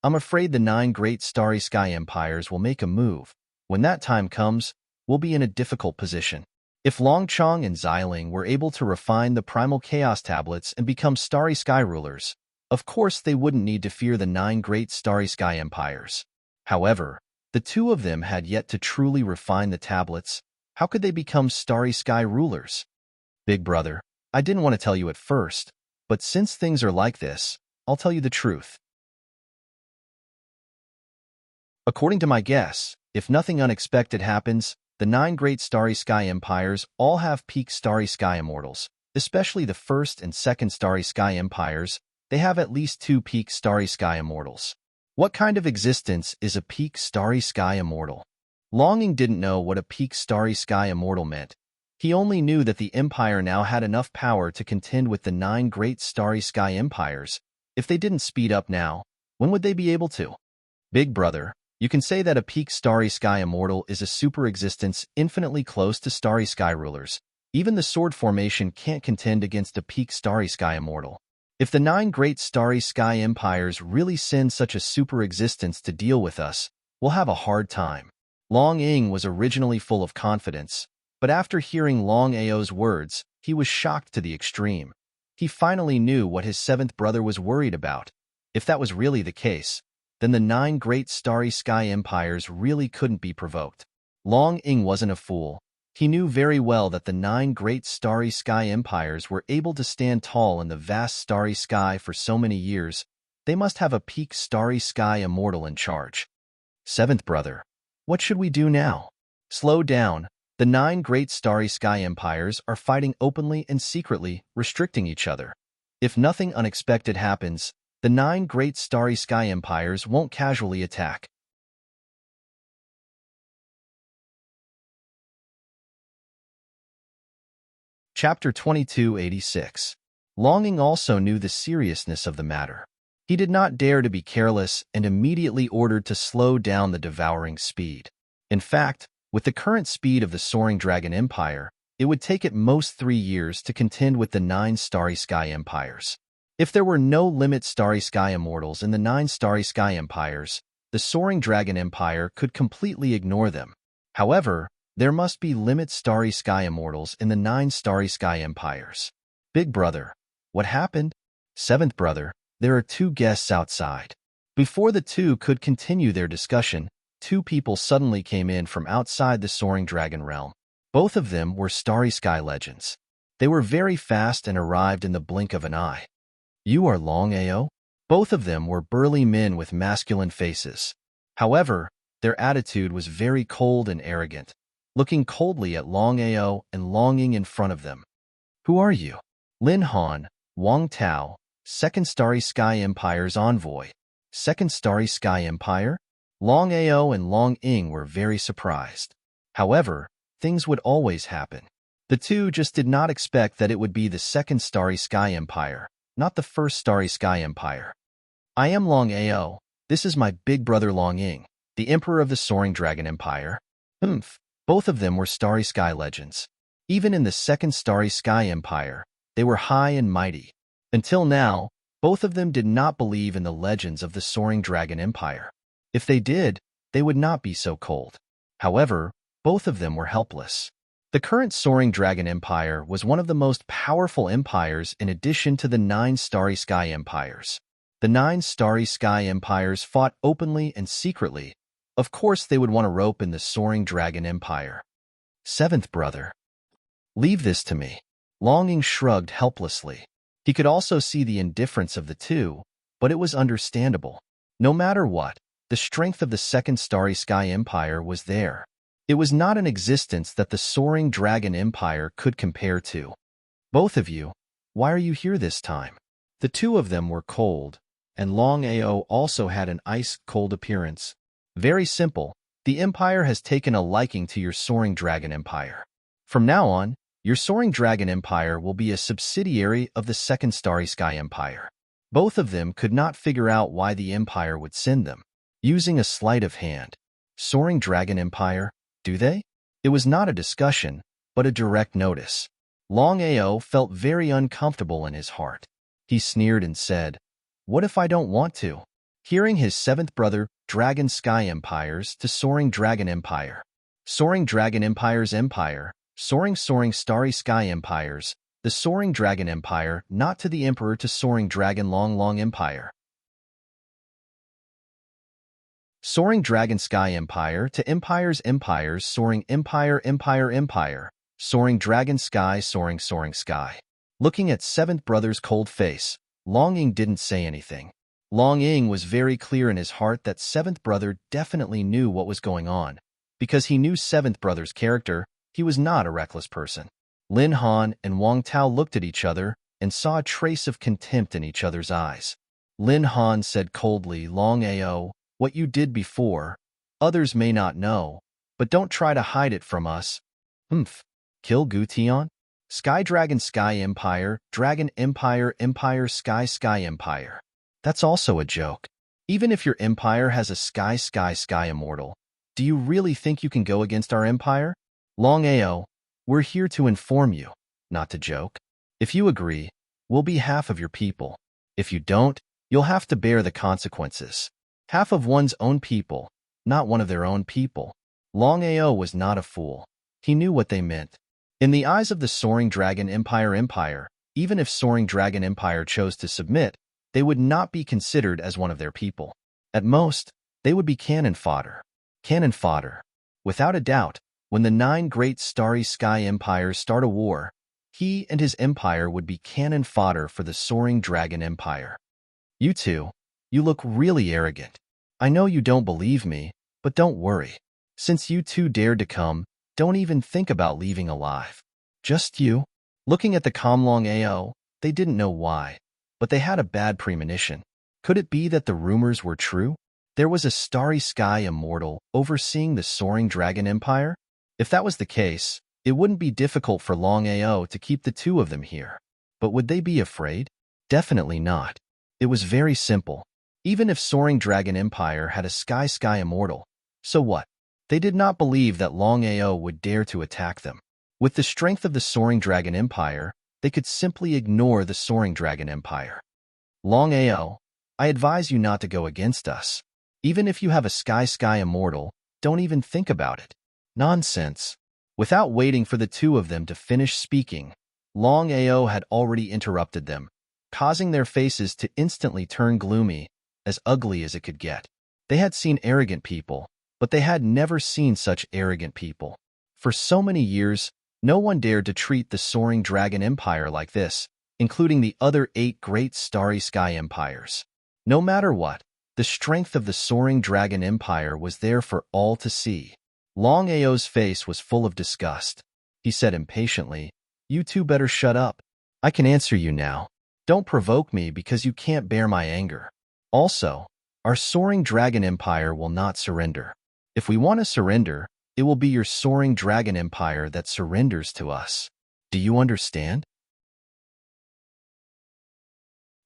I'm afraid the 9 great starry sky empires will make a move. When that time comes, we'll be in a difficult position. If Longchong and Xiling were able to refine the primal chaos tablets and become starry sky rulers, of course they wouldn't need to fear the 9 great starry sky empires. However, the 2 of them had yet to truly refine the tablets. How could they become starry sky rulers? Big brother, I didn't want to tell you at first, but since things are like this, I'll tell you the truth. According to my guess, if nothing unexpected happens, the 9 great starry sky empires all have peak starry sky immortals, especially the 1st and 2nd starry sky empires. They have at least 2 peak starry sky immortals. What kind of existence is a peak starry sky immortal? Longing didn't know what a peak starry sky immortal meant. He only knew that the empire now had enough power to contend with the 9 great starry sky empires. If they didn't speed up now, when would they be able to? Big brother, you can say that a peak starry sky immortal is a super existence infinitely close to starry sky rulers. Even the sword formation can't contend against a peak starry sky immortal. If the 9 great starry sky empires really send such a super existence to deal with us, we'll have a hard time. Long Ying was originally full of confidence, but after hearing Long Ao's words, he was shocked to the extreme. He finally knew what his 7th brother was worried about. If that was really the case, then the 9 great starry sky empires really couldn't be provoked. Long Ying wasn't a fool. He knew very well that the 9 great starry sky empires were able to stand tall in the vast starry sky for so many years. They must have a peak starry sky immortal in charge. 7th brother, what should we do now? Slow down. The 9 great starry sky empires are fighting openly and secretly, restricting each other. If nothing unexpected happens, the 9 great starry sky empires won't casually attack. Chapter 2286. Longing also knew the seriousness of the matter. He did not dare to be careless and immediately ordered to slow down the devouring speed. In fact, with the current speed of the Soaring Dragon Empire, it would take at most 3 years to contend with the 9 starry sky empires. If there were no limit starry sky immortals in the 9 starry sky empires, the Soaring Dragon Empire could completely ignore them. However, there must be limit starry sky immortals in the 9 starry sky empires. Big brother, what happened? 7th brother, there are 2 guests outside. Before the 2 could continue their discussion, 2 people suddenly came in from outside the Soaring Dragon realm. Both of them were starry sky legends. They were very fast and arrived in the blink of an eye. You are Longao? Both of them were burly men with masculine faces. However, their attitude was very cold and arrogant, looking coldly at Longao and longing in front of them. Who are you? Lin Han, Wang Tao, 2nd Starry Sky Empire's envoy. 2nd Starry Sky Empire? Longao and Long Ying were very surprised. However, things would always happen. The two just did not expect that it would be the second Starry Sky Empire, not the first Starry Sky Empire. I am Longao. This is my big brother Longing, the Emperor of the Soaring Dragon Empire. Both of them were Starry Sky legends. Even in the second Starry Sky Empire, they were high and mighty. Until now, both of them did not believe in the legends of the Soaring Dragon Empire. If they did, they would not be so cold. However, both of them were helpless. The current Soaring Dragon Empire was one of the most powerful empires in addition to the 9 Starry Sky Empires. The 9 Starry Sky Empires fought openly and secretly. Of course, they would want a rope in the Soaring Dragon Empire. 7th brother. Leave this to me. Longing shrugged helplessly. He could also see the indifference of the two, but it was understandable. No matter what, the strength of the second Starry Sky Empire was there. It was not an existence that the Soaring Dragon Empire could compare to. Both of you, why are you here this time? The two of them were cold, and Longao also had an ice-cold appearance. Very simple, the Empire has taken a liking to your Soaring Dragon Empire. From now on, your Soaring Dragon Empire will be a subsidiary of the second Starry Sky Empire. Both of them could not figure out why the Empire would send them. Using a sleight of hand. Soaring Dragon Empire, do they? It was not a discussion, but a direct notice. Longao felt very uncomfortable in his heart. He sneered and said, "What if I don't want to?" Hearing his 7th brother, Dragon Sky Empires to Soaring Dragon Empire. Soaring Dragon Empire's Empire, Soaring Starry Sky Empires, the Soaring Dragon Empire, not to the Emperor to Soaring Dragon Long Empire. Soaring Dragon Sky Empire to Empires Soaring Empire, Soaring Dragon Sky Soaring Sky. Looking at 7th brother's cold face, Longing didn't say anything. Longing was very clear in his heart that 7th brother definitely knew what was going on. Because he knew 7th brother's character, he was not a reckless person. Lin Han and Wang Tao looked at each other and saw a trace of contempt in each other's eyes. Lin Han said coldly, "Longao, what you did before, others may not know, but don't try to hide it from us." Kill Gutian? Sky Dragon Sky Empire, Dragon Empire Sky Empire. That's also a joke. Even if your empire has a Sky Immortal, do you really think you can go against our empire? Longao, we're here to inform you, not to joke. If you agree, we'll be half of your people. If you don't, you'll have to bear the consequences. Half of one's own people, not one of their own people. Longao was not a fool. He knew what they meant. In the eyes of the Soaring Dragon Empire, even if Soaring Dragon Empire chose to submit, they would not be considered as one of their people. At most, they would be cannon fodder. Cannon fodder. Without a doubt, when the 9 great Starry Sky Empires start a war, he and his empire would be cannon fodder for the Soaring Dragon Empire. You two, you look really arrogant. I know you don't believe me, but don't worry. Since you two dared to come, don't even think about leaving alive. Just you. Looking at the calm Longao, they didn't know why, but they had a bad premonition. Could it be that the rumors were true? There was a Starry Sky Immortal overseeing the Soaring Dragon Empire? If that was the case, it wouldn't be difficult for Longao to keep the two of them here. But would they be afraid? Definitely not. It was very simple. Even if Soaring Dragon Empire had a Sky Immortal, so what? They did not believe that Longao would dare to attack them. With the strength of the Soaring Dragon Empire, they could simply ignore the Soaring Dragon Empire. Longao, I advise you not to go against us. Even if you have a Sky Immortal, don't even think about it. Nonsense. Without waiting for the two of them to finish speaking, Longao had already interrupted them, causing their faces to instantly turn gloomy, as ugly as it could get. They had seen arrogant people, but they had never seen such arrogant people. For so many years, no one dared to treat the Soaring Dragon Empire like this, including the other 8 great Starry Sky Empires. No matter what, the strength of the Soaring Dragon Empire was there for all to see. Longao's face was full of disgust. He said impatiently, "You two better shut up. I can answer you now. Don't provoke me because you can't bear my anger. Also, our Soaring Dragon Empire will not surrender. If we want to surrender, it will be your soaring dragon empire that surrenders to us. Do you understand?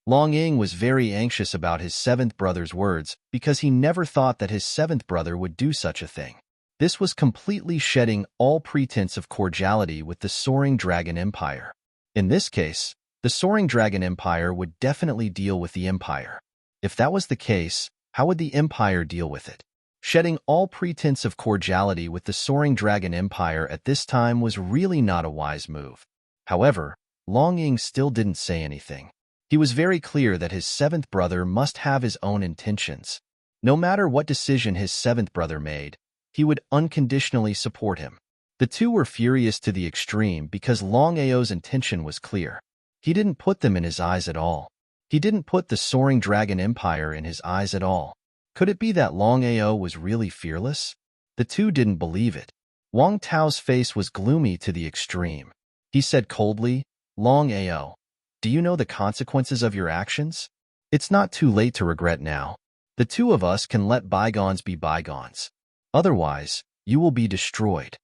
Longing was very anxious about his seventh brother's words because he never thought that his seventh brother would do such a thing. This was completely shedding all pretense of cordiality with the soaring dragon empire. In this case, the soaring dragon empire would definitely deal with the empire. If that was the case, how would the empire deal with it? Shedding all pretense of cordiality with the soaring dragon empire at this time was really not a wise move. However, Longing still didn't say anything. He was very clear that his seventh brother must have his own intentions. No matter what decision his seventh brother made, he would unconditionally support him. The two were furious to the extreme because Longao's intention was clear. He didn't put them in his eyes at all. He didn't put the soaring dragon empire in his eyes at all. Could it be that Longao was really fearless? The two didn't believe it. Wang Tao's face was gloomy to the extreme. He said coldly, "Longao, do you know the consequences of your actions? It's not too late to regret now. The two of us can let bygones be bygones. Otherwise, you will be destroyed."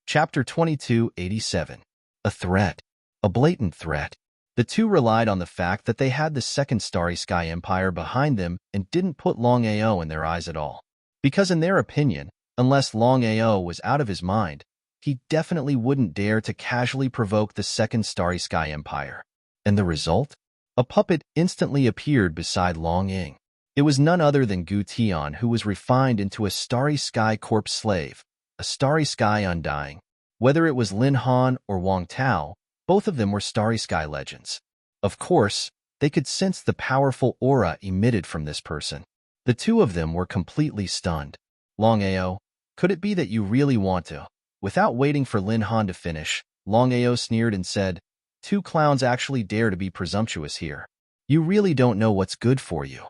Chapter 2287. A threat. A blatant threat. The two relied on the fact that they had the second Starry Sky Empire behind them and didn't put Longao in their eyes at all. Because in their opinion, unless Longao was out of his mind, he definitely wouldn't dare to casually provoke the second Starry Sky Empire. And the result? A puppet instantly appeared beside Longing. It was none other than Gu Tian, who was refined into a Starry Sky corpse slave, a Starry Sky undying. Whether it was Lin Han or Wang Tao, both of them were Starry Sky legends. Of course, they could sense the powerful aura emitted from this person. The two of them were completely stunned. "Longao, could it be that you really want to?" Without waiting for Lin Han to finish, Longao sneered and said, "Two clowns actually dare to be presumptuous here. You really don't know what's good for you."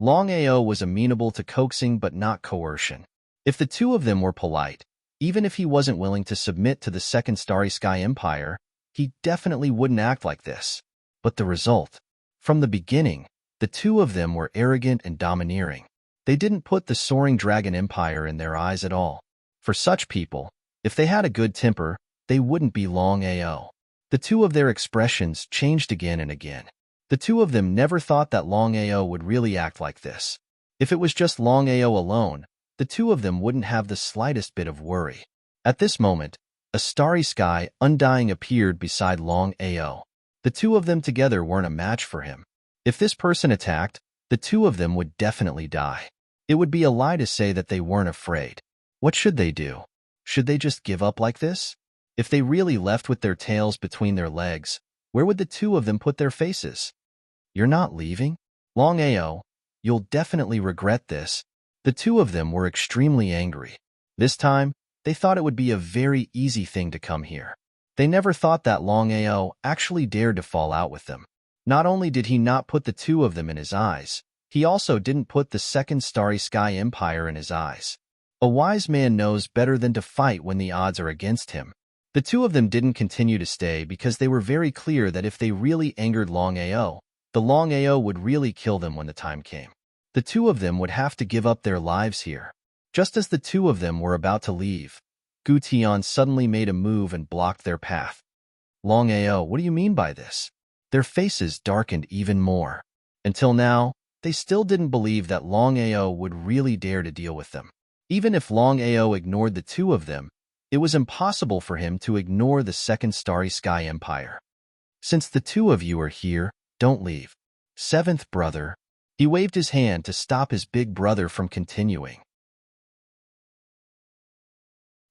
Longao was amenable to coaxing but not coercion. If the two of them were polite, even if he wasn't willing to submit to the second Starry Sky Empire, he definitely wouldn't act like this. But the result? From the beginning, the two of them were arrogant and domineering. They didn't put the soaring dragon empire in their eyes at all. For such people, if they had a good temper, they wouldn't be Longao. The two of their expressions changed again and again. The two of them never thought that Longao would really act like this. If it was just Longao alone, the two of them wouldn't have the slightest bit of worry. At this moment, a Starry Sky undying appeared beside Longao. The two of them together weren't a match for him. If this person attacked, the two of them would definitely die. It would be a lie to say that they weren't afraid. What should they do? Should they just give up like this? If they really left with their tails between their legs, where would the two of them put their faces? "You're not leaving? Longao, you'll definitely regret this." The two of them were extremely angry. This time, they thought it would be a very easy thing to come here. They never thought that Longao actually dared to fall out with them. Not only did he not put the two of them in his eyes, he also didn't put the second Starry Sky Empire in his eyes. A wise man knows better than to fight when the odds are against him. The two of them didn't continue to stay because they were very clear that if they really angered Longao, the Longao would really kill them when the time came. The two of them would have to give up their lives here. Just as the two of them were about to leave, Gu Tian suddenly made a move and blocked their path. "Longao, what do you mean by this?" Their faces darkened even more. Until now, they still didn't believe that Longao would really dare to deal with them. Even if Longao ignored the two of them, it was impossible for him to ignore the second Starry Sky Empire. "Since the two of you are here, don't leave. Seventh brother." He waved his hand to stop his big brother from continuing.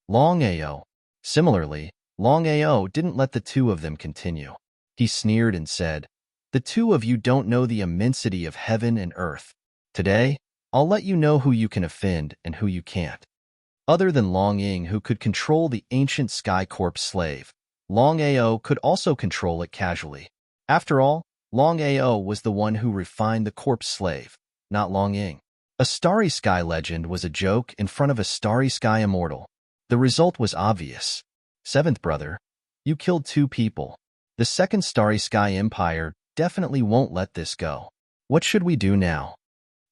Longao. Similarly, Longao didn't let the two of them continue. He sneered and said, "The two of you don't know the immensity of heaven and earth. Today, I'll let you know who you can offend and who you can't." Other than Longing, who could control the ancient Sky Corpse slave, Longao could also control it casually. After all, Longao was the one who refined the corpse slave, not Longing. A Starry Sky legend was a joke in front of a Starry Sky immortal. The result was obvious. "Seventh brother, you killed two people. The second Starry Sky Empire definitely won't let this go. What should we do now?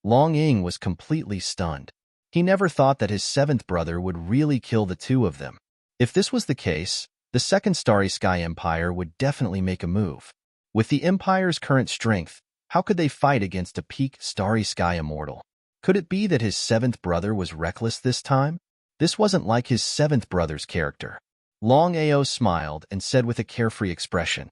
Long Ying was completely stunned. He never thought that his seventh brother would really kill the two of them. If this was the case, the Second Starry Sky Empire would definitely make a move. With the Empire's current strength, how could they fight against a peak Starry Sky Immortal? Could it be that his seventh brother was reckless this time? This wasn't like his seventh brother's character. Longao smiled and said with a carefree expression,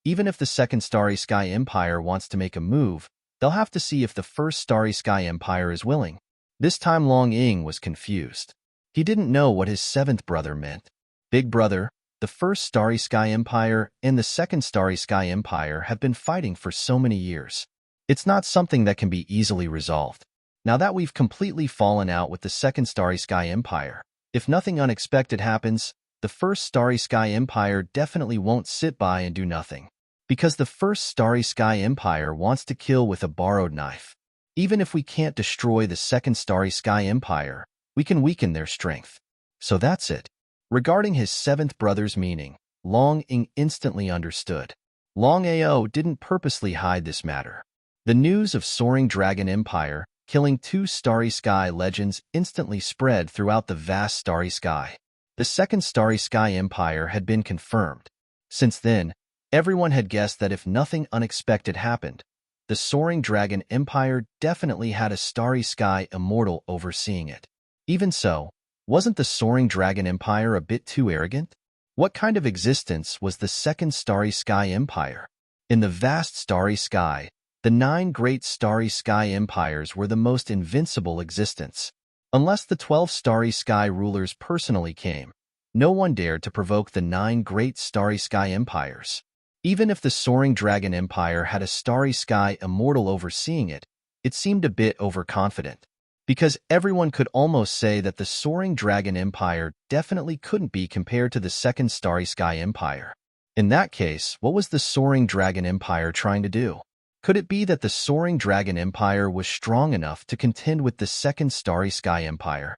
"Even if the Second Starry Sky Empire wants to make a move, they'll have to see if the First Starry Sky Empire is willing." This time Long Ying was confused. He didn't know what his seventh brother meant. Big brother, the First Starry Sky Empire and the Second Starry Sky Empire have been fighting for so many years. It's not something that can be easily resolved. Now that we've completely fallen out with the Second Starry Sky Empire, if nothing unexpected happens, the First Starry Sky Empire definitely won't sit by and do nothing. Because the First Starry Sky Empire wants to kill with a borrowed knife. Even if we can't destroy the Second Starry Sky Empire, we can weaken their strength. So that's it. Regarding his seventh brother's meaning, Long Ying instantly understood. Longao didn't purposely hide this matter. The news of Soaring Dragon Empire killing two Starry Sky legends instantly spread throughout the vast starry sky. The Second Starry Sky Empire had been confirmed. Since then, everyone had guessed that if nothing unexpected happened, the Soaring Dragon Empire definitely had a Starry Sky Immortal overseeing it. Even so, wasn't the Soaring Dragon Empire a bit too arrogant? What kind of existence was the Second Starry Sky Empire? In the vast starry sky, the 9 great starry sky empires were the most invincible existence. Unless the 12 starry sky rulers personally came, no one dared to provoke the 9 great starry sky empires. Even if the Soaring Dragon Empire had a Starry Sky Immortal overseeing it, it seemed a bit overconfident. Because everyone could almost say that the Soaring Dragon Empire definitely couldn't be compared to the Second Starry Sky Empire. In that case, what was the Soaring Dragon Empire trying to do? Could it be that the Soaring Dragon Empire was strong enough to contend with the Second Starry Sky Empire?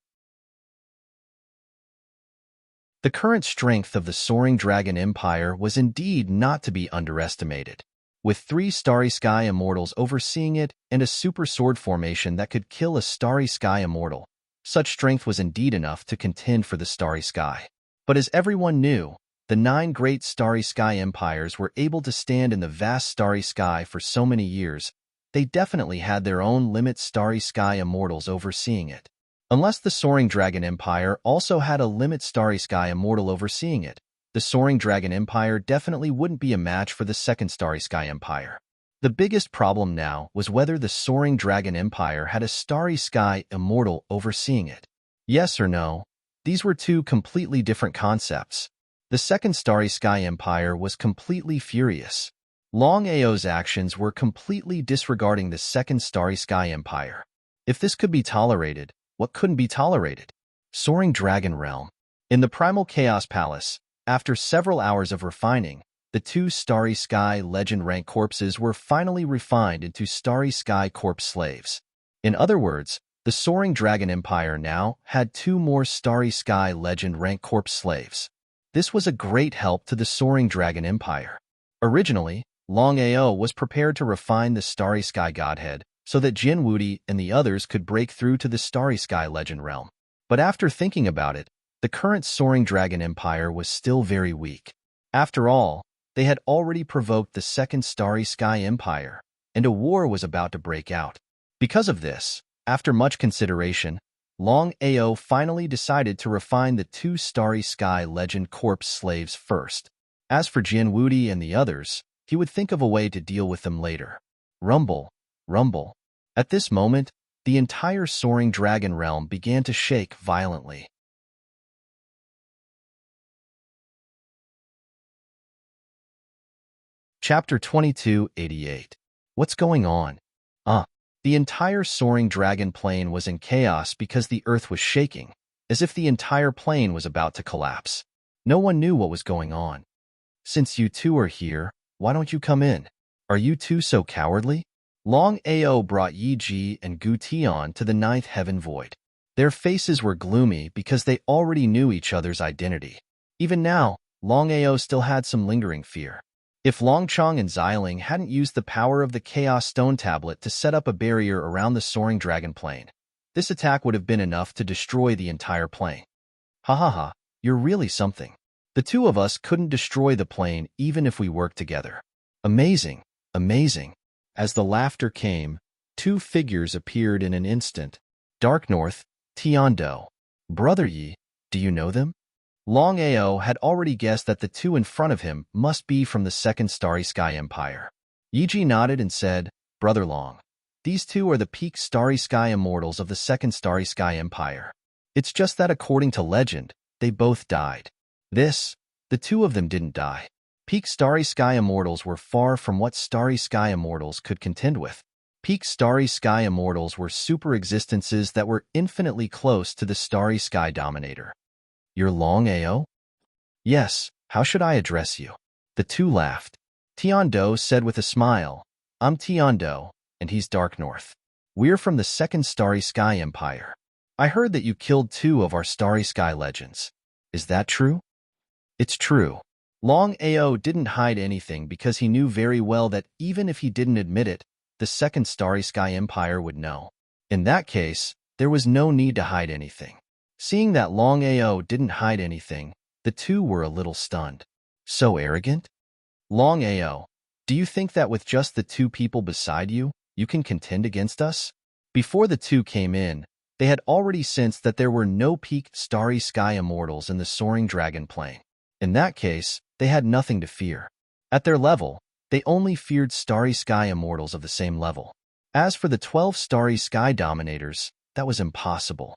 The current strength of the Soaring Dragon Empire was indeed not to be underestimated. With 3 Starry Sky Immortals overseeing it and a super sword formation that could kill a Starry Sky Immortal, such strength was indeed enough to contend for the Starry Sky. But as everyone knew, the 9 great Starry Sky Empires were able to stand in the vast starry sky for so many years, they definitely had their own limit Starry Sky Immortals overseeing it. Unless the Soaring Dragon Empire also had a limit Starry Sky Immortal overseeing it, the Soaring Dragon Empire definitely wouldn't be a match for the Second Starry Sky Empire. The biggest problem now was whether the Soaring Dragon Empire had a Starry Sky Immortal overseeing it. Yes or no? These were 2 completely different concepts. The Second Starry Sky Empire was completely furious. Longao's actions were completely disregarding the Second Starry Sky Empire. If this could be tolerated, what couldn't be tolerated? Soaring Dragon Realm. In the Primal Chaos Palace, after several hours of refining, the 2 Starry Sky Legend rank corpses were finally refined into Starry Sky Corpse slaves. In other words, the Soaring Dragon Empire now had 2 more Starry Sky Legend rank corpse slaves. This was a great help to the Soaring Dragon Empire. Originally, Longao was prepared to refine the Starry Sky Godhead so that Jin Wudi and the others could break through to the Starry Sky Legend realm. But after thinking about it, the current Soaring Dragon Empire was still very weak. After all, they had already provoked the Second Starry Sky Empire, and a war was about to break out. Because of this, after much consideration, Longao finally decided to refine the 2 Starry Sky Legend corpse slaves first. As for Jin Wudi and the others, he would think of a way to deal with them later. Rumble, rumble. At this moment, the entire Soaring Dragon realm began to shake violently. Chapter 2288. What's going on? The entire Soaring Dragon Plain was in chaos because the earth was shaking, as if the entire plain was about to collapse. No one knew what was going on. Since you 2 are here, why don't you come in? Are you 2 so cowardly? Longao brought Yi Ji and Gu Tian to the 9th Heaven Void. Their faces were gloomy because they already knew each other's identity. Even now, Longao still had some lingering fear. If Longchong and Xiling hadn't used the power of the Chaos Stone Tablet to set up a barrier around the soaring dragon plane, this attack would have been enough to destroy the entire plane. Ha ha ha, you're really something. The two of us couldn't destroy the plane even if we worked together. Amazing, amazing. As the laughter came, two figures appeared in an instant. Dark North, Tiando. Brother Yi, do you know them? Longao had already guessed that the two in front of him must be from the Second Starry Sky Empire. Yiji nodded and said, Brother Long, these two are the peak Starry Sky Immortals of the Second Starry Sky Empire. It's just that according to legend, they both died. The two of them didn't die. Peak Starry Sky Immortals were far from what Starry Sky Immortals could contend with. Peak Starry Sky Immortals were super existences that were infinitely close to the Starry Sky Dominator. You're Longao? Yes, how should I address you? The two laughed. Tiando said with a smile, I'm Tiando, and he's Dark North. We're from the Second Starry Sky Empire. I heard that you killed two of our Starry Sky legends. Is that true? It's true. Longao didn't hide anything because he knew very well that even if he didn't admit it, the Second Starry Sky Empire would know. In that case, there was no need to hide anything. Seeing that Longao didn't hide anything, the two were a little stunned. So arrogant? Longao, do you think that with just the two people beside you, you can contend against us? Before the two came in, they had already sensed that there were no peak Starry Sky Immortals in the soaring dragon plane. In that case, they had nothing to fear. At their level, they only feared Starry Sky Immortals of the same level. As for the 12 Starry Sky Dominators, that was impossible.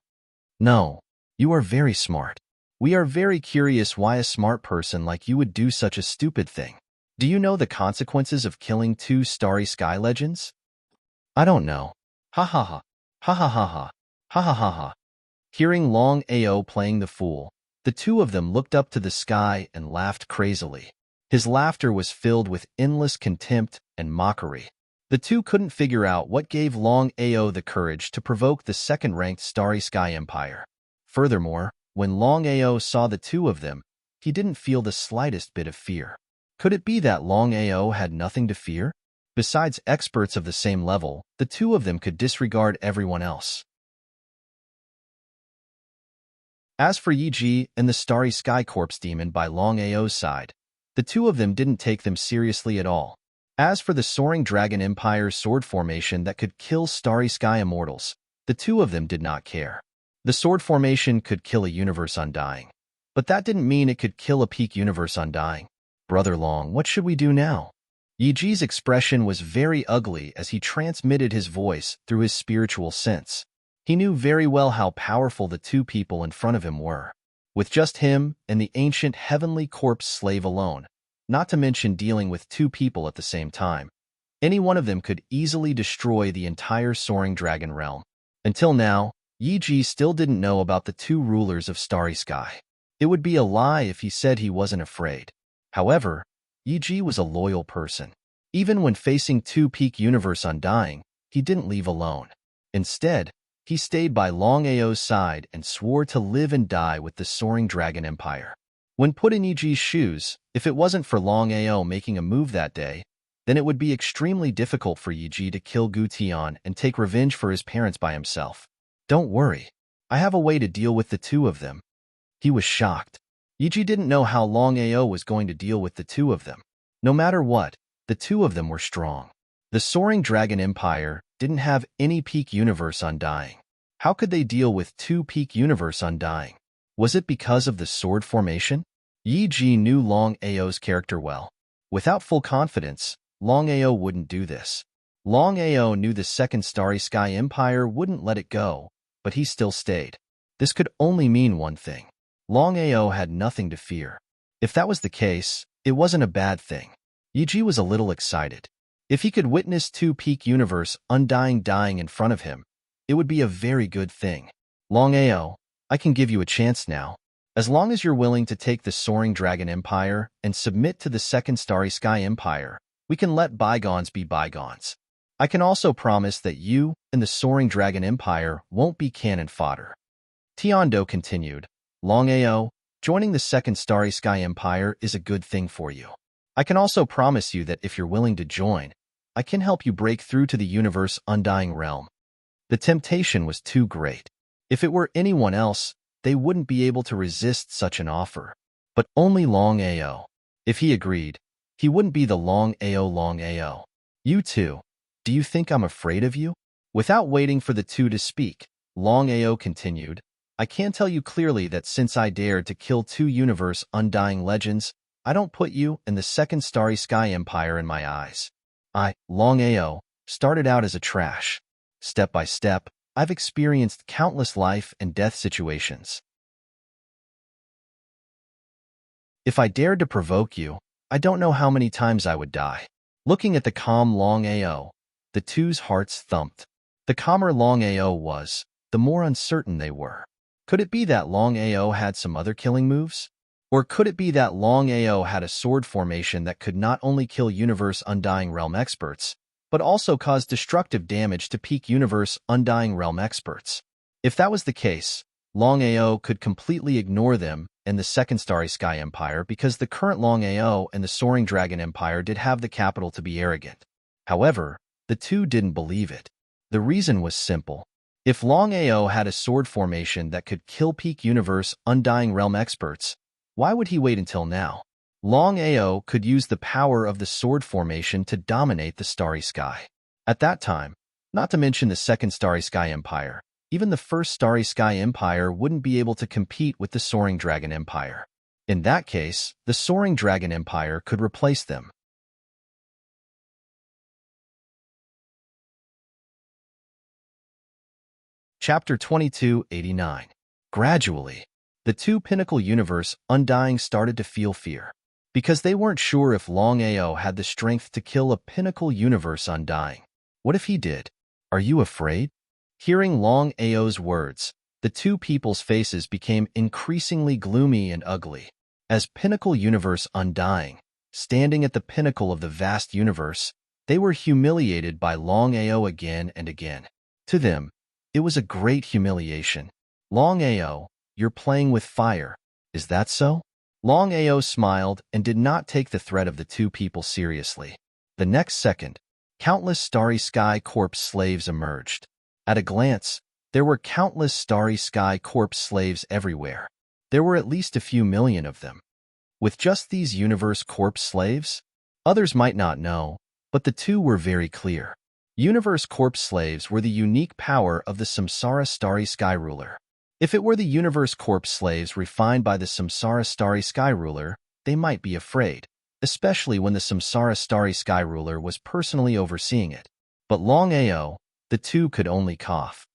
No, you are very smart. We are very curious why a smart person like you would do such a stupid thing. Do you know the consequences of killing two Starry Sky Legends? I don't know. Ha ha ha. Ha ha ha ha. Ha ha ha ha. Hearing Longao playing the fool, the two of them looked up to the sky and laughed crazily. His laughter was filled with endless contempt and mockery. The two couldn't figure out what gave Longao the courage to provoke the second-ranked Starry Sky Empire. Furthermore, when Longao saw the two of them, he didn't feel the slightest bit of fear. Could it be that Longao had nothing to fear? Besides experts of the same level, the two of them could disregard everyone else. As for Yiji and the Starry Sky Corpse Demon by Longao's side, the two of them didn't take them seriously at all. As for the Soaring Dragon Empire's sword formation that could kill Starry Sky Immortals, the two of them did not care. The sword formation could kill a universe undying, but that didn't mean it could kill a peak universe undying. Brother Long, what should we do now? Yiji's expression was very ugly as he transmitted his voice through his spiritual sense. He knew very well how powerful the two people in front of him were. With just him and the ancient heavenly corpse slave alone, not to mention dealing with two people at the same time, any one of them could easily destroy the entire soaring dragon realm. Until now, Yiji still didn't know about the two rulers of Starry Sky. It would be a lie if he said he wasn't afraid. However, Yiji was a loyal person. Even when facing two peak universe undying, he didn't leave alone. Instead, he stayed by Longao's side and swore to live and die with the Soaring Dragon Empire. When put in Yiji's shoes, if it wasn't for Longao making a move that day, then it would be extremely difficult for Yiji to kill Gu Tian and take revenge for his parents by himself. Don't worry, I have a way to deal with the two of them. He was shocked. Yiji didn't know how Longao was going to deal with the two of them. No matter what, the two of them were strong. The Soaring Dragon Empire didn't have any peak universe undying. How could they deal with two peak universe undying? Was it because of the sword formation? Yiji knew Longao's character well. Without full confidence, Longao wouldn't do this. Longao knew the Second Starry Sky Empire wouldn't let it go, but he still stayed. This could only mean one thing. Longao had nothing to fear. If that was the case, it wasn't a bad thing. Yiji was a little excited. If he could witness two peak universe undying dying in front of him, it would be a very good thing. Longao, I can give you a chance now. As long as you're willing to take the Soaring Dragon Empire and submit to the Second Starry Sky Empire, we can let bygones be bygones. I can also promise that you and the Soaring Dragon Empire won't be cannon fodder. Tiando continued, Longao, joining the Second Starry Sky Empire is a good thing for you. I can also promise you that if you're willing to join, I can help you break through to the universe undying realm. The temptation was too great. If it were anyone else, they wouldn't be able to resist such an offer. But only Longao. If he agreed, he wouldn't be the Longao. You two, do you think I'm afraid of you? Without waiting for the two to speak, Longao continued, I can tell you clearly that since I dared to kill two universe undying legends, I don't put you and the second Starry Sky Empire in my eyes. I, Longao, started out as a trash. Step by step, I've experienced countless life and death situations. If I dared to provoke you, I don't know how many times I would die. Looking at the calm Longao, the two's hearts thumped. The calmer Longao was, the more uncertain they were. Could it be that Longao had some other killing moves? Or could it be that Longao had a sword formation that could not only kill Universe Undying Realm experts, but also cause destructive damage to peak Universe Undying Realm experts? If that was the case, Longao could completely ignore them and the Second Starry Sky Empire because the current Longao and the Soaring Dragon Empire did have the capital to be arrogant. However, the two didn't believe it. The reason was simple. If Longao had a sword formation that could kill peak Universe Undying Realm experts, why would he wait until now? Longao could use the power of the sword formation to dominate the Starry Sky. At that time, not to mention the Second Starry Sky Empire, even the First Starry Sky Empire wouldn't be able to compete with the Soaring Dragon Empire. In that case, the Soaring Dragon Empire could replace them. Chapter 2289. Gradually, the two Pinnacle Universe Undying started to feel fear. Because they weren't sure if Longao had the strength to kill a Pinnacle Universe Undying. What if he did? Are you afraid? Hearing Longao's words, the two people's faces became increasingly gloomy and ugly. As Pinnacle Universe Undying, standing at the pinnacle of the vast universe, they were humiliated by Longao again and again. To them, it was a great humiliation. Longao, you're playing with fire. Is that so? Longao smiled and did not take the threat of the two people seriously. The next second, countless Starry Sky Corps slaves emerged. At a glance, there were countless Starry Sky Corps slaves everywhere. There were at least a few million of them. With just these Universe Corps slaves? Others might not know, but the two were very clear. Universe Corps slaves were the unique power of the Samsara Starry Sky Ruler. If it were the Universe Corps slaves refined by the Samsara Starry Sky Ruler, they might be afraid, especially when the Samsara Starry Sky Ruler was personally overseeing it. But Longao, the two could only cough.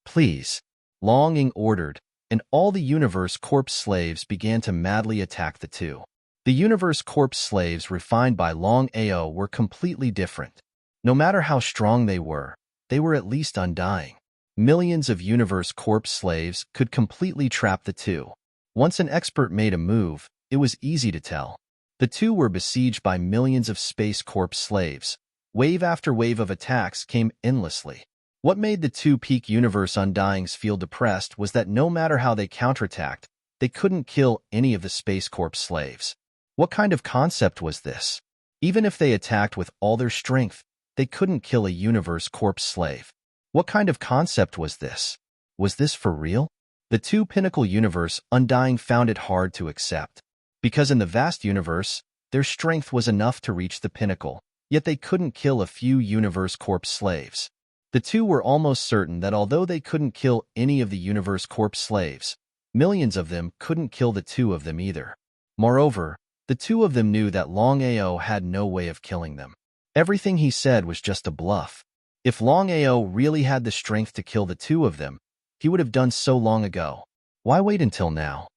Please, Longing ordered, and all the Universe Corps slaves began to madly attack the two. The Universe Corps slaves refined by Longao were completely different. No matter how strong they were at least undying. Millions of Universe Corps slaves could completely trap the two. Once an expert made a move, it was easy to tell. The two were besieged by millions of Space Corps slaves. Wave after wave of attacks came endlessly. What made the two peak Universe Undyings feel depressed was that no matter how they counterattacked, they couldn't kill any of the Space Corps slaves. What kind of concept was this? Even if they attacked with all their strength, they couldn't kill a Universe Corps slave. What kind of concept was this? Was this for real? The two Pinnacle Universe Undying found it hard to accept. Because in the vast universe, their strength was enough to reach the pinnacle, yet they couldn't kill a few Universe Corps slaves. The two were almost certain that although they couldn't kill any of the Universe Corps slaves, millions of them couldn't kill the two of them either. Moreover, the two of them knew that Longao had no way of killing them. Everything he said was just a bluff. If Longao really had the strength to kill the two of them, he would have done so long ago. Why wait until now?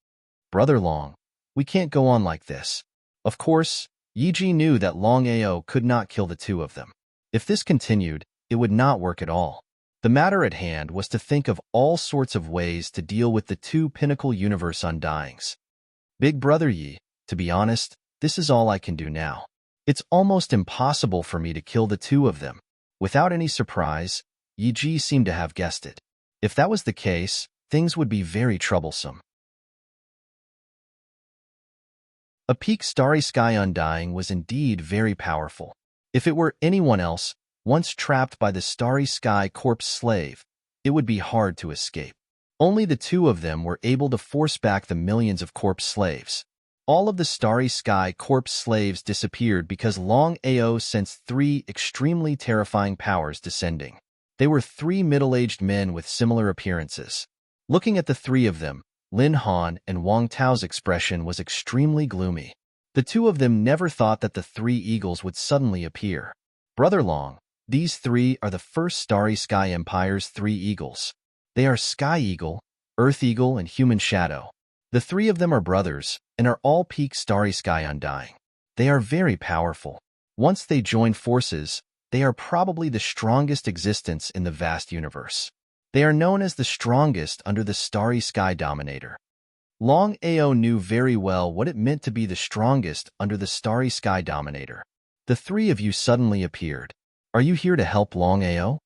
Brother Long, we can't go on like this. Of course, Yiji knew that Longao could not kill the two of them. If this continued, it would not work at all. The matter at hand was to think of all sorts of ways to deal with the two Pinnacle Universe Undyings. Big Brother Yi, to be honest, this is all I can do now. It's almost impossible for me to kill the two of them. Without any surprise, Yiji seemed to have guessed it. If that was the case, things would be very troublesome. A peak starry sky undying was indeed very powerful. If it were anyone else, once trapped by the starry sky corpse slave, it would be hard to escape. Only the two of them were able to force back the millions of corpse slaves. All of the starry sky corpse slaves disappeared because Longao sensed three extremely terrifying powers descending. They were three middle-aged men with similar appearances. Looking at the three of them, Lin Han and Wang Tao's expression was extremely gloomy. The two of them never thought that the three eagles would suddenly appear. Brother Long, these three are the first Starry Sky Empire's three eagles. They are Sky Eagle, Earth Eagle, and Human Shadow. The three of them are brothers and are all peak Starry Sky Undying. They are very powerful. Once they join forces, they are probably the strongest existence in the vast universe. They are known as the strongest under the Starry Sky Dominator. Longao knew very well what it meant to be the strongest under the Starry Sky Dominator. The three of you suddenly appeared. Are you here to help Longao?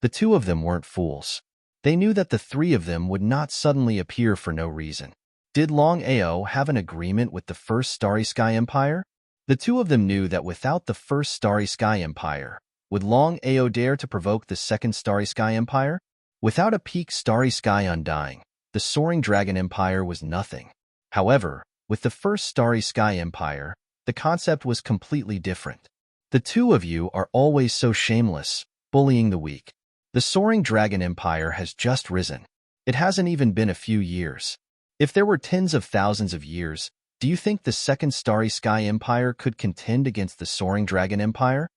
The two of them weren't fools. They knew that the three of them would not suddenly appear for no reason. Did Longao have an agreement with the first Starry Sky Empire? The two of them knew that without the first Starry Sky Empire, would Longao dare to provoke the second Starry Sky Empire? Without a peak Starry Sky Undying, the Soaring Dragon Empire was nothing. However, with the first Starry Sky Empire, the concept was completely different. The two of you are always so shameless, bullying the weak. The Soaring Dragon Empire has just risen. It hasn't even been a few years. If there were tens of thousands of years, do you think the second Starry Sky Empire could contend against the Soaring Dragon Empire?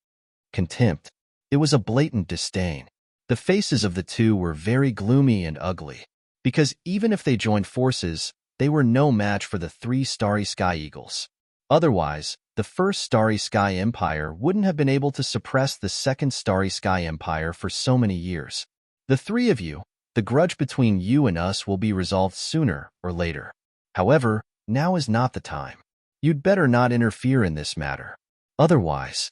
Contempt. It was a blatant disdain. The faces of the two were very gloomy and ugly, because even if they joined forces, they were no match for the three Starry Sky Eagles. Otherwise, the first Starry Sky Empire wouldn't have been able to suppress the second Starry Sky Empire for so many years. The three of you, the grudge between you and us will be resolved sooner or later. However, now is not the time. You'd better not interfere in this matter. Otherwise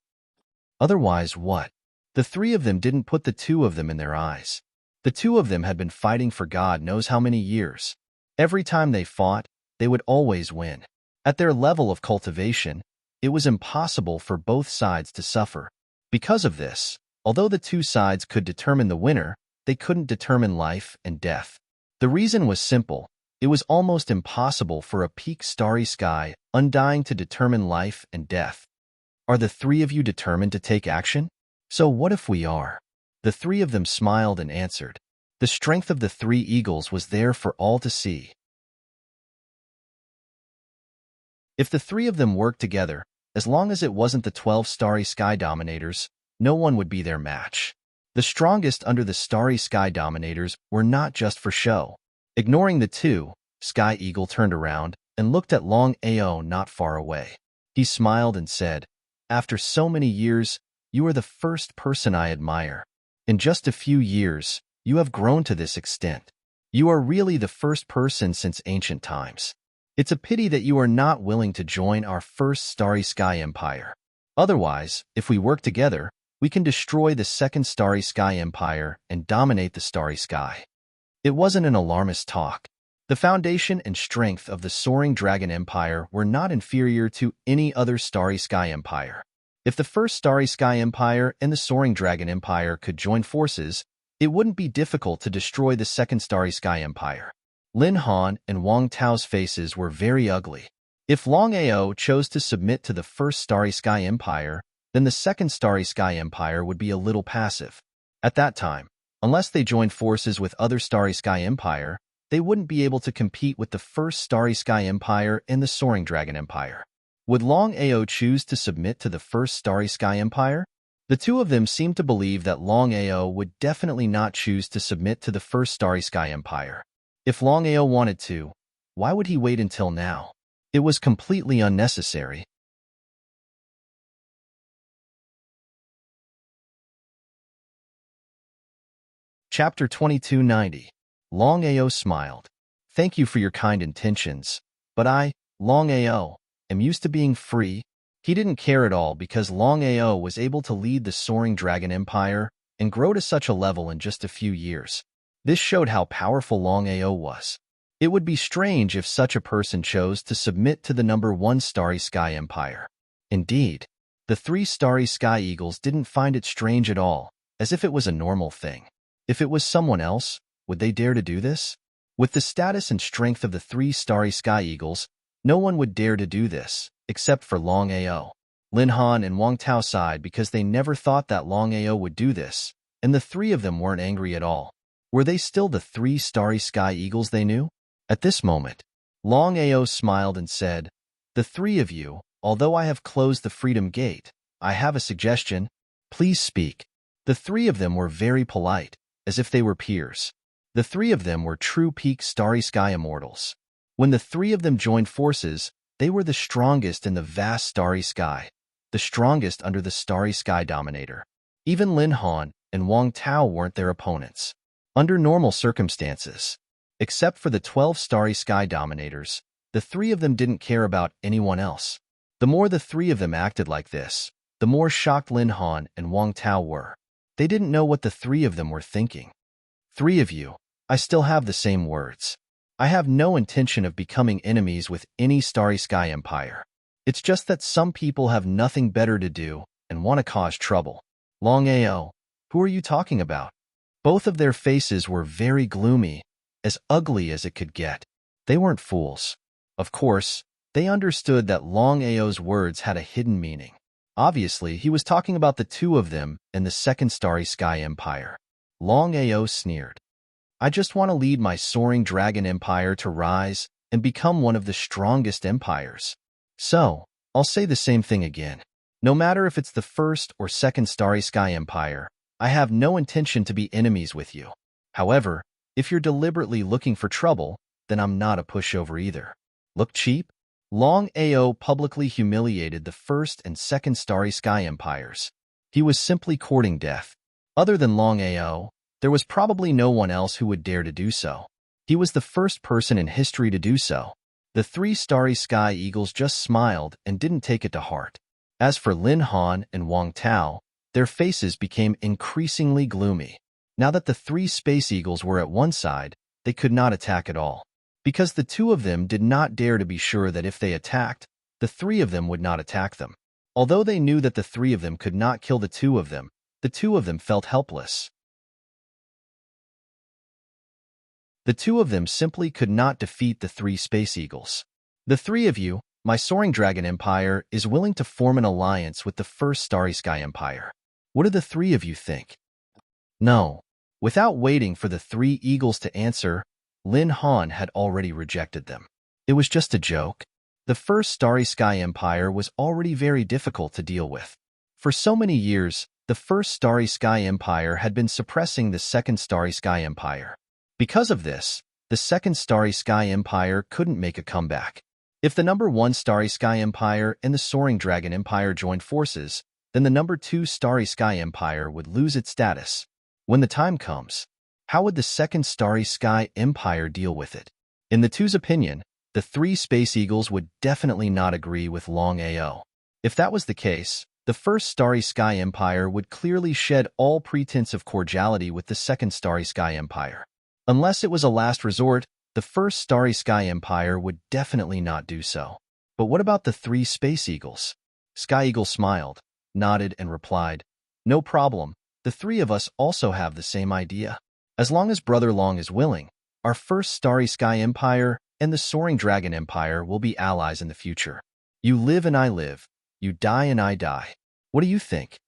what? The three of them didn't put the two of them in their eyes. The two of them had been fighting for God knows how many years. Every time they fought, they would always win. At their level of cultivation, it was impossible for both sides to suffer. Because of this, although the two sides could determine the winner, they couldn't determine life and death. The reason was simple. It was almost impossible for a peak Starry Sky Undying to determine life and death. Are the three of you determined to take action? So what if we are? The three of them smiled and answered. The strength of the three eagles was there for all to see. If the three of them worked together, as long as it wasn't the 12 Starry Sky Dominators, no one would be their match. The strongest under the Starry Sky Dominators were not just for show. Ignoring the two, Sky Eagle turned around and looked at Longao not far away. He smiled and said, "After so many years, you are the first person I admire. In just a few years, you have grown to this extent. You are really the first person since ancient times. It's a pity that you are not willing to join our first Starry Sky Empire. Otherwise, if we work together, we can destroy the second Starry Sky Empire and dominate the Starry Sky." It wasn't an alarmist talk. The foundation and strength of the Soaring Dragon Empire were not inferior to any other Starry Sky Empire. If the first Starry Sky Empire and the Soaring Dragon Empire could join forces, it wouldn't be difficult to destroy the second Starry Sky Empire. Lin Han and Wang Tao's faces were very ugly. If Longao chose to submit to the first Starry Sky Empire, then the second Starry Sky Empire would be a little passive. At that time, unless they joined forces with other Starry Sky Empire, they wouldn't be able to compete with the first Starry Sky Empire and the Soaring Dragon Empire. Would Longao choose to submit to the first Starry Sky Empire? The two of them seemed to believe that Longao would definitely not choose to submit to the first Starry Sky Empire. If Longao wanted to, why would he wait until now? It was completely unnecessary. Chapter 2290. Longao smiled. "Thank you for your kind intentions, but I, Longao, am used to being free." He didn't care at all because Longao was able to lead the Soaring Dragon Empire and grow to such a level in just a few years. This showed how powerful Longao was. It would be strange if such a person chose to submit to the number 1 Starry Sky Empire. Indeed, the 3 Starry Sky Eagles didn't find it strange at all, as if it was a normal thing. If it was someone else, would they dare to do this? With the status and strength of the 3 Starry Sky Eagles, no one would dare to do this, except for Longao. Lin Han and Wang Tao sighed because they never thought that Longao would do this, and the 3 of them weren't angry at all. Were they still the 3 Starry Sky Eagles they knew? At this moment, Longao smiled and said, "The 3 of you, although I have closed the Freedom Gate, I have a suggestion. Please speak." The 3 of them were very polite, as if they were peers. The 3 of them were true peak Starry Sky Immortals. When the 3 of them joined forces, they were the strongest in the vast Starry Sky, the strongest under the Starry Sky Dominator. Even Lin Han and Wang Tao weren't their opponents. Under normal circumstances, except for the 12 Starry Sky Dominators, the 3 of them didn't care about anyone else. The more the 3 of them acted like this, the more shocked Lin Han and Wang Tao were. They didn't know what the 3 of them were thinking. 3 of you, I still have the same words. I have no intention of becoming enemies with any Starry Sky Empire. It's just that some people have nothing better to do and want to cause trouble. Longao, who are you talking about? Both of their faces were very gloomy, as ugly as it could get. They weren't fools. Of course, they understood that Longao's words had a hidden meaning. Obviously, he was talking about the 2 of them in the second Starry Sky Empire. Longao sneered. I just want to lead my soaring dragon empire to rise and become one of the strongest empires. So, I'll say the same thing again. No matter if it's the first or second Starry Sky Empire, I have no intention to be enemies with you. However, if you're deliberately looking for trouble, then I'm not a pushover either. Look cheap? Longao publicly humiliated the first and second Starry Sky Empires. He was simply courting death. Other than Longao, there was probably no one else who would dare to do so. He was the first person in history to do so. The 3 Starry Sky Eagles just smiled and didn't take it to heart. As for Lin Han and Wang Tao, their faces became increasingly gloomy. Now that the 3 Space Eagles were at one side, they could not attack at all. Because the 2 of them did not dare to be sure that if they attacked, the 3 of them would not attack them. Although they knew that the 3 of them could not kill the 2 of them, the 2 of them felt helpless. The 2 of them simply could not defeat the 3 Space Eagles. The 3 of you, my Soaring Dragon Empire, is willing to form an alliance with the first Starry Sky Empire. What do the 3 of you think? No. Without waiting for the 3 Eagles to answer, Lin Han had already rejected them. It was just a joke. The first Starry Sky Empire was already very difficult to deal with. For so many years, the first Starry Sky Empire had been suppressing the second Starry Sky Empire. Because of this, the second Starry Sky Empire couldn't make a comeback. If the number 1 Starry Sky Empire and the Soaring Dragon Empire joined forces, then the number 2 Starry Sky Empire would lose its status. When the time comes, how would the second Starry Sky Empire deal with it? In the 2's opinion, the 3 Space Eagles would definitely not agree with Longao. If that was the case, the first Starry Sky Empire would clearly shed all pretense of cordiality with the second Starry Sky Empire. Unless it was a last resort, the first Starry Sky Empire would definitely not do so. But what about the 3 Space Eagles? Sky Eagle smiled, nodded, and replied, "No problem. The 3 of us also have the same idea. As long as Brother Long is willing, our first Starry Sky Empire and the Soaring Dragon Empire will be allies in the future. You live and I live. You die and I die. What do you think?"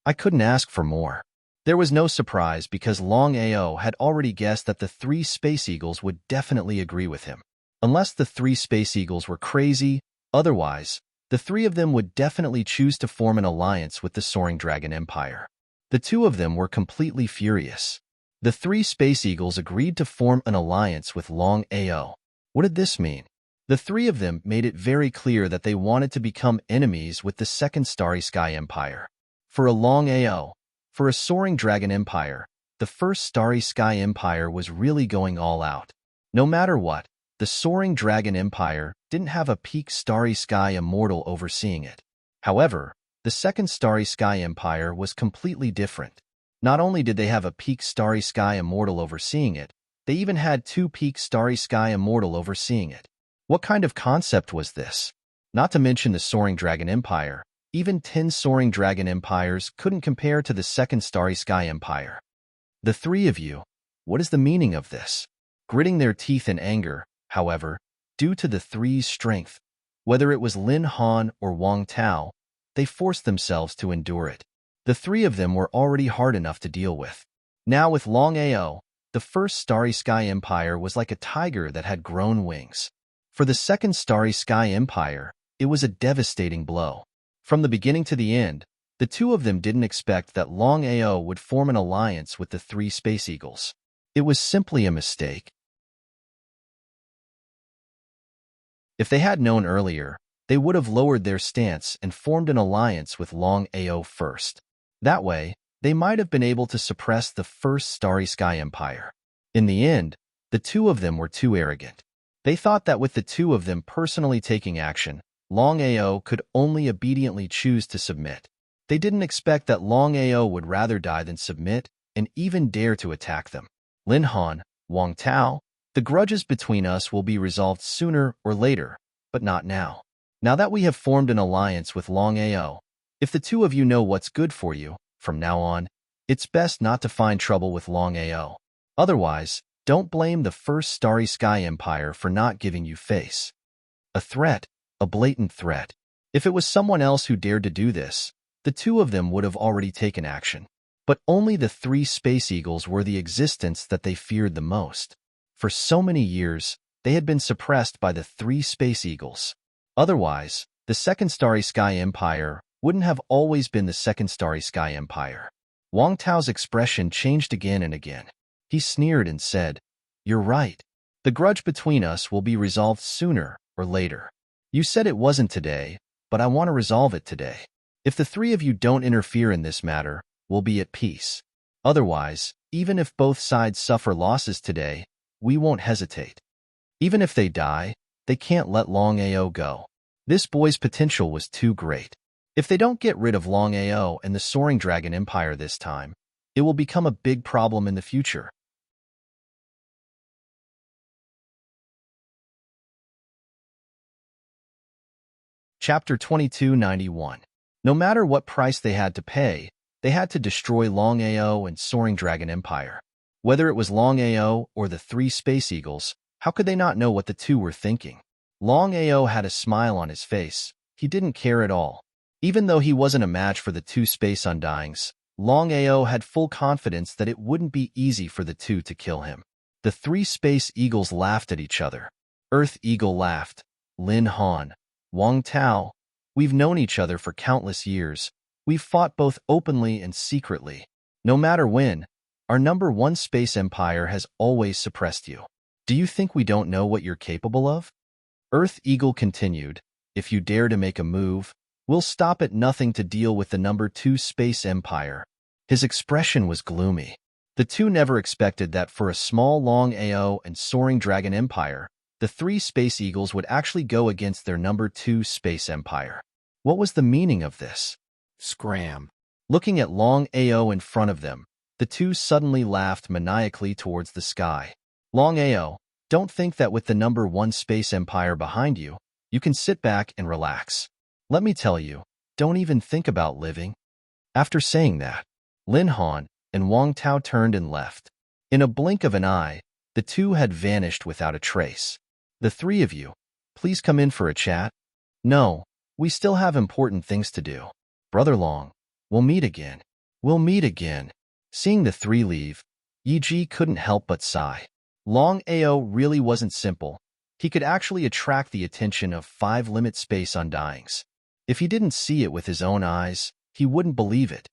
I couldn't ask for more. There was no surprise because Longao had already guessed that the 3 Space Eagles would definitely agree with him. Unless the 3 Space Eagles were crazy, otherwise, the 3 of them would definitely choose to form an alliance with the Soaring Dragon Empire. The 2 of them were completely furious. The 3 Space Eagles agreed to form an alliance with Longao. What did this mean? The 3 of them made it very clear that they wanted to become enemies with the second Starry Sky Empire. For a Longao, for a Soaring Dragon Empire, the first Starry Sky Empire was really going all out. No matter what, the Soaring Dragon Empire didn't have a peak Starry Sky Immortal overseeing it. However, the second Starry Sky Empire was completely different. Not only did they have a peak Starry Sky Immortal overseeing it, They even had two-peak starry sky immortal overseeing it. What kind of concept was this? Not to mention the Soaring Dragon Empire. Even 10 Soaring Dragon Empires couldn't compare to the second Starry Sky Empire. The three of you, what is the meaning of this? Gritting their teeth in anger, however, due to the three's strength, whether it was Lin Han or Wang Tao, they forced themselves to endure it. The three of them were already hard enough to deal with. Now with Longao, the first Starry Sky Empire was like a tiger that had grown wings. For the second Starry Sky Empire, it was a devastating blow. From the beginning to the end, the two of them didn't expect that Longao would form an alliance with the three Space Eagles. It was simply a mistake. If they had known earlier, they would have lowered their stance and formed an alliance with Longao first. That way, they might have been able to suppress the first Starry Sky Empire. In the end, the two of them were too arrogant. They thought that with the two of them personally taking action, Longao could only obediently choose to submit. They didn't expect that Longao would rather die than submit and even dare to attack them. Lin Han, Wang Tao, the grudges between us will be resolved sooner or later, but not now. Now that we have formed an alliance with Longao, if the two of you know what's good for you, from now on, it's best not to find trouble with Longao. Otherwise, don't blame the first Starry Sky Empire for not giving you face. A threat, a blatant threat. If it was someone else who dared to do this, the two of them would have already taken action. But only the three Space Eagles were the existence that they feared the most. For so many years, they had been suppressed by the three Space Eagles. Otherwise, the second Starry Sky Empire wouldn't have always been the second Starry Sky Empire. Wang Tao's expression changed again and again. He sneered and said, "You're right. The grudge between us will be resolved sooner or later. You said it wasn't today, but I want to resolve it today. If the three of you don't interfere in this matter, we'll be at peace. Otherwise, even if both sides suffer losses today, we won't hesitate. Even if they die, they can't let Longao go. This boy's potential was too great. If they don't get rid of Longao and the Soaring Dragon Empire this time, it will become a big problem in the future." Chapter 2291. No matter what price they had to pay, they had to destroy Longao and Soaring Dragon Empire. Whether it was Longao or the three Space Eagles, how could they not know what the two were thinking? Longao had a smile on his face. He didn't care at all. Even though he wasn't a match for the two Space Undyings, Longao had full confidence that it wouldn't be easy for the two to kill him. The three Space Eagles laughed at each other. Earth Eagle laughed. Lin Han, Wang Tao, we've known each other for countless years. We've fought both openly and secretly. No matter when, our number one Space Empire has always suppressed you. Do you think we don't know what you're capable of? Earth Eagle continued, if you dare to make a move, we'll stop at nothing to deal with the number two Space Empire. His expression was gloomy. The two never expected that for a small Longao and Soaring Dragon Empire, the three Space Eagles would actually go against their number two Space Empire. What was the meaning of this? Scram. Looking at Longao in front of them, the two suddenly laughed maniacally towards the sky. Longao, don't think that with the number one Space Empire behind you, you can sit back and relax. Let me tell you, don't even think about living. After saying that, Lin Han and Wang Tao turned and left. In a blink of an eye, the two had vanished without a trace. The three of you, please come in for a chat. No, we still have important things to do. Brother Long, we'll meet again. We'll meet again. Seeing the three leave, Yi couldn't help but sigh. Longao really wasn't simple. He could actually attract the attention of 5 limit Space Undyings. If he didn't see it with his own eyes, he wouldn't believe it.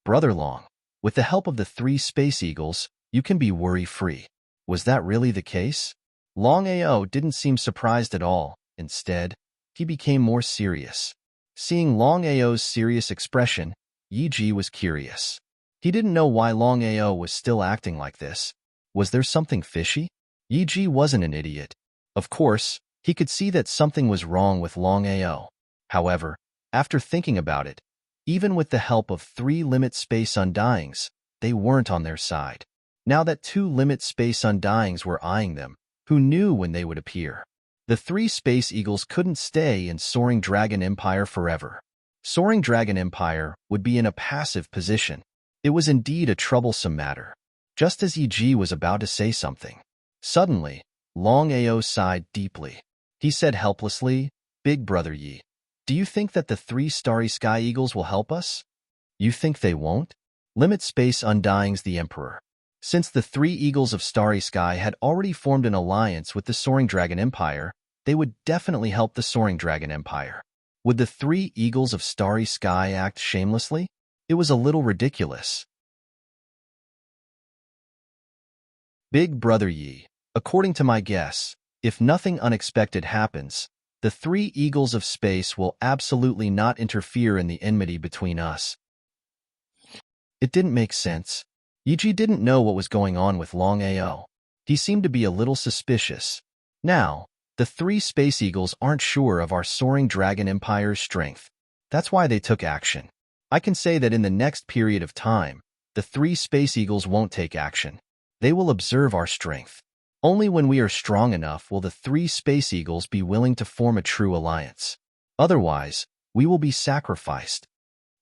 Brother Long, with the help of the 3 Space Eagles, you can be worry-free. Was that really the case? Longao didn't seem surprised at all. Instead, he became more serious. Seeing Longao's serious expression, Yi was curious. He didn't know why Longao was still acting like this. Was there something fishy? Yi wasn't an idiot. Of course, he could see that something was wrong with Longao. However, after thinking about it, even with the help of 3 limit Space Undyings, they weren't on their side. Now that two limit space undyings were eyeing them, who knew when they would appear? The three space eagles couldn't stay in Soaring Dragon Empire forever. Soaring Dragon Empire would be in a passive position. It was indeed a troublesome matter. Just as Yi was about to say something, suddenly, Longao sighed deeply. He said helplessly, "Big brother Yi, do you think that the three starry sky eagles will help us?" "You think they won't?" Limit Space Undying's the Emperor. Since the three eagles of Starry Sky had already formed an alliance with the Soaring Dragon Empire, they would definitely help the Soaring Dragon Empire. Would the three eagles of Starry Sky act shamelessly? It was a little ridiculous. Big brother Yi, according to my guess, if nothing unexpected happens, the three eagles of space will absolutely not interfere in the enmity between us. It didn't make sense. Yi didn't know what was going on with Longao. He seemed to be a little suspicious. Now, the three space eagles aren't sure of our Soaring Dragon Empire's strength. That's why they took action. I can say that in the next period of time, the three space eagles won't take action. They will observe our strength. Only when we are strong enough will the three space eagles be willing to form a true alliance. Otherwise, we will be sacrificed.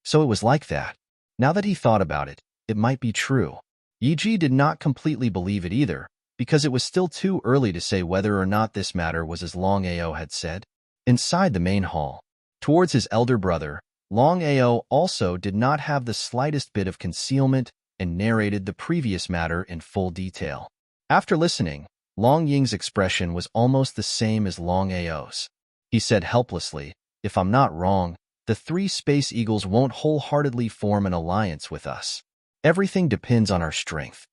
So it was like that. Now that he thought about it, it might be true. Yi did not completely believe it either, because it was still too early to say whether or not this matter was as Longao had said. Inside the main hall, towards his elder brother, Longao also did not have the slightest bit of concealment and narrated the previous matter in full detail. After listening, Long Ying's expression was almost the same as Longao's. He said helplessly, "If I'm not wrong, the three space eagles won't wholeheartedly form an alliance with us. Everything depends on our strength."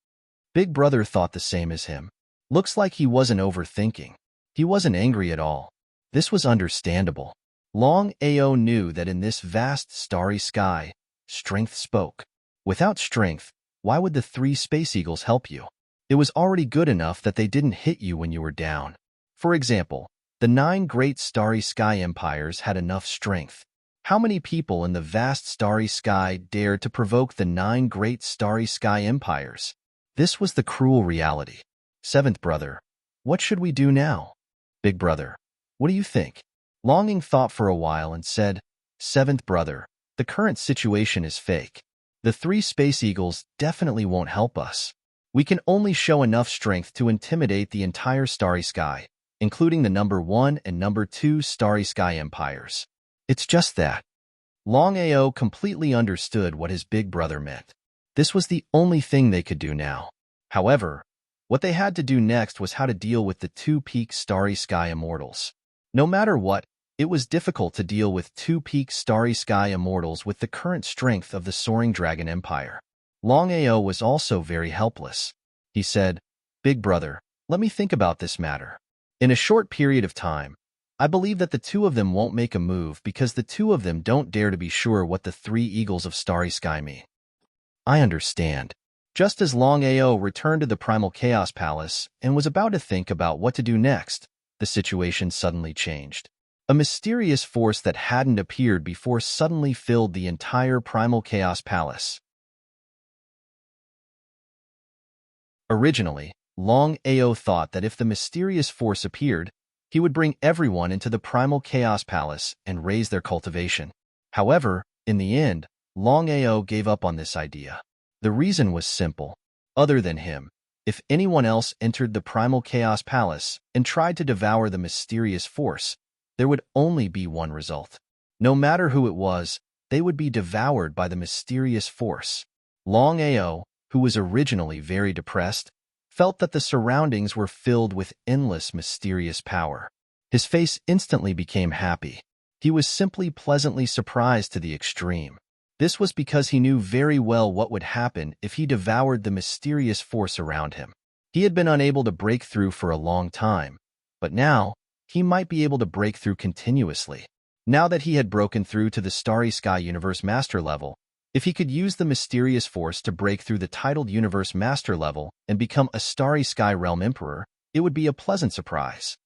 Big brother thought the same as him. Looks like he wasn't overthinking. He wasn't angry at all. This was understandable. Longao knew that in this vast starry sky, strength spoke. Without strength, why would the three space eagles help you? It was already good enough that they didn't hit you when you were down. For example, the 9 great starry sky empires had enough strength. How many people in the vast starry sky dared to provoke the 9 great starry sky empires? This was the cruel reality. Seventh brother, what should we do now? Big brother, what do you think? Longing thought for a while and said, "Seventh brother, the current situation is fake. The three space eagles definitely won't help us. We can only show enough strength to intimidate the entire starry sky, including the number 1 and number 2 starry sky empires. It's just that." Longao completely understood what his big brother meant. This was the only thing they could do now. However, what they had to do next was how to deal with the 2 peak starry sky immortals. No matter what, it was difficult to deal with 2 peak starry sky immortals with the current strength of the Soaring Dragon Empire. Longao was also very helpless. He said, "Big brother, let me think about this matter. In a short period of time, I believe that the 2 of them won't make a move because the 2 of them don't dare to be sure what the 3 eagles of starry sky mean." I understand. Just as Longao returned to the Primal Chaos Palace and was about to think about what to do next, the situation suddenly changed. A mysterious force that hadn't appeared before suddenly filled the entire Primal Chaos Palace. Originally, Longao thought that if the mysterious force appeared, he would bring everyone into the Primal Chaos Palace and raise their cultivation. However, in the end, Longao gave up on this idea. The reason was simple. Other than him, if anyone else entered the Primal Chaos Palace and tried to devour the mysterious force, there would only be one result. No matter who it was, they would be devoured by the mysterious force. Longao, who was originally very depressed, felt that the surroundings were filled with endless mysterious power. His face instantly became happy. He was simply pleasantly surprised to the extreme. This was because he knew very well what would happen if he devoured the mysterious force around him. He had been unable to break through for a long time, but now he might be able to break through continuously. Now that he had broken through to the Starry Sky Universe Master level, if he could use the mysterious force to break through the titled Universe Master level and become a Starry Sky Realm Emperor, it would be a pleasant surprise.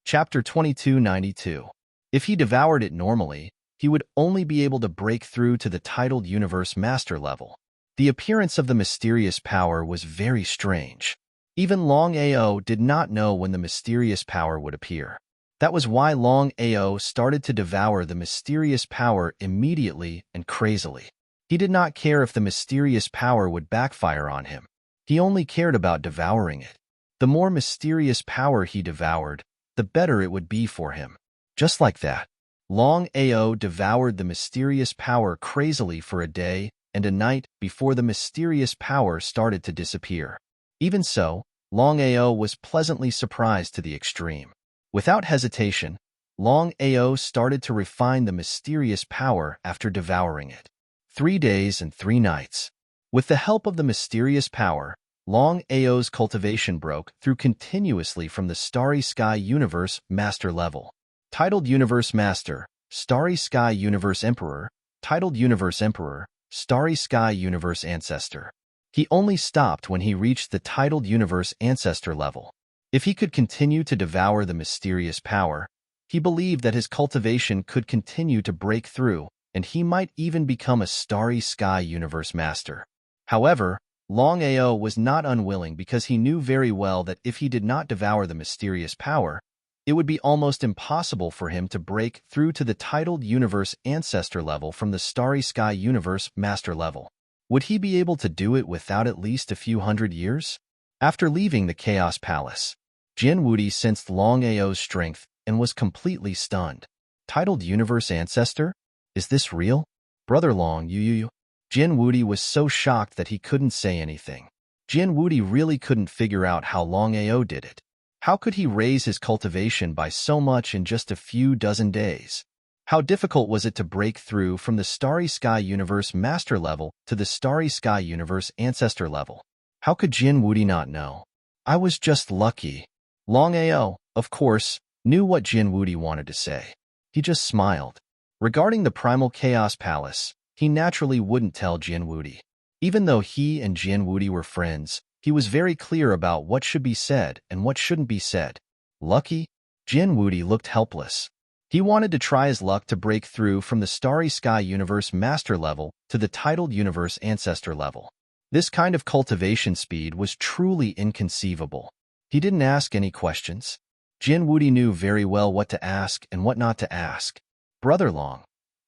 Chapter 2292. If he devoured it normally, he would only be able to break through to the titled Universe Master level. The appearance of the mysterious power was very strange. Even Longao did not know when the mysterious power would appear. That was why Longao started to devour the mysterious power immediately and crazily. He did not care if the mysterious power would backfire on him. He only cared about devouring it. The more mysterious power he devoured, the better it would be for him. Just like that, Longao devoured the mysterious power crazily for a day and a night before the mysterious power started to disappear. Even so, Longao was pleasantly surprised to the extreme. Without hesitation, Longao started to refine the mysterious power after devouring it. 3 days and 3 nights. With the help of the mysterious power, Longao's cultivation broke through continuously from the Starry Sky Universe Master level. Titled Universe Master, Starry Sky Universe Emperor, Titled Universe Emperor, Starry Sky Universe Ancestor. He only stopped when he reached the Titled Universe Ancestor level. If he could continue to devour the mysterious power, he believed that his cultivation could continue to break through, and he might even become a Starry Sky Universe Master. However, Longao was not unwilling because he knew very well that if he did not devour the mysterious power, it would be almost impossible for him to break through to the Titled Universe Ancestor level from the Starry Sky Universe Master level. Would he be able to do it without at least a few hundred years? After leaving the Chaos Palace, Jinwudi sensed Longao's strength and was completely stunned. Titled Universe Ancestor? Is this real? Brother Long, you. Jinwudi was so shocked that he couldn't say anything. Jinwudi really couldn't figure out how Longao did it. How could he raise his cultivation by so much in just a few dozen days? How difficult was it to break through from the Starry Sky Universe Master level to the Starry Sky Universe Ancestor level? How could Jinwudi not know? I was just lucky. Longao, of course, knew what Jinwudi wanted to say. He just smiled. Regarding the Primal Chaos Palace, he naturally wouldn't tell Jinwudi. Even though he and Jinwudi were friends, he was very clear about what should be said and what shouldn't be said. Lucky? Jinwudi looked helpless. He wanted to try his luck to break through from the Starry Sky Universe Master level to the Titled Universe Ancestor level. This kind of cultivation speed was truly inconceivable. He didn't ask any questions. Jinwudi knew very well what to ask and what not to ask. Brother Long,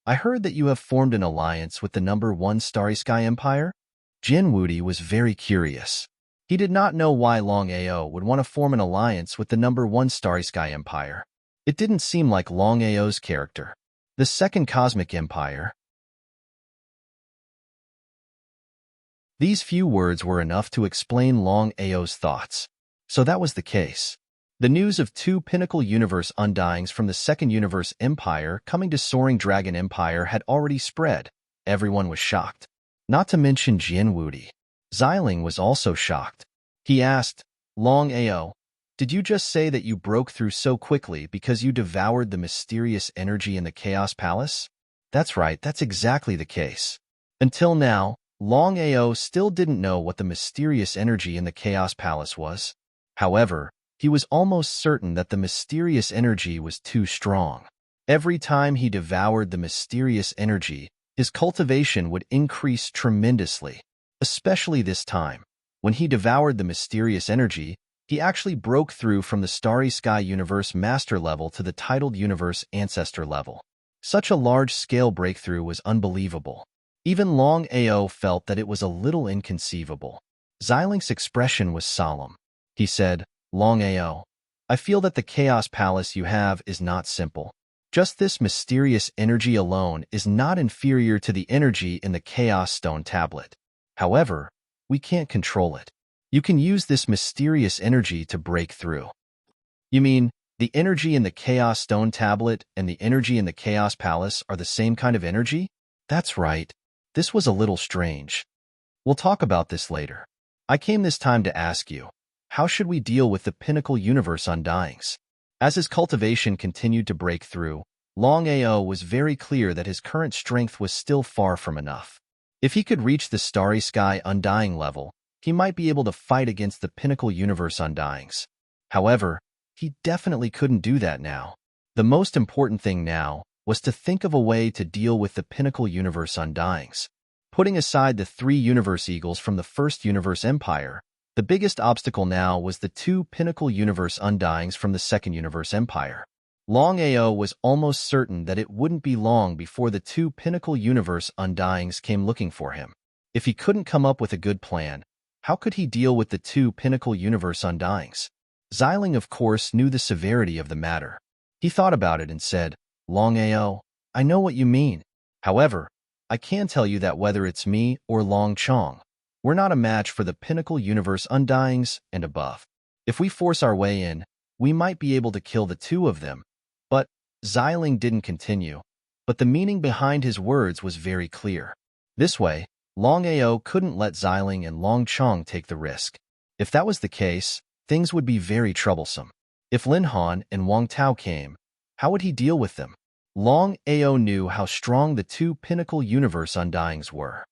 I heard that you have formed an alliance with the number 1 Starry Sky Empire? Jinwudi was very curious. He did not know why Longao would want to form an alliance with the number 1 Starry Sky Empire. It didn't seem like Longao's character. The Second Cosmic Empire. These few words were enough to explain Longao's thoughts. So that was the case. The news of 2 Pinnacle Universe Undyings from the Second Universe Empire coming to Soaring Dragon Empire had already spread. Everyone was shocked. Not to mention Jinwudi. Xiling was also shocked. He asked, Longao, did you just say that you broke through so quickly because you devoured the mysterious energy in the Chaos Palace? That's right, that's exactly the case. Until now, Longao still didn't know what the mysterious energy in the Chaos Palace was. However, he was almost certain that the mysterious energy was too strong. Every time he devoured the mysterious energy, his cultivation would increase tremendously. Especially this time. When he devoured the mysterious energy, he actually broke through from the Starry Sky Universe Master level to the Titled Universe Ancestor level. Such a large-scale breakthrough was unbelievable. Even Longao felt that it was a little inconceivable. Xiling's expression was solemn. He said, Longao, I feel that the Chaos Palace you have is not simple. Just this mysterious energy alone is not inferior to the energy in the Chaos Stone Tablet. However, we can't control it. You can use this mysterious energy to break through. You mean, the energy in the Chaos Stone Tablet and the energy in the Chaos Palace are the same kind of energy? That's right. This was a little strange. We'll talk about this later. I came this time to ask you, how should we deal with the Pinnacle Universe Undyings? As his cultivation continued to break through, Longao was very clear that his current strength was still far from enough. If he could reach the Starry Sky Undying level, he might be able to fight against the Pinnacle Universe Undyings. However, he definitely couldn't do that now. The most important thing now was to think of a way to deal with the Pinnacle Universe Undyings. Putting aside the 3 Universe Eagles from the First Universe Empire, the biggest obstacle now was the 2 Pinnacle Universe Undyings from the Second Universe Empire. Longao was almost certain that it wouldn't be long before the 2 Pinnacle Universe Undyings came looking for him. If he couldn't come up with a good plan, how could he deal with the 2 Pinnacle Universe Undyings? Xiling, of course, knew the severity of the matter. He thought about it and said, Longao, I know what you mean. However, I can tell you that whether it's me or Long Chong, we're not a match for the Pinnacle Universe Undyings and above. If we force our way in, we might be able to kill the 2 of them. But Xiling didn't continue, but the meaning behind his words was very clear. This way, Longao couldn't let Xiling and Long Chong take the risk. If that was the case, things would be very troublesome. If Lin Han and Wang Tao came, how would he deal with them? Longao knew how strong the 2 Pinnacle Universe Undyings were.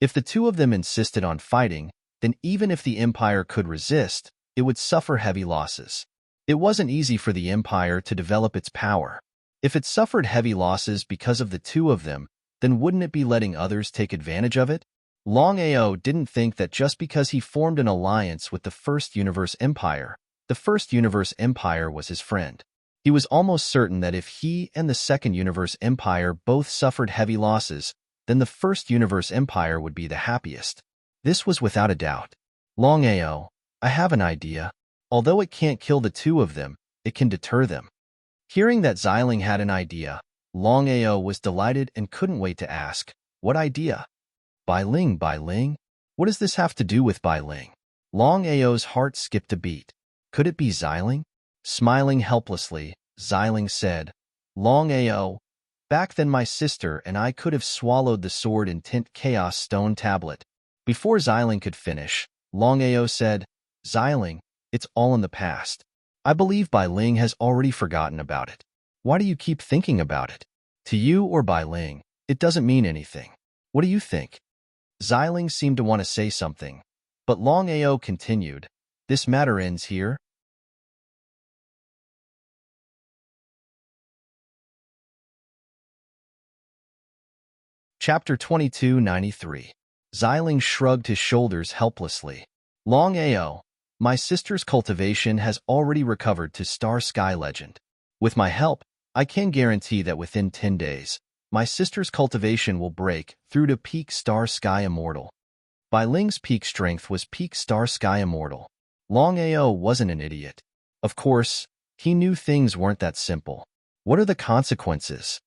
If the 2 of them insisted on fighting, then even if the Empire could resist, it would suffer heavy losses. It wasn't easy for the Empire to develop its power. If it suffered heavy losses because of the 2 of them, then wouldn't it be letting others take advantage of it? Longao didn't think that just because he formed an alliance with the First Universe Empire, the First Universe Empire was his friend. He was almost certain that if he and the Second Universe Empire both suffered heavy losses, then the First Universe Empire would be the happiest. This was without a doubt. Longao, I have an idea. Although it can't kill the 2 of them, it can deter them. Hearing that Xiling had an idea, Longao was delighted and couldn't wait to ask, what idea? Bai Ling? What does this have to do with Bai Ling? Longao's heart skipped a beat. Could it be Xiling? Smiling helplessly, Xiling said, Longao, back then my sister and I could have swallowed the sword in Tint Chaos Stone Tablet. Before Xiling could finish, Longao said, Xiling, it's all in the past. I believe Bai Ling has already forgotten about it. Why do you keep thinking about it? To you or Bai Ling, it doesn't mean anything. What do you think? Xiling seemed to want to say something, but Longao continued, this matter ends here. Chapter 2293. Xiling shrugged his shoulders helplessly. Longao, my sister's cultivation has already recovered to Star Sky Legend. With my help, I can guarantee that within 10 days, my sister's cultivation will break through to Peak Star Sky Immortal. Bai Ling's peak strength was Peak Star Sky Immortal. Longao wasn't an idiot. Of course, he knew things weren't that simple. What are the consequences?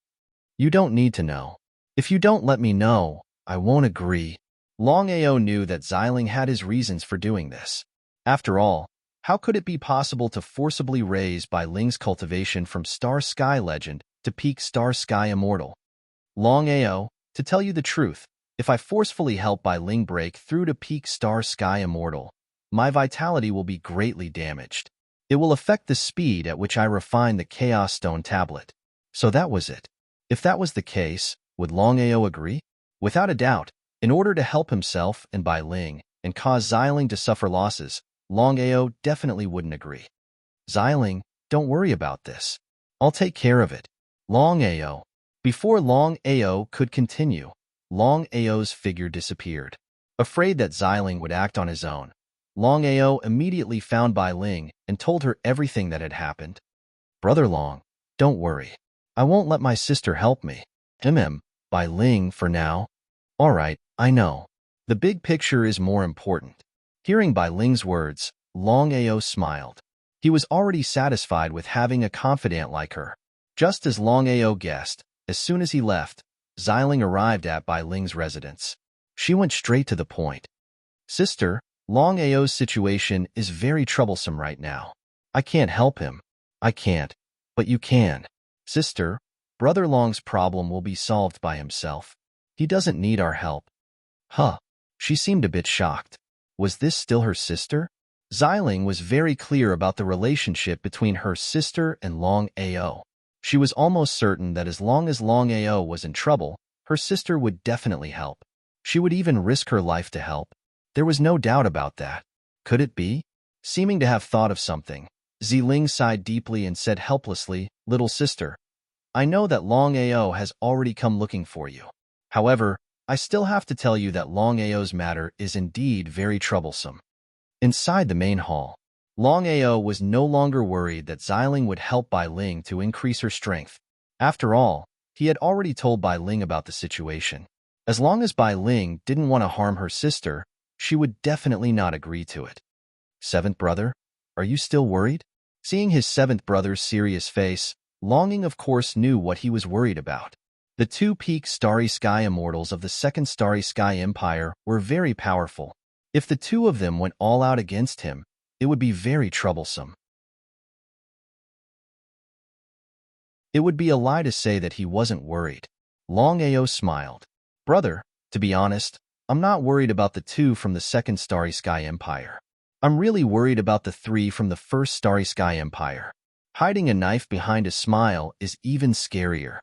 You don't need to know. If you don't let me know, I won't agree. Longao knew that Xiling had his reasons for doing this. After all, how could it be possible to forcibly raise Bai Ling's cultivation from Star Sky Legend to Peak Star Sky Immortal? Longao, to tell you the truth, if I forcefully help Bai Ling break through to Peak Star Sky Immortal, my vitality will be greatly damaged. It will affect the speed at which I refine the Chaos Stone Tablet. So that was it. If that was the case, would Longao agree? Without a doubt, in order to help himself and Bai Ling and cause Xiling to suffer losses, Longao definitely wouldn't agree. Xiling, don't worry about this. I'll take care of it. Longao. Before Longao could continue, Longao's figure disappeared. Afraid that Xiling would act on his own, Longao immediately found Bai Ling and told her everything that had happened. Brother Long, don't worry. I won't let my sister help me. Bai Ling for now. All right, I know. The big picture is more important. Hearing Bai Ling's words, Longao smiled. He was already satisfied with having a confidant like her. Just as Longao guessed, as soon as he left, Xiling arrived at Bai Ling's residence. She went straight to the point. Sister, Longao's situation is very troublesome right now. I can't help him. I can't, but you can. Sister, Brother Long's problem will be solved by himself. He doesn't need our help. Huh. She seemed a bit shocked. Was this still her sister? Xiling was very clear about the relationship between her sister and Longao. She was almost certain that as long as Longao was in trouble, her sister would definitely help. She would even risk her life to help. There was no doubt about that. Could it be? Seeming to have thought of something, Ziling sighed deeply and said helplessly, "Little sister, I know that Longao has already come looking for you. However, I still have to tell you that Longao's matter is indeed very troublesome." Inside the main hall, Longao was no longer worried that Xiling would help Bai Ling to increase her strength. After all, he had already told Bai Ling about the situation. As long as Bai Ling didn't want to harm her sister, she would definitely not agree to it. "Seventh brother, are you still worried?" Seeing his seventh brother's serious face, Longing of course knew what he was worried about. The two peak Starry Sky immortals of the Second Starry Sky Empire were very powerful. If the two of them went all out against him, it would be very troublesome. It would be a lie to say that he wasn't worried. Longao smiled. "Brother, to be honest, I'm not worried about the two from the Second Starry Sky Empire. I'm really worried about the three from the First Starry Sky Empire. Hiding a knife behind a smile is even scarier."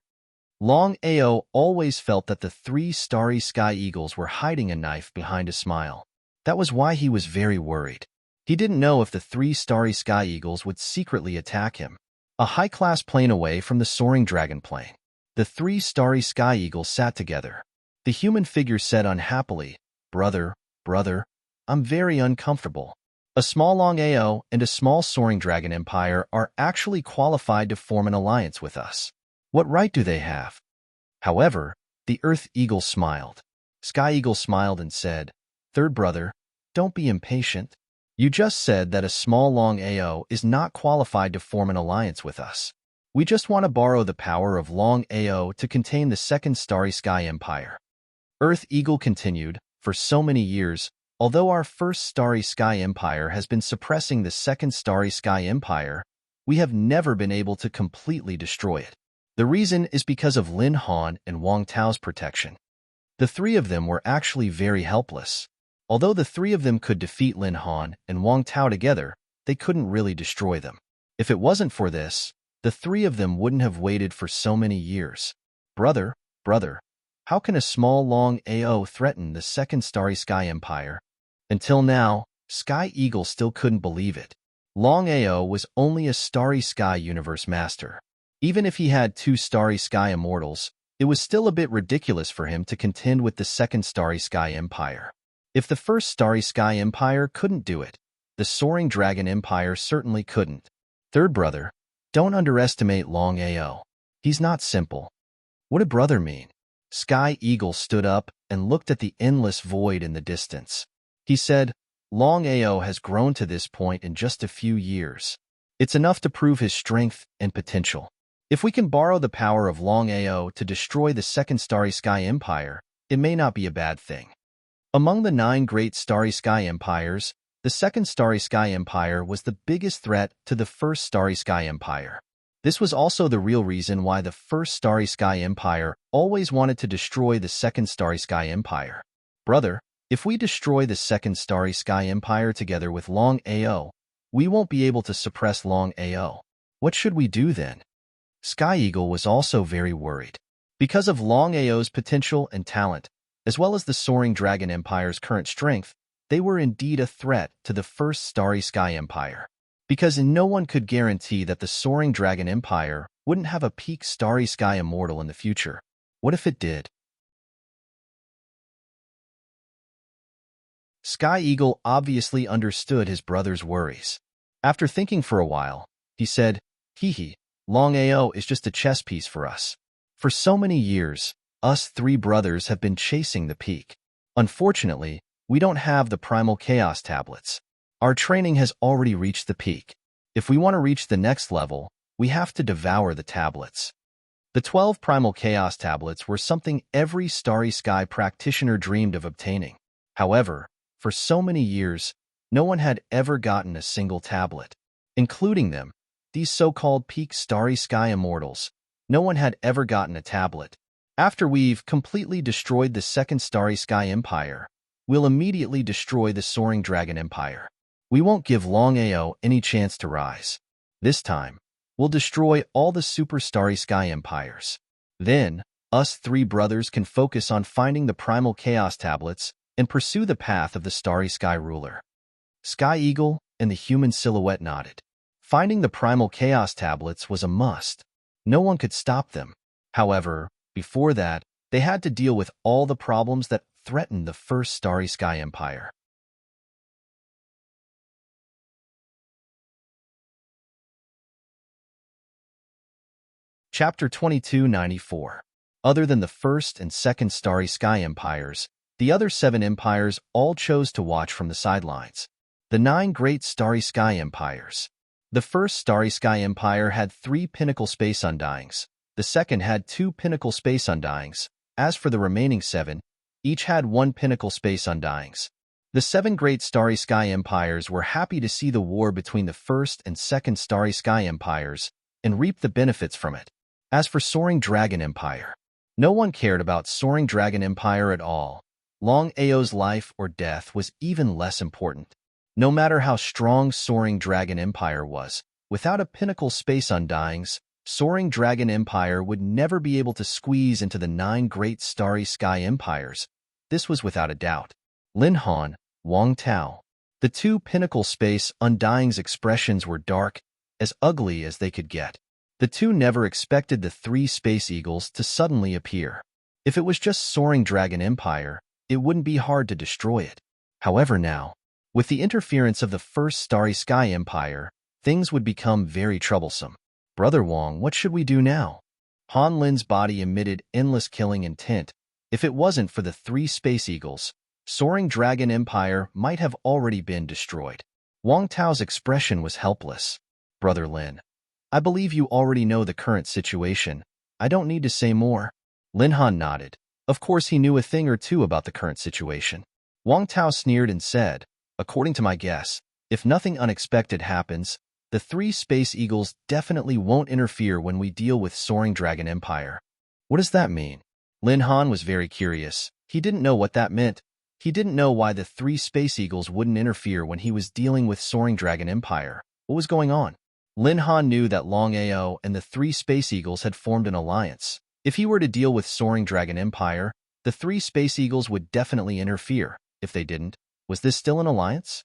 Longao always felt that the three Starry Sky Eagles were hiding a knife behind a smile. That was why he was very worried. He didn't know if the three Starry Sky Eagles would secretly attack him. A high-class plane away from the soaring dragon plane, the three Starry Sky Eagles sat together. The human figure said unhappily, brother, I'm very uncomfortable. A small Longao and a small soaring dragon empire are actually qualified to form an alliance with us. What right do they have?" However, the Earth Eagle smiled. Sky Eagle smiled and said, "Third brother, don't be impatient. You just said that a small Longao is not qualified to form an alliance with us. We just want to borrow the power of Longao to contain the Second Starry Sky Empire." Earth Eagle continued, "For so many years, although our First Starry Sky Empire has been suppressing the Second Starry Sky Empire, we have never been able to completely destroy it. The reason is because of Lin Han and Wang Tao's protection. The three of them were actually very helpless. Although the three of them could defeat Lin Han and Wang Tao together, they couldn't really destroy them. If it wasn't for this, the three of them wouldn't have waited for so many years. Brother, how can a small Longao threaten the Second Starry Sky Empire?" Until now, Sky Eagle still couldn't believe it. Longao was only a Starry Sky Universe Master. Even if he had two Starry Sky Immortals, it was still a bit ridiculous for him to contend with the Second Starry Sky Empire. If the First Starry Sky Empire couldn't do it, the Soaring Dragon Empire certainly couldn't. "Third brother, don't underestimate Longao. He's not simple." "What did brother mean?" Sky Eagle stood up and looked at the endless void in the distance. He said, "Longao has grown to this point in just a few years. It's enough to prove his strength and potential. If we can borrow the power of Longao to destroy the Second Starry Sky Empire, it may not be a bad thing." Among the 9 great Starry Sky Empires, the Second Starry Sky Empire was the biggest threat to the First Starry Sky Empire. This was also the real reason why the First Starry Sky Empire always wanted to destroy the Second Starry Sky Empire. "Brother, if we destroy the Second Starry Sky Empire together with Longao, we won't be able to suppress Longao. What should we do then?" Sky Eagle was also very worried. Because of Longao's potential and talent, as well as the Soaring Dragon Empire's current strength, they were indeed a threat to the First Starry Sky Empire. Because no one could guarantee that the Soaring Dragon Empire wouldn't have a peak Starry Sky Immortal in the future. What if it did? Sky Eagle obviously understood his brother's worries. After thinking for a while, he said, "Hee, Longao is just a chess piece for us. For so many years, us 3 brothers have been chasing the peak. Unfortunately, we don't have the Primal Chaos tablets. Our training has already reached the peak. If we want to reach the next level, we have to devour the tablets." The 12 Primal Chaos tablets were something every Starry Sky practitioner dreamed of obtaining. However, for so many years, no one had ever gotten a single tablet. Including them, these so-called peak Starry Sky Immortals, no one had ever gotten a tablet. After we've completely destroyed the Second Starry Sky Empire, we'll immediately destroy the Soaring Dragon Empire. We won't give Longao any chance to rise. This time, we'll destroy all the Super Starry Sky Empires. Then, us 3 brothers can focus on finding the Primal Chaos tablets and pursue the path of the Starry Sky Ruler. Sky Eagle and the human silhouette nodded. Finding the primal chaos tablets was a must. No one could stop them. However, before that, they had to deal with all the problems that threatened the first Starry Sky Empire. Chapter 2294. Other than the first and second Starry Sky Empires, the other 7 empires all chose to watch from the sidelines. The 9 great Starry Sky Empires. The first Starry Sky Empire had 3 pinnacle space undyings. The second had 2 pinnacle space undyings. As for the remaining 7, each had 1 pinnacle space undyings. The 7 great Starry Sky Empires were happy to see the war between the first and second Starry Sky Empires and reap the benefits from it. As for Soaring Dragon Empire, no one cared about Soaring Dragon Empire at all. Longao's life or death was even less important. No matter how strong Soaring Dragon Empire was, without a pinnacle space undyings, Soaring Dragon Empire would never be able to squeeze into the 9 great Starry Sky Empires. This was without a doubt. Lin Han, Wang Tao. The 2 pinnacle space undyings expressions were dark, as ugly as they could get. The 2 never expected the 3 Space Eagles to suddenly appear. If it was just Soaring Dragon Empire, it wouldn't be hard to destroy it. However now, with the interference of the first Starry Sky Empire, things would become very troublesome. Brother Wang, what should we do now? Han Lin's body emitted endless killing intent. If it wasn't for the 3 Space Eagles, Soaring Dragon Empire might have already been destroyed. Wang Tao's expression was helpless. Brother Lin, I believe you already know the current situation. I don't need to say more. Lin Han nodded. Of course he knew a thing or two about the current situation. Wang Tao sneered and said, according to my guess, if nothing unexpected happens, the 3 Space Eagles definitely won't interfere when we deal with Soaring Dragon Empire. What does that mean? Lin Han was very curious. He didn't know what that meant. He didn't know why the 3 Space Eagles wouldn't interfere when he was dealing with Soaring Dragon Empire. What was going on? Lin Han knew that Longao and the 3 Space Eagles had formed an alliance. If he were to deal with Soaring Dragon Empire, the 3 Space Eagles would definitely interfere. If they didn't, was this still an alliance?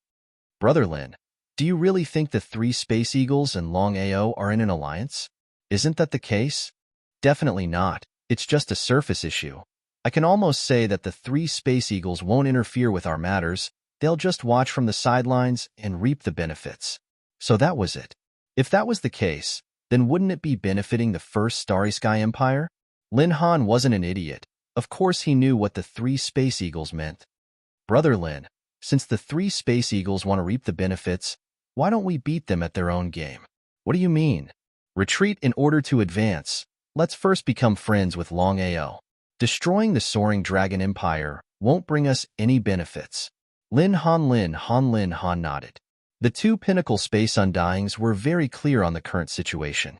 Brother Lin, do you really think the 3 Space Eagles and Longao are in an alliance? Isn't that the case? Definitely not. It's just a surface issue. I can almost say that the 3 Space Eagles won't interfere with our matters. They'll just watch from the sidelines and reap the benefits. So that was it. If that was the case, then wouldn't it be benefiting the first Starry Sky Empire? Lin Han wasn't an idiot. Of course he knew what the 3 Space Eagles meant. Brother Lin, since the 3 Space Eagles want to reap the benefits, why don't we beat them at their own game? What do you mean? Retreat in order to advance. Let's first become friends with Longao. Destroying the Soaring Dragon Empire won't bring us any benefits. Lin Han nodded. The 2 pinnacle space undyings were very clear on the current situation.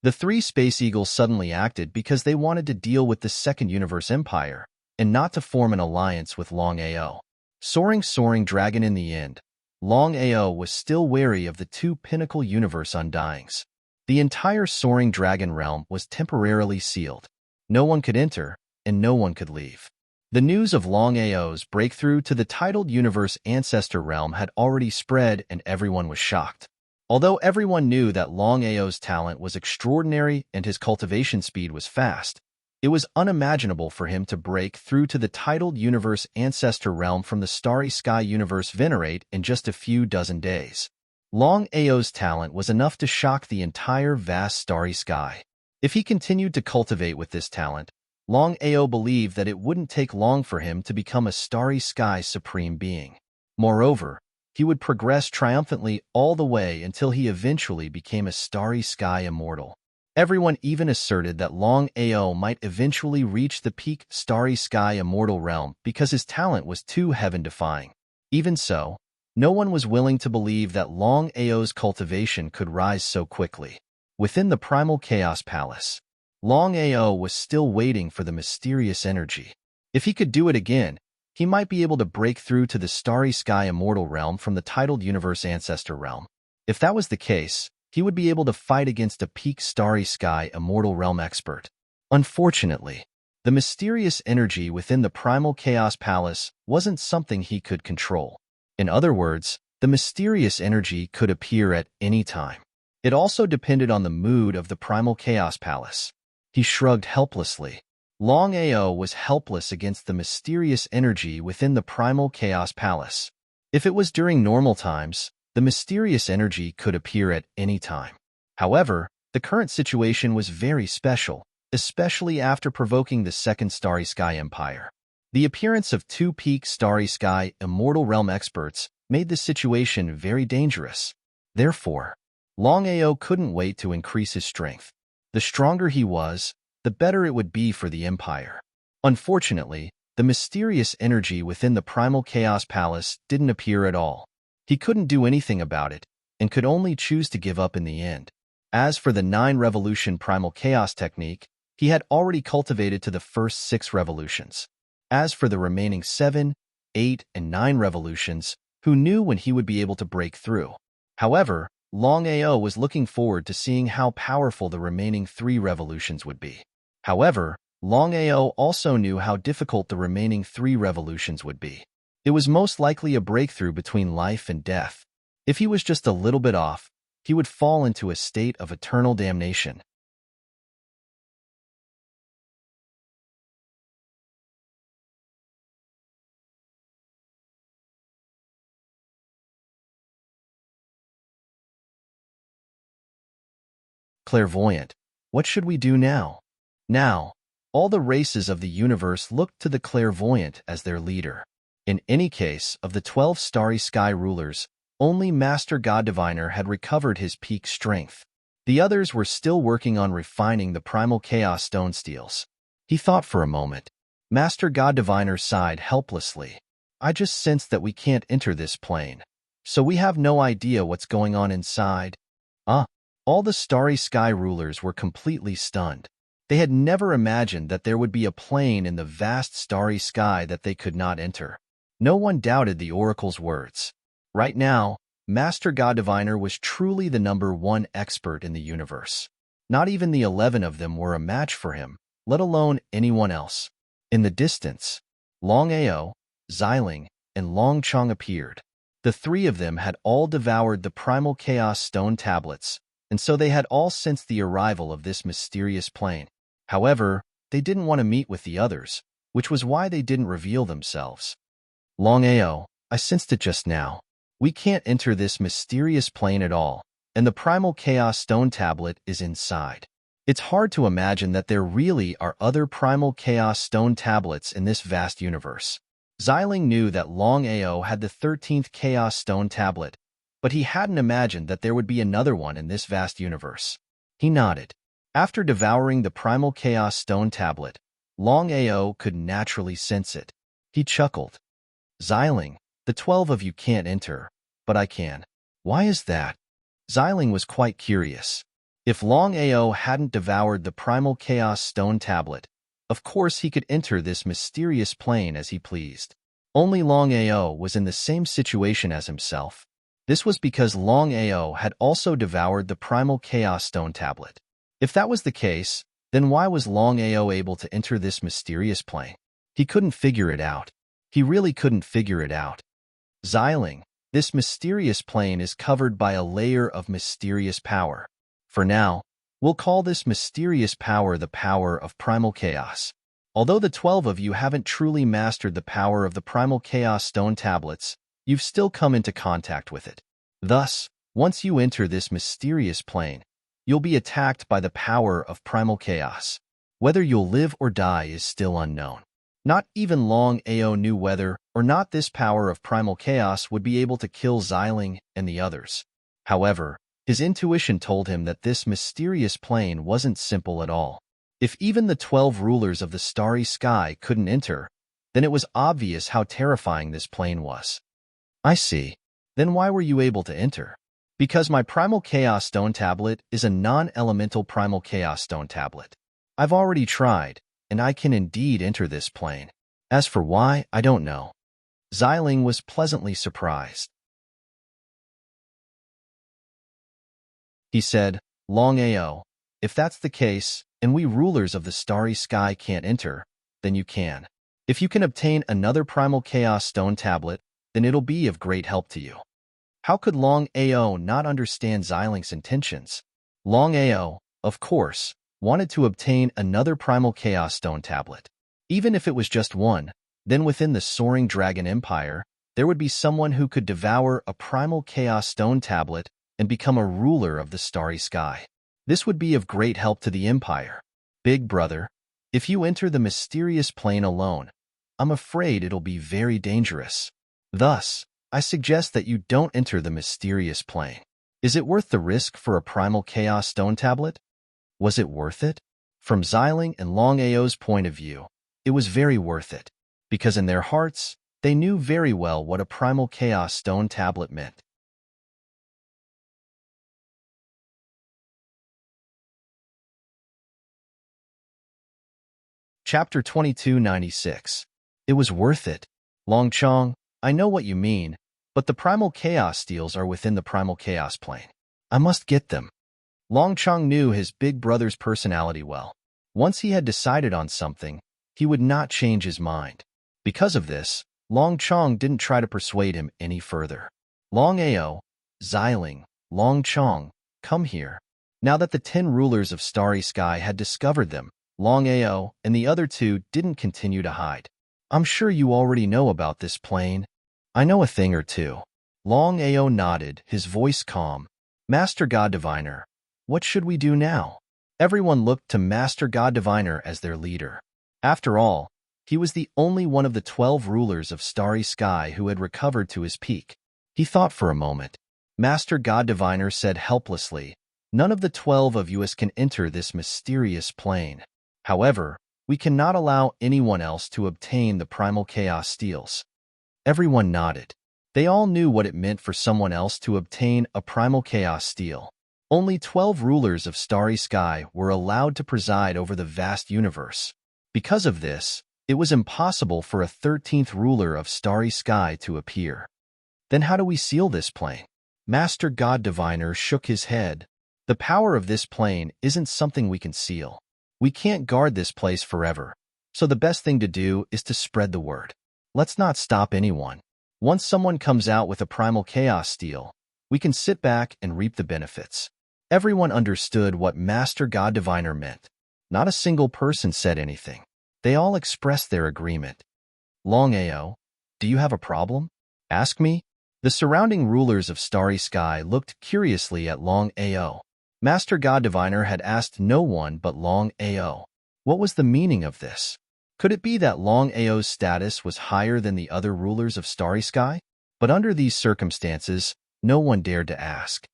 The 3 Space Eagles suddenly acted because they wanted to deal with the Second Universe Empire, and not to form an alliance with Longao. Soaring Dragon in the end, Longao was still wary of the 2 pinnacle universe undyings. The entire Soaring Dragon realm was temporarily sealed. No one could enter, and no one could leave. The news of Longao's breakthrough to the titled Universe Ancestor realm had already spread and everyone was shocked. Although everyone knew that Longao's talent was extraordinary and his cultivation speed was fast, it was unimaginable for him to break through to the titled Universe Ancestor realm from the Starry Sky Universe Venerate in just a few dozen days. Longao's talent was enough to shock the entire vast Starry Sky. If he continued to cultivate with this talent, Longao believed that it wouldn't take long for him to become a Starry Sky Supreme Being. Moreover, he would progress triumphantly all the way until he eventually became a Starry Sky Immortal. Everyone even asserted that Longao might eventually reach the peak Starry Sky Immortal realm because his talent was too heaven-defying. Even so, no one was willing to believe that Longao's cultivation could rise so quickly. Within the Primal Chaos Palace, Longao was still waiting for the mysterious energy. If he could do it again, he might be able to break through to the Starry Sky Immortal realm from the titled Universe Ancestor realm. If that was the case, he would be able to fight against a peak Starry Sky Immortal realm expert. Unfortunately, the mysterious energy within the Primal Chaos Palace wasn't something he could control. In other words, the mysterious energy could appear at any time. It also depended on the mood of the primal chaos palace. He shrugged helplessly. Longao was helpless against the mysterious energy within the primal chaos palace. If it was during normal times, the mysterious energy could appear at any time. However, the current situation was very special, especially after provoking the Second Starry Sky Empire. The appearance of two peak Starry Sky Immortal Realm experts made the situation very dangerous. Therefore, Longao couldn't wait to increase his strength. The stronger he was, the better it would be for the Empire. Unfortunately, the mysterious energy within the Primal Chaos Palace didn't appear at all. He couldn't do anything about it, and could only choose to give up in the end. As for the 9 revolution Primal Chaos technique, he had already cultivated to the first 6 revolutions. As for the remaining 7, 8, and 9 revolutions, who knew when he would be able to break through? However, Longao was looking forward to seeing how powerful the remaining 3 revolutions would be. However, Longao also knew how difficult the remaining 3 revolutions would be. It was most likely a breakthrough between life and death. If he was just a little bit off, he would fall into a state of eternal damnation. Clairvoyant, what should we do now? Now, all the races of the universe looked to the clairvoyant as their leader. In any case, of the 12 starry sky rulers, only Master God Diviner had recovered his peak strength. The others were still working on refining the primal chaos stone steels. He thought for a moment. Master God Diviner sighed helplessly. I just sense that we can't enter this plane. So we have no idea what's going on inside. All the starry sky rulers were completely stunned. They had never imagined that there would be a plane in the vast starry sky that they could not enter. No one doubted the oracle's words. Right now, Master God Diviner was truly the #1 expert in the universe. Not even the 11 of them were a match for him, let alone anyone else. In the distance, Longao, Xiling, and Longchong appeared. The 3 of them had all devoured the primal chaos stone tablets, and so they had all sensed the arrival of this mysterious plane. However, they didn't want to meet with the others, which was why they didn't reveal themselves. Longao, I sensed it just now. We can't enter this mysterious plane at all, and the primal chaos stone tablet is inside. It's hard to imagine that there really are other primal chaos stone tablets in this vast universe. Xiling knew that Longao had the 13th chaos stone tablet, but he hadn't imagined that there would be another one in this vast universe. He nodded. After devouring the primal chaos stone tablet, Longao could naturally sense it. He chuckled. Xiling, the 12 of you can't enter, but I can. Why is that? Xiling was quite curious. If Longao hadn't devoured the primal chaos stone tablet, of course he could enter this mysterious plane as he pleased. Only Longao was in the same situation as himself. This was because Longao had also devoured the primal chaos stone tablet. If that was the case, then why was Longao able to enter this mysterious plane? He couldn't figure it out. He really couldn't figure it out. Xiling, this mysterious plane is covered by a layer of mysterious power. For now, we'll call this mysterious power the power of primal chaos. Although the 12 of you haven't truly mastered the power of the primal chaos stone tablets, you've still come into contact with it. Thus, once you enter this mysterious plane, you'll be attacked by the power of primal chaos. Whether you'll live or die is still unknown. Not even Longao knew whether or not this power of primal chaos would be able to kill Xiling and the others. However, his intuition told him that this mysterious plane wasn't simple at all. If even the 12 rulers of the starry sky couldn't enter, then it was obvious how terrifying this plane was. I see. Then why were you able to enter? Because my primal chaos stone tablet is a non-elemental primal chaos stone tablet. I've already tried, and I can indeed enter this plane. As for why, I don't know. Xiling was pleasantly surprised. He said, Longao, if that's the case, and we rulers of the starry sky can't enter, then you can. If you can obtain another primal chaos stone tablet, then it'll be of great help to you. How could Longao not understand Xilinx's intentions? Longao, of course, wanted to obtain another Primal Chaos Stone tablet. Even if it was just one, then within the Soaring Dragon Empire, there would be someone who could devour a Primal Chaos Stone tablet and become a ruler of the starry sky. This would be of great help to the Empire. Big brother, if you enter the mysterious plane alone, I'm afraid it'll be very dangerous. Thus, I suggest that you don't enter the mysterious plane. Is it worth the risk for a Primal Chaos Stone tablet? Was it worth it? From Xiling and Longao's point of view, it was very worth it, because in their hearts, they knew very well what a Primal Chaos Stone tablet meant. Chapter 2296. It was worth it. Longchong, I know what you mean, but the Primal Chaos Steels are within the Primal Chaos plane. I must get them. Longchong knew his big brother's personality well. Once he had decided on something, he would not change his mind. Because of this, Longchong didn't try to persuade him any further. Longao, Xiling, Longchong, come here. Now that the 10 rulers of Starry Sky had discovered them, Longao and the other two didn't continue to hide. I'm sure you already know about this plane. I know a thing or two. Longao nodded, his voice calm. Master God Diviner, what should we do now? Everyone looked to Master God Diviner as their leader. After all, he was the only one of the 12 rulers of Starry Sky who had recovered to his peak. He thought for a moment. Master God Diviner said helplessly, none of the 12 of us can enter this mysterious plane. However, we cannot allow anyone else to obtain the Primal Chaos Steels. Everyone nodded. They all knew what it meant for someone else to obtain a Primal Chaos Steel. Only 12 rulers of Starry Sky were allowed to preside over the vast universe. Because of this, it was impossible for a 13th ruler of Starry Sky to appear. Then how do we seal this plane? Master God Diviner shook his head. The power of this plane isn't something we can seal. We can't guard this place forever, so the best thing to do is to spread the word. Let's not stop anyone. Once someone comes out with a Primal Chaos Steel, we can sit back and reap the benefits. Everyone understood what Master God Diviner meant. Not a single person said anything. They all expressed their agreement. Longao, do you have a problem? Ask me. The surrounding rulers of Starry Sky looked curiously at Longao. Master God Diviner had asked no one but Longao. What was the meaning of this? Could it be that Longao's status was higher than the other rulers of Starry Sky? But under these circumstances, no one dared to ask.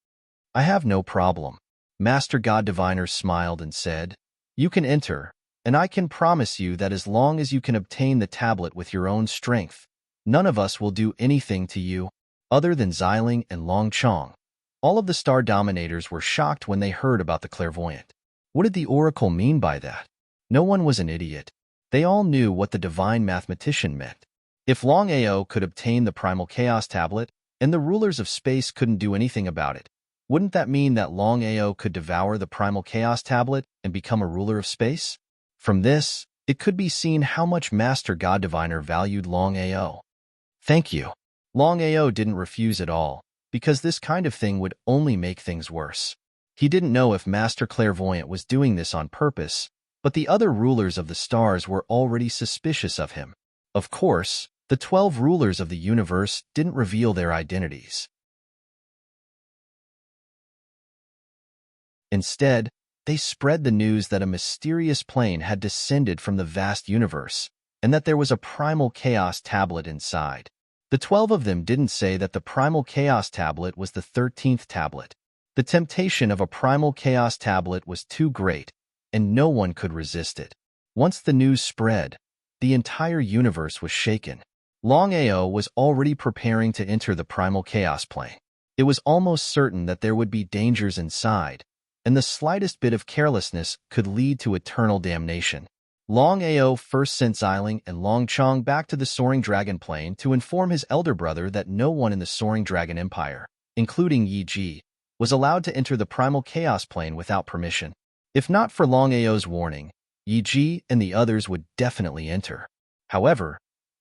I have no problem. Master God Diviner smiled and said, you can enter, and I can promise you that as long as you can obtain the tablet with your own strength, none of us will do anything to you, other than Xiling and Longchong. All of the Star Dominators were shocked when they heard about the clairvoyant. What did the oracle mean by that? No one was an idiot. They all knew what the divine mathematician meant. If Longao could obtain the Primal Chaos Tablet, and the rulers of space couldn't do anything about it, wouldn't that mean that Longao could devour the Primal Chaos Tablet and become a ruler of space? From this, it could be seen how much Master God Diviner valued Longao. Thank you. Longao didn't refuse at all, because this kind of thing would only make things worse. He didn't know if Master Clairvoyant was doing this on purpose, but the other rulers of the stars were already suspicious of him. Of course, the 12 rulers of the universe didn't reveal their identities. Instead, they spread the news that a mysterious plane had descended from the vast universe, and that there was a Primal Chaos Tablet inside. The 12 of them didn't say that the Primal Chaos Tablet was the 13th tablet. The temptation of a Primal Chaos Tablet was too great, and no one could resist it. Once the news spread, the entire universe was shaken. Longao was already preparing to enter the Primal Chaos plane. It was almost certain that there would be dangers inside, and the slightest bit of carelessness could lead to eternal damnation. Longao first sent Xiling and Longchong back to the Soaring Dragon Plane to inform his elder brother that no one in the Soaring Dragon Empire, including Yi Ji, was allowed to enter the Primal Chaos Plane without permission. If not for Longao's warning, Yi Ji and the others would definitely enter. However,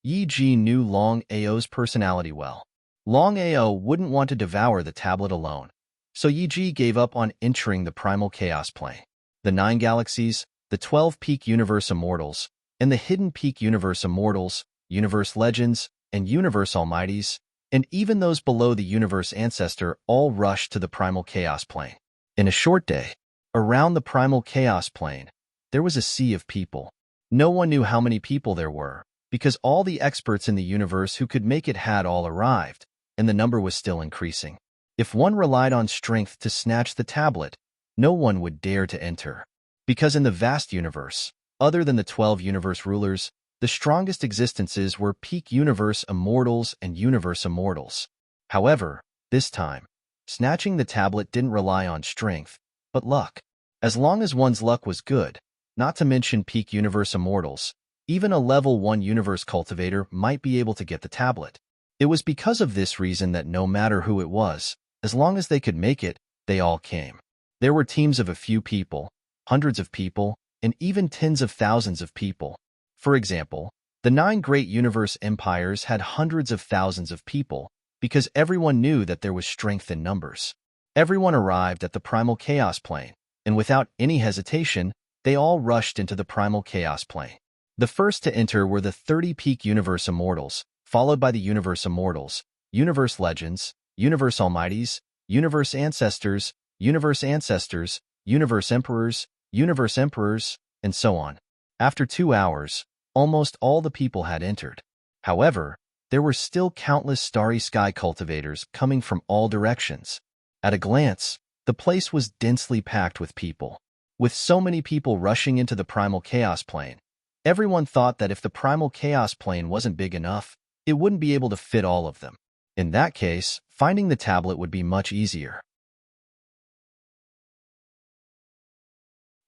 Yi Ji knew Long Ao's personality well. Long Ao wouldn't want to devour the tablet alone, so Yi Ji gave up on entering the primal chaos plane. The 9 galaxies, the 12 peak universe immortals, and the hidden peak universe immortals, universe legends, and universe almighties, and even those below the universe ancestor all rushed to the primal chaos plane. In a short day, around the primal chaos plane, there was a sea of people. No one knew how many people there were, because all the experts in the universe who could make it had all arrived, and the number was still increasing. If one relied on strength to snatch the tablet, no one would dare to enter. Because in the vast universe, other than the 12 universe rulers, the strongest existences were peak universe immortals and universe immortals. However, this time, snatching the tablet didn't rely on strength, but luck. As long as one's luck was good, not to mention peak universe immortals, even a level 1 universe cultivator might be able to get the tablet. It was because of this reason that no matter who it was, as long as they could make it, they all came. There were teams of a few people, hundreds of people, and even tens of thousands of people. For example, the 9 great universe empires had hundreds of thousands of people because everyone knew that there was strength in numbers. Everyone arrived at the primal chaos plane, and without any hesitation, they all rushed into the primal chaos plane. The first to enter were the 30 peak universe immortals, followed by the universe immortals, universe legends, universe almighties, universe ancestors, universe emperors, universe emperors, and so on. After 2 hours, almost all the people had entered. However, there were still countless starry sky cultivators coming from all directions. At a glance, the place was densely packed with people. With so many people rushing into the primal chaos plane, everyone thought that if the primal chaos plane wasn't big enough, it wouldn't be able to fit all of them. In that case, finding the tablet would be much easier.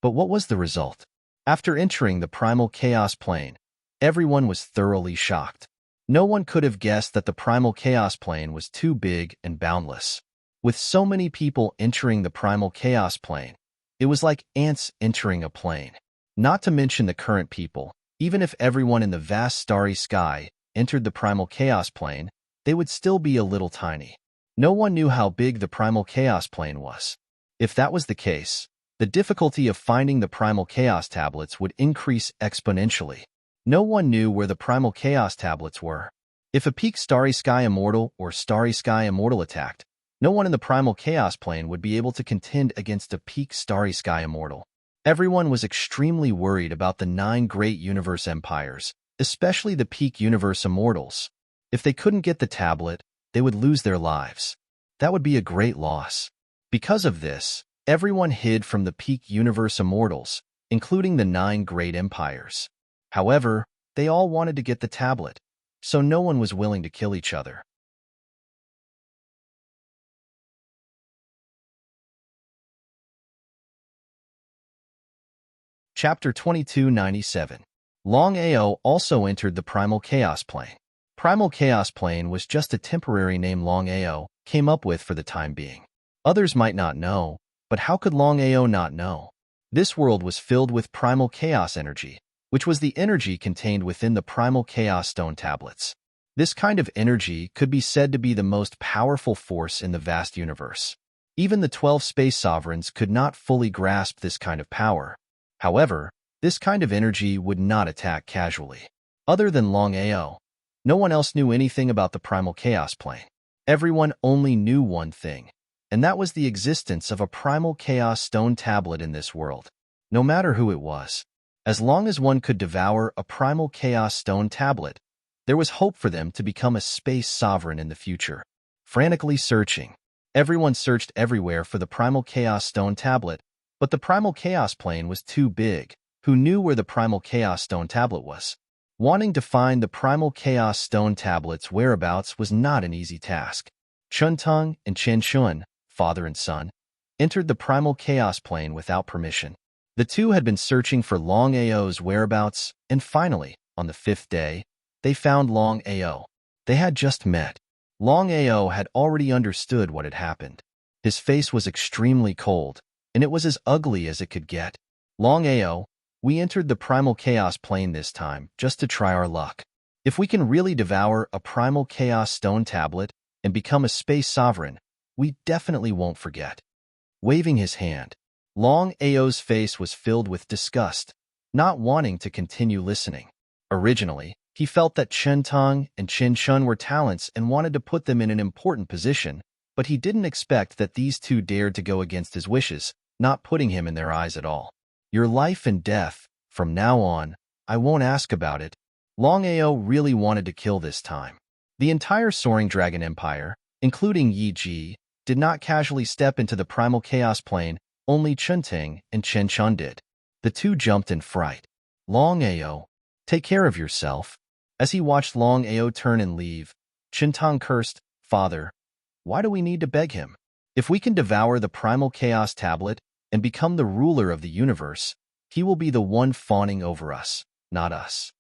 But what was the result? After entering the primal chaos plane, everyone was thoroughly shocked. No one could have guessed that the primal chaos plane was too big and boundless. With so many people entering the primal chaos plane, it was like ants entering a plane. Not to mention the current people, even if everyone in the vast starry sky entered the primal chaos plane, they would still be a little tiny. No one knew how big the primal chaos plane was. If that was the case, the difficulty of finding the primal chaos tablets would increase exponentially. No one knew where the primal chaos tablets were. If a peak starry sky immortal or starry sky immortal attacked, no one in the primal chaos plane would be able to contend against a peak starry sky immortal. Everyone was extremely worried about the 9 great universe empires, especially the peak universe immortals. If they couldn't get the tablet, they would lose their lives. That would be a great loss. Because of this, everyone hid from the peak universe immortals, including the 9 great empires. However, they all wanted to get the tablet, so no one was willing to kill each other. Chapter 2297. Long Ao also entered the primal chaos plane. Primal chaos plane was just a temporary name Long Ao came up with for the time being. Others might not know, but how could Long Ao not know? This world was filled with primal chaos energy, which was the energy contained within the primal chaos stone tablets. This kind of energy could be said to be the most powerful force in the vast universe. Even the 12 space sovereigns could not fully grasp this kind of power. However, this kind of energy would not attack casually. Other than Long Ao, no one else knew anything about the primal chaos plane. Everyone only knew one thing, and that was the existence of a primal chaos stone tablet in this world. No matter who it was, as long as one could devour a primal chaos stone tablet, there was hope for them to become a space sovereign in the future. Frantically searching, everyone searched everywhere for the primal chaos stone tablet, but the primal chaos plane was too big. Who knew where the primal chaos stone tablet was? Wanting to find the primal chaos stone tablet's whereabouts was not an easy task. Chuntung and Chen Shun, father and son, entered the primal chaos plane without permission. The two had been searching for Long Ao's whereabouts, and finally, on the 5th day, they found Long Ao. They had just met. Long Ao had already understood what had happened. His face was extremely cold, and it was as ugly as it could get. Long Ao, we entered the primal chaos plane this time just to try our luck. If we can really devour a primal chaos stone tablet and become a space sovereign, we definitely won't forget. Waving his hand, Longao's face was filled with disgust, not wanting to continue listening. Originally, he felt that Chen Tong and Qin Shun were talents and wanted to put them in an important position, but he didn't expect that these two dared to go against his wishes, not putting him in their eyes at all. Your life and death, from now on, I won't ask about it. Longao really wanted to kill this time. The entire Soaring Dragon Empire, including Yi Ji, did not casually step into the primal chaos plane, only Chunting and Chen Chun did. The two jumped in fright. Longao, take care of yourself. As he watched Longao turn and leave, Chintang cursed, Father, why do we need to beg him? If we can devour the primal chaos tablet and become the ruler of the universe, he will be the one fawning over us, not us.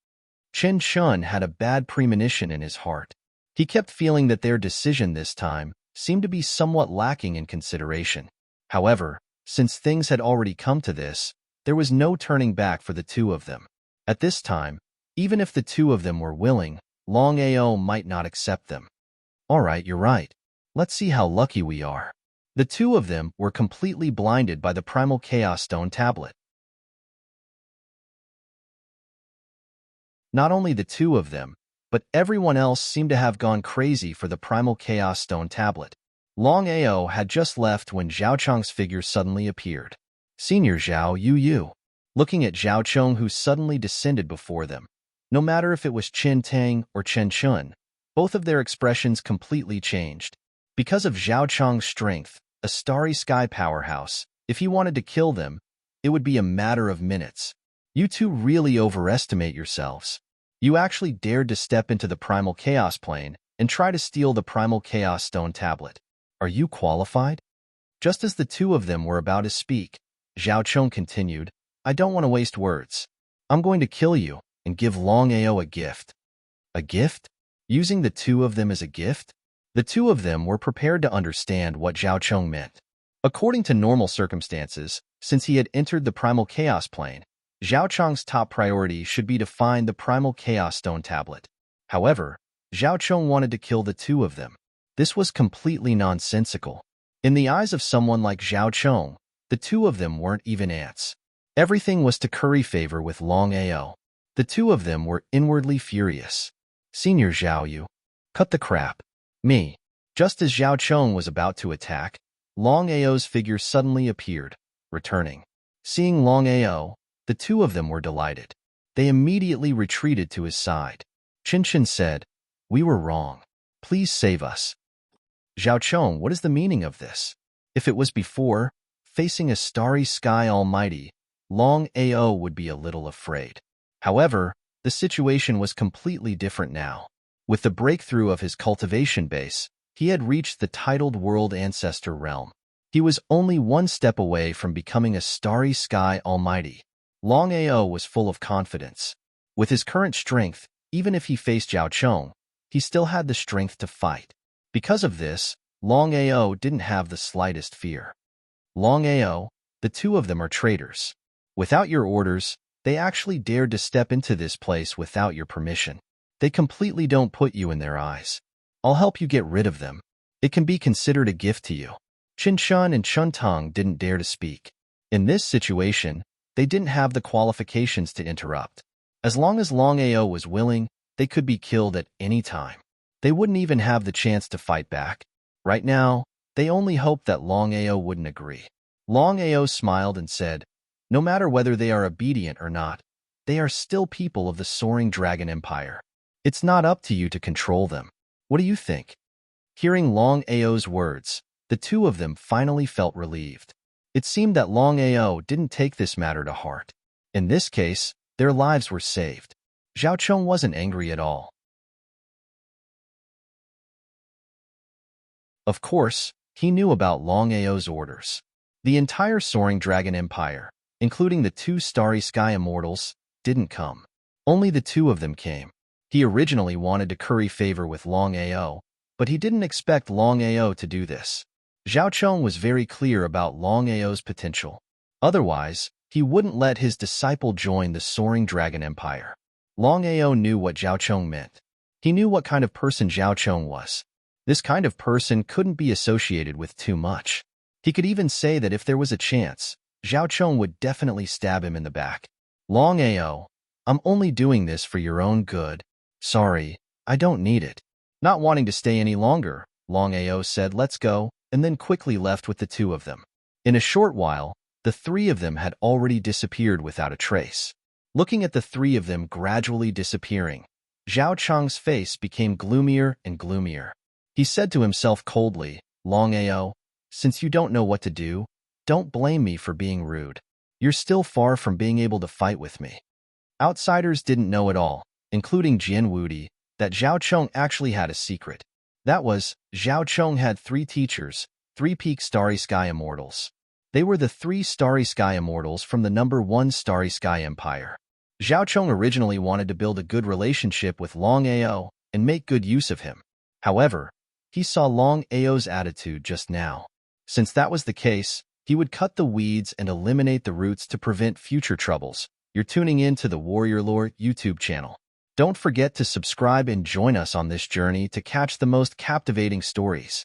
Chen Shun had a bad premonition in his heart. He kept feeling that their decision this time seemed to be somewhat lacking in consideration. However, since things had already come to this, there was no turning back for the two of them. At this time, even if the two of them were willing, Longao might not accept them. All right, you're right. Let's see how lucky we are. The two of them were completely blinded by the primal chaos stone tablet. Not only the two of them, but everyone else seemed to have gone crazy for the primal chaos stone tablet. Longao had just left when Zhao Chong's figure suddenly appeared. Senior Zhao Yu, looking at Zhao Chong who suddenly descended before them. No matter if it was Chen Tang or Chen Chun, both of their expressions completely changed. Because of Zhao Chong's strength, a starry sky powerhouse, if he wanted to kill them, it would be a matter of minutes. You two really overestimate yourselves. You actually dared to step into the primal chaos plane and try to steal the primal chaos stone tablet. Are you qualified? Just as the two of them were about to speak, Zhao Chong continued, I don't want to waste words. I'm going to kill you and give Longao a gift. A gift? Using the two of them as a gift? The two of them were prepared to understand what Zhao Chong meant. According to normal circumstances, since he had entered the primal chaos plane, Zhao Chong's top priority should be to find the primal chaos stone tablet. However, Zhao Chong wanted to kill the two of them. This was completely nonsensical. In the eyes of someone like Zhao Chong, the two of them weren't even ants. Everything was to curry favor with Longao. The two of them were inwardly furious. Senior Zhao Yu, cut the crap. Me. Just as Zhao Chong was about to attack, Longao's figure suddenly appeared, returning. Seeing Longao, the two of them were delighted. They immediately retreated to his side. Chen said, We were wrong. Please save us. Zhao Chong, what is the meaning of this? If it was before, facing a starry sky almighty, Longao would be a little afraid. However, the situation was completely different now. With the breakthrough of his cultivation base, he had reached the titled World Ancestor realm. He was only one step away from becoming a starry sky almighty. Longao was full of confidence. With his current strength, even if he faced Zhao Chong, he still had the strength to fight. Because of this, Longao didn't have the slightest fear. Longao, the two of them are traitors. Without your orders, they actually dared to step into this place without your permission. They completely don't put you in their eyes. I'll help you get rid of them. It can be considered a gift to you. Qin Shun and Chun Tong didn't dare to speak. In this situation, they didn't have the qualifications to interrupt. As long as Longao was willing, they could be killed at any time. They wouldn't even have the chance to fight back. Right now, they only hoped that Longao wouldn't agree. Longao smiled and said, No matter whether they are obedient or not, they are still people of the Soaring Dragon Empire. It's not up to you to control them. What do you think? Hearing Longao's words, the two of them finally felt relieved. It seemed that Longao didn't take this matter to heart. In this case, their lives were saved. Zhao Chong wasn't angry at all. Of course, he knew about Longao's orders. The entire Soaring Dragon Empire, including the two Starry Sky Immortals, didn't come. Only the two of them came. He originally wanted to curry favor with Longao, but he didn't expect Longao to do this. Zhao Chong was very clear about Longao's potential. Otherwise, he wouldn't let his disciple join the Soaring Dragon Empire. Longao knew what Zhao Chong meant. He knew what kind of person Zhao Chong was. This kind of person couldn't be associated with too much. He could even say that if there was a chance, Zhao Chong would definitely stab him in the back. Longao, I'm only doing this for your own good. Sorry, I don't need it. Not wanting to stay any longer, Longao said let's go, and then quickly left with the two of them. In a short while, the three of them had already disappeared without a trace. Looking at the three of them gradually disappearing, Zhao Chong's face became gloomier and gloomier. He said to himself coldly, Longao, since you don't know what to do, don't blame me for being rude. You're still far from being able to fight with me. Outsiders didn't know at all, including Jian Wudi, that Zhao Chong actually had a secret. That was, Zhao Chong had 3 teachers, 3 peak Starry Sky Immortals. They were the 3 Starry Sky Immortals from the number 1 Starry Sky Empire. Zhao Chong originally wanted to build a good relationship with Longao and make good use of him. However, he saw Longao's attitude just now. Since that was the case, he would cut the weeds and eliminate the roots to prevent future troubles. You're tuning in to the Warrior Lore YouTube channel. Don't forget to subscribe and join us on this journey to catch the most captivating stories.